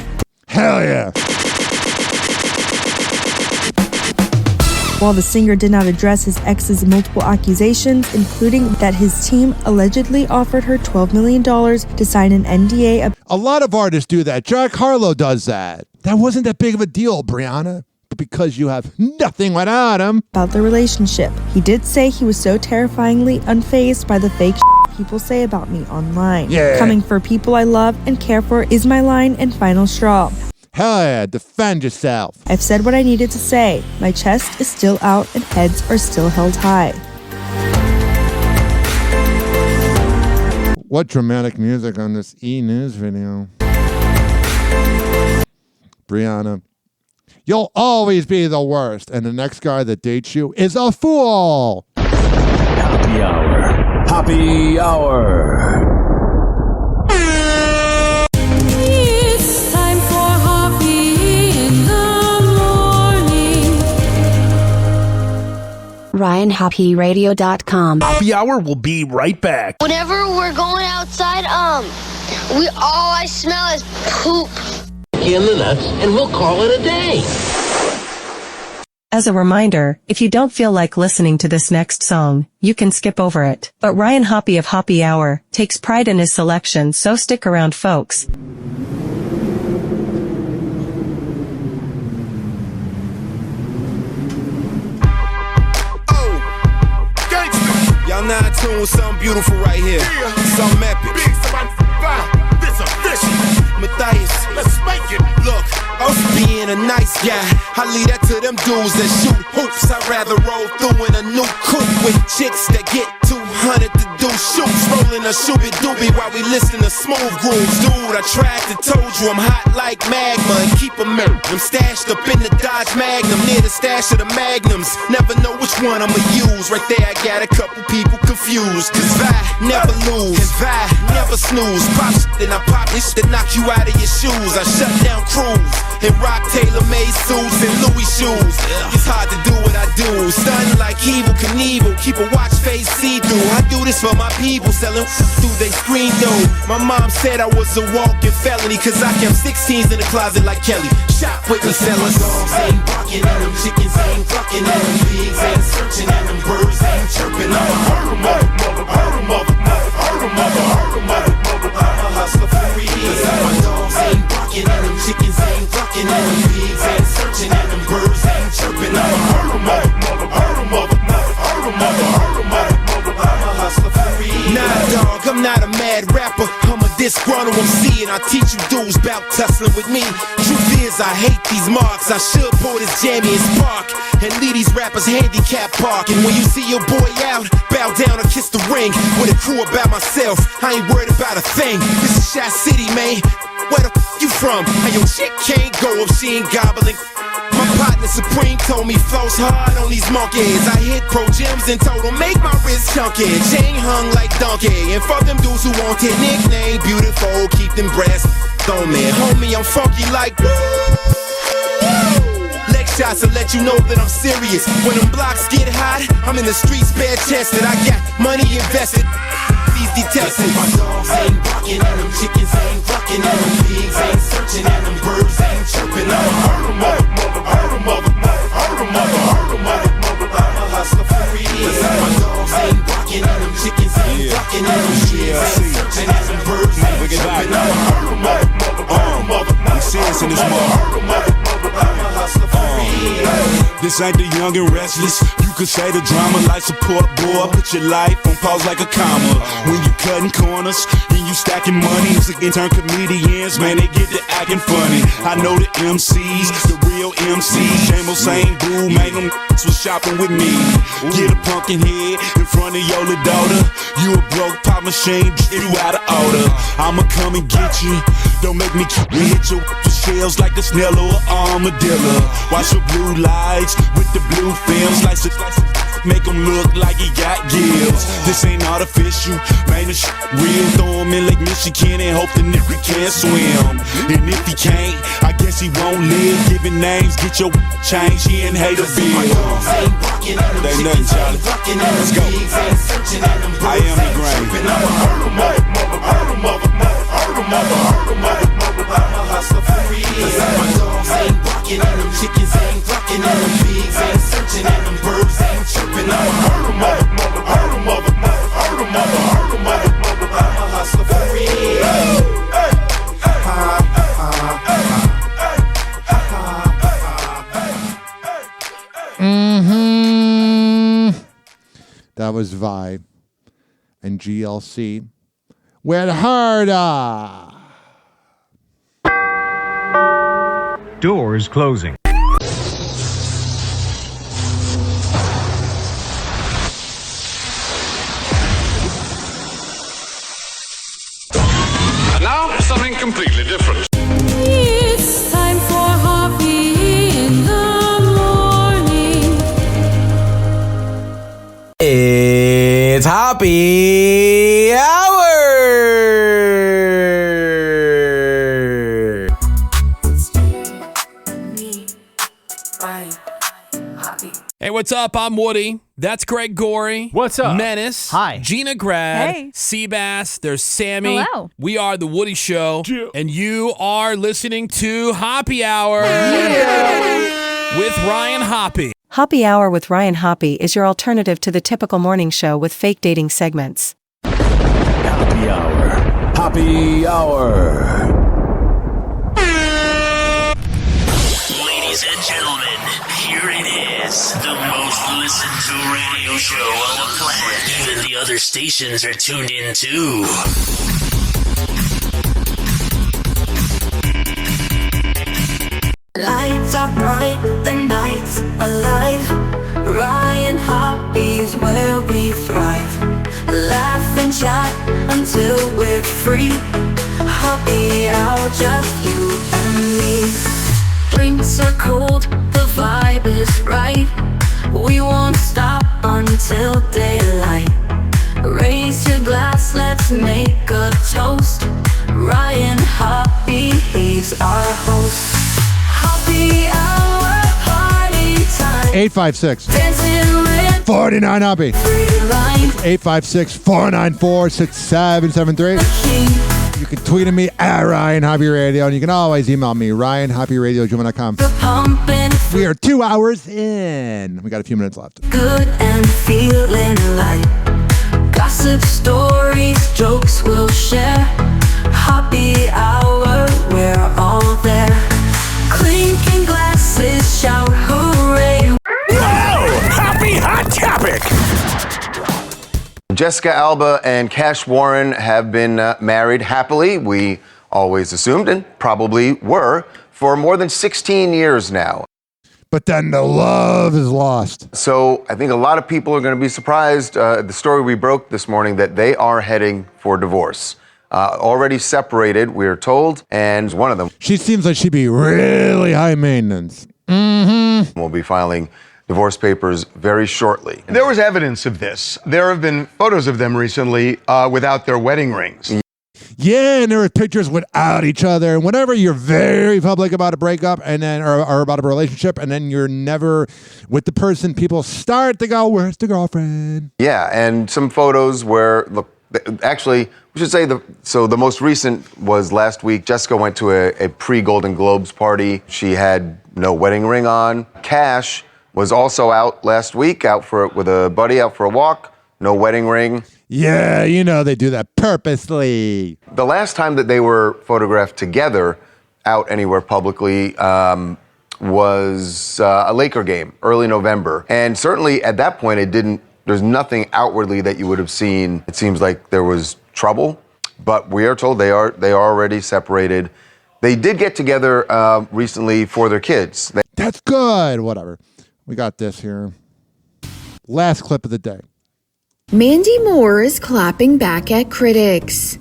Hell yeah. While the singer did not address his ex's multiple accusations, including that his team allegedly offered her $12 million to sign an NDA. A lot of artists do that. Jack Harlow does that. That wasn't that big of a deal, Brianna. But because you have nothing without him. About the relationship. He did say he was so terrifyingly unfazed by the fake people say about me online. Yeah. Coming for people I love and care for is my line and final straw. Hell yeah, defend yourself. I've said what I needed to say. My chest is still out and heads are still held high. What dramatic music on this E-News video. Brianna, you'll always be the worst, and the next guy that dates you is a fool. Happy Hour. Happy Hour. It's time for Hoppe in the morning. RyanHoppeRadio.com. Happy Hour will be right back. Whenever we're going outside, all I smell is poop. In the nuts, and we'll call it a day. As a reminder, if you don't feel like listening to this next song, you can skip over it. But Ryan Hoppe of Hoppe Hour takes pride in his selection, so stick around, folks. Y'all now in tune with something beautiful right here. Something epic. This official. Matthias, let's make it. Look, I was being a nice guy. I leave that to them dudes that shoot hoops. I'd rather roll through in a new coupe with chicks that get 200 to do shoots. Rolling rolling a shooby doobie while we listen to smooth grooves. Dude, I tried to told you I'm hot like magma and keep them stashed up in the Dodge Magnum near the stash of the Magnums. Never know which one I'ma use. Right there, I got a couple people confused. Cause I never lose, and I never snooze. Pop shit, then I pop this shit to knock you out of your shoes. I shut down crews and rock tailor-made suits and Louis shoes. It's hard to do what I do. Stunning like Evil Knievel, keep a watch face see-through. I do this for my people, selling through they screen though. My mom said I was a walking felony, cause I kept 16s in the closet like Kelly. Shop with the sellers. Dogs ain't barking at them, chickens ain't clucking at them, pigs ain't searching at them, birds ain't chirping. I'ma hurt them, hurt them, hurt them, hurt them, hurt them, hurt them. I'm a hustler for real. Cause my dogs ain't barking at them, chickens ain't clucking at them, pigs ain't searching at them, birds ain't chirping. I'ma hurt them, hurt them, hurt them, hurt them, hurt them, hurt them. I'm a hustler for real. Nah, dog, I'm not a mad rapper. I'm a disgruntled MC, and I teach you dudes about tussling with me. Truth is, I hate these marks. I should pull this jammy and spark and leave these rappers handicap park. And when you see your boy out, bow down or kiss the ring. With a crew about myself, I ain't worried about a thing. This is Shot City, man. Where the f you from? How your chick can't go if she ain't gobbling. My partner Supreme told me flows hard on these monkeys. I hit pro gyms and told them make my wrist chunky. Chain hung like donkey. And for them dudes who want it, nickname beautiful, keep them breasts on me. Homie, I'm funky like woo. Leg shots to let you know that I'm serious. When them blocks get hot, I'm in the streets bare chested. I got money invested. These detested. My dogs ain't barking at them, chickens ain't clucking at them, pigs ain't searching at them, birds ain't chirping. I'ma hurt them, hurt them, hurt them, hurt them, hurt them, I'm a hustler for real. My dogs ain't barking at them, chickens ain't clucking at them, pigs ain't searching at them, birds ain't chirping. I'ma hurt them, hurt them, I'm serious in this mother. I'm a hustler for real. This ain't the young and restless. You could say the drama like support boy. Put your life on pause like a comma. When you cutting corners and you stacking money, music and turn comedians, man, they get to acting funny. I know the MCs, the real MCs. Same old same dude, man, them was shopping with me. Get a pumpkin head in front of your little daughter. You a broke pop machine, you out of order. I'ma come and get you. Don't make me hit you with shells like a snail or an armadillo. Watch your blue lights with the blue film. Slice it, make him look like he got gills. This ain't artificial, man, this shit real. Throw him in Lake Michigan and hope the nigga can't swim. And if he can't, I guess he won't live. Giving names, get your change, he ain't hate a bill. They nothing, Charlie. Let's go. I am the grain. I'm a hustler for real. My dogs ain't barking at them, chickens ain't clucking at them, pigs ain't searching at them, birds ain't chirping. I'ma hurt them, hurt them, hurt them, hurt them, I'm a hustler for real. That was Vibe and GLC with Harder. Doors closing. Now, something completely different. It's time for Hoppe in the morning. It's Hoppe Hour. Hey, what's up? I'm Woody. That's Greg Gorey. What's up? Menace. Hi. Gina Grad. Hey. Seabass. There's Sammy. Hello. We are The Woody Show. Yeah. And you are listening to Hoppe Hour with Ryan Hoppe. Hoppe Hour with Ryan Hoppe is your alternative to the typical morning show with fake dating segments. Hoppe Hour. Hoppe Hour. Ladies and gentlemen, here it is. The most listened to radio show on the planet. Even the other stations are tuned in too. Lights are bright, the night's alive. Ryan Hoppe's where we thrive. Laughing and chat until we're free. Happy hour, just you and me. Drinks are cold, the vibe is right. We won't stop until daylight. Raise your glass, let's make a toast. Ryan Hoppe, he's our host. Happy hour, party time. 856 Dancing with 49 Hoppe. 856-494-6773. You can tweet at me at Ryan Hoppe Radio, and you can always email me, ryanhopperadio@gmail.com. We are 2 hours in. We got a few minutes left. Good and feeling light. Gossip stories, jokes we'll share. Happy hour, we're all there. Clinking glasses, shout hooray. Whoa! Happy hot topic! Jessica Alba and Cash Warren have been married happily, we always assumed, and probably were, for more than 16 years now. But then the love is lost. So I think a lot of people are going to be surprised, the story we broke this morning, that they are heading for divorce. Already separated, we're told, and one of them... She seems like she'd be really high maintenance. Mm-hmm. Will be filing divorce papers very shortly. There was evidence of this. There have been photos of them recently without their wedding rings. Yeah, and there were pictures without each other. And whenever you're very public about a breakup and then or about a relationship, and then you're never with the person, people start to go, "Where's the girlfriend?" Yeah, and some photos where actually we should say the most recent was last week. Jessica went to a pre-Golden Globes party. She had no wedding ring on. Cash was also out last week, with a buddy out for a walk. No wedding ring. Yeah, you know they do that purposely. The last time that they were photographed together out anywhere publicly was a Laker game, early November. And certainly at that point, there's nothing outwardly that you would have seen. It seems like there was trouble, but we are told they are already separated. They did get together recently for their kids. That's good. Whatever. We got this here. Last clip of the day. Mandy Moore is clapping back at critics.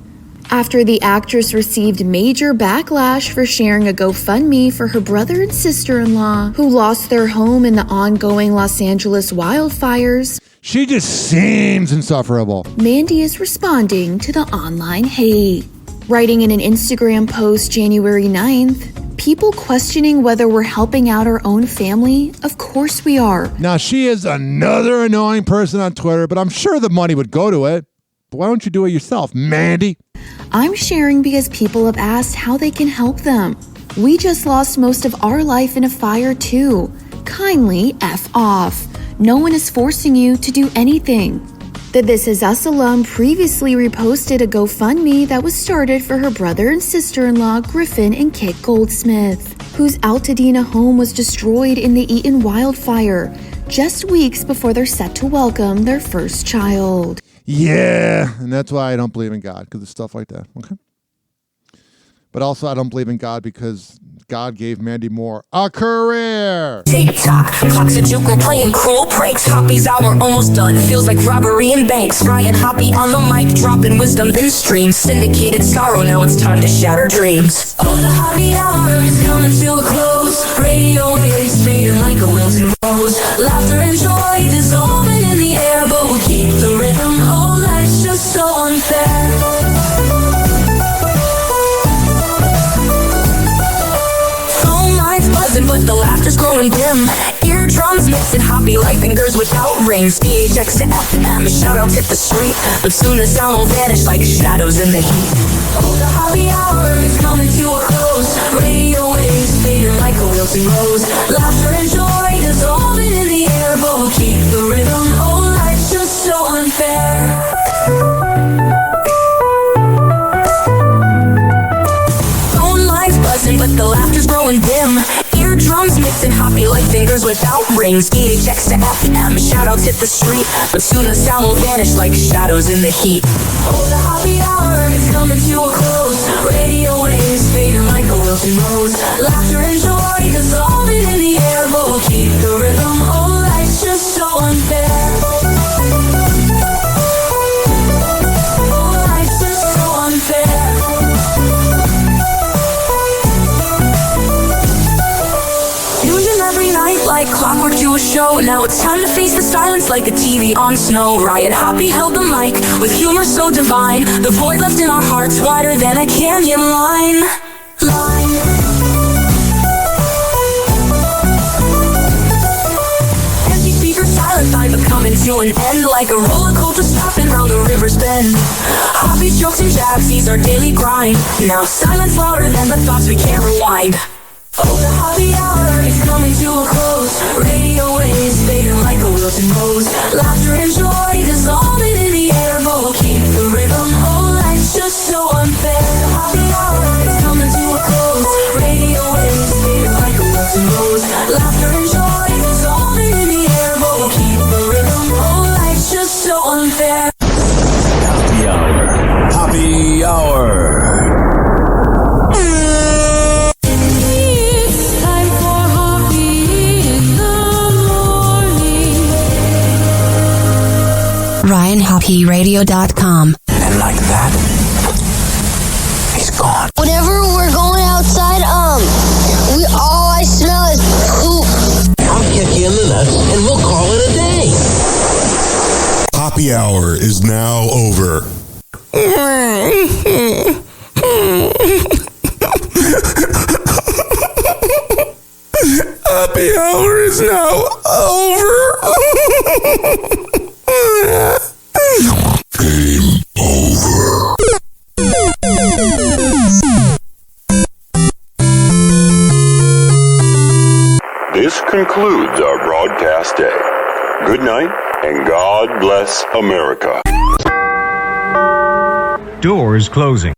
After the actress received major backlash for sharing a GoFundMe for her brother and sister-in-law who lost their home in the ongoing Los Angeles wildfires, she just seems insufferable. Mandy is responding to the online hate. Writing in an Instagram post January 9th, people questioning whether we're helping out our own family? Of course we are. Now, she is another annoying person on Twitter, but I'm sure the money would go to it. But why don't you do it yourself, Mandy? I'm sharing because people have asked how they can help them. We just lost most of our life in a fire too. Kindly F off. No one is forcing you to do anything. The This Is Us alum previously reposted a GoFundMe that was started for her brother and sister-in-law, Griffin and Kit Goldsmith, whose Altadena home was destroyed in the Eaton wildfire just weeks before they're set to welcome their first child. Yeah, and that's why I don't believe in God, because of stuff like that, okay? But also I don't believe in God because God gave Mandy Moore a career. TikTok, clocks a juke, we're playing cruel pranks. Hoppe's hour almost done, feels like robbery in banks. Ryan Hoppe on the mic, dropping wisdom in streams. Syndicated sorrow, now it's time to shatter dreams. Oh, the Hoppe hour is coming to a close. Radio waves fading like a wilted rose. Laughter and joy dissolving in the air, but we'll keep the rhythm. Oh, life's just so unfair. Buzzing, but the laughter's growing dim. Eardrums mixing Hoppe like fingers without rings. PHX to FM, shoutouts hit the street, but soon the sound will vanish like shadows in the heat. Oh, the Hoppe hour is coming to a close. Radio waves fading like a wilting rose. Laughter and joy dissolving in the air, but we'll keep the rhythm. Oh, life's just so unfair. Phone lines buzzing, but the laughter's growing dim. Eardrums mixing Hoppe like fingers without rings. EHX to FM, shoutouts hit the street, but soon the sound will vanish like shadows in the heat. Oh, the Hoppe hour is coming to a close. Radio waves fading like a wilting rose. Laughter and joy dissolving in the air, but we'll keep the rhythm. Oh, life's just so unfair. to a show. Now it's time to face the silence like a TV on snow. Ryan Hoppe held the mic with humor so divine. The void left in our hearts wider than a canyon line. Empty speakers, silent time, but coming to an end like a roller coaster stopping round the river's bend. Hoppe's jokes and jabs, these are daily grind. Now silence louder than the thoughts we can't rewind. Oh, the Hoppe Hour is coming to a close. Radio waves fading like a wilted rose. Laughter and joy dissolving in the air, but we'll keep the rhythm. Oh, life's just so unfair. The Hoppe Hour is coming to a close. Radio waves fading like a wilted rose. Laughter and joy dissolving in the air, but we'll keep the rhythm. Oh, life's just so unfair. Hoppe Hour. Hoppe Hour. RyanHoppeRadio.com. And like that, he's gone. Whenever we're going outside, all I smell is poop. I'll kick you in the nuts and we'll call it a day. Hoppe Hour is now over. Hoppe Hour is now over. Game over. This concludes our broadcast day. Good night, and God bless America. Doors closing.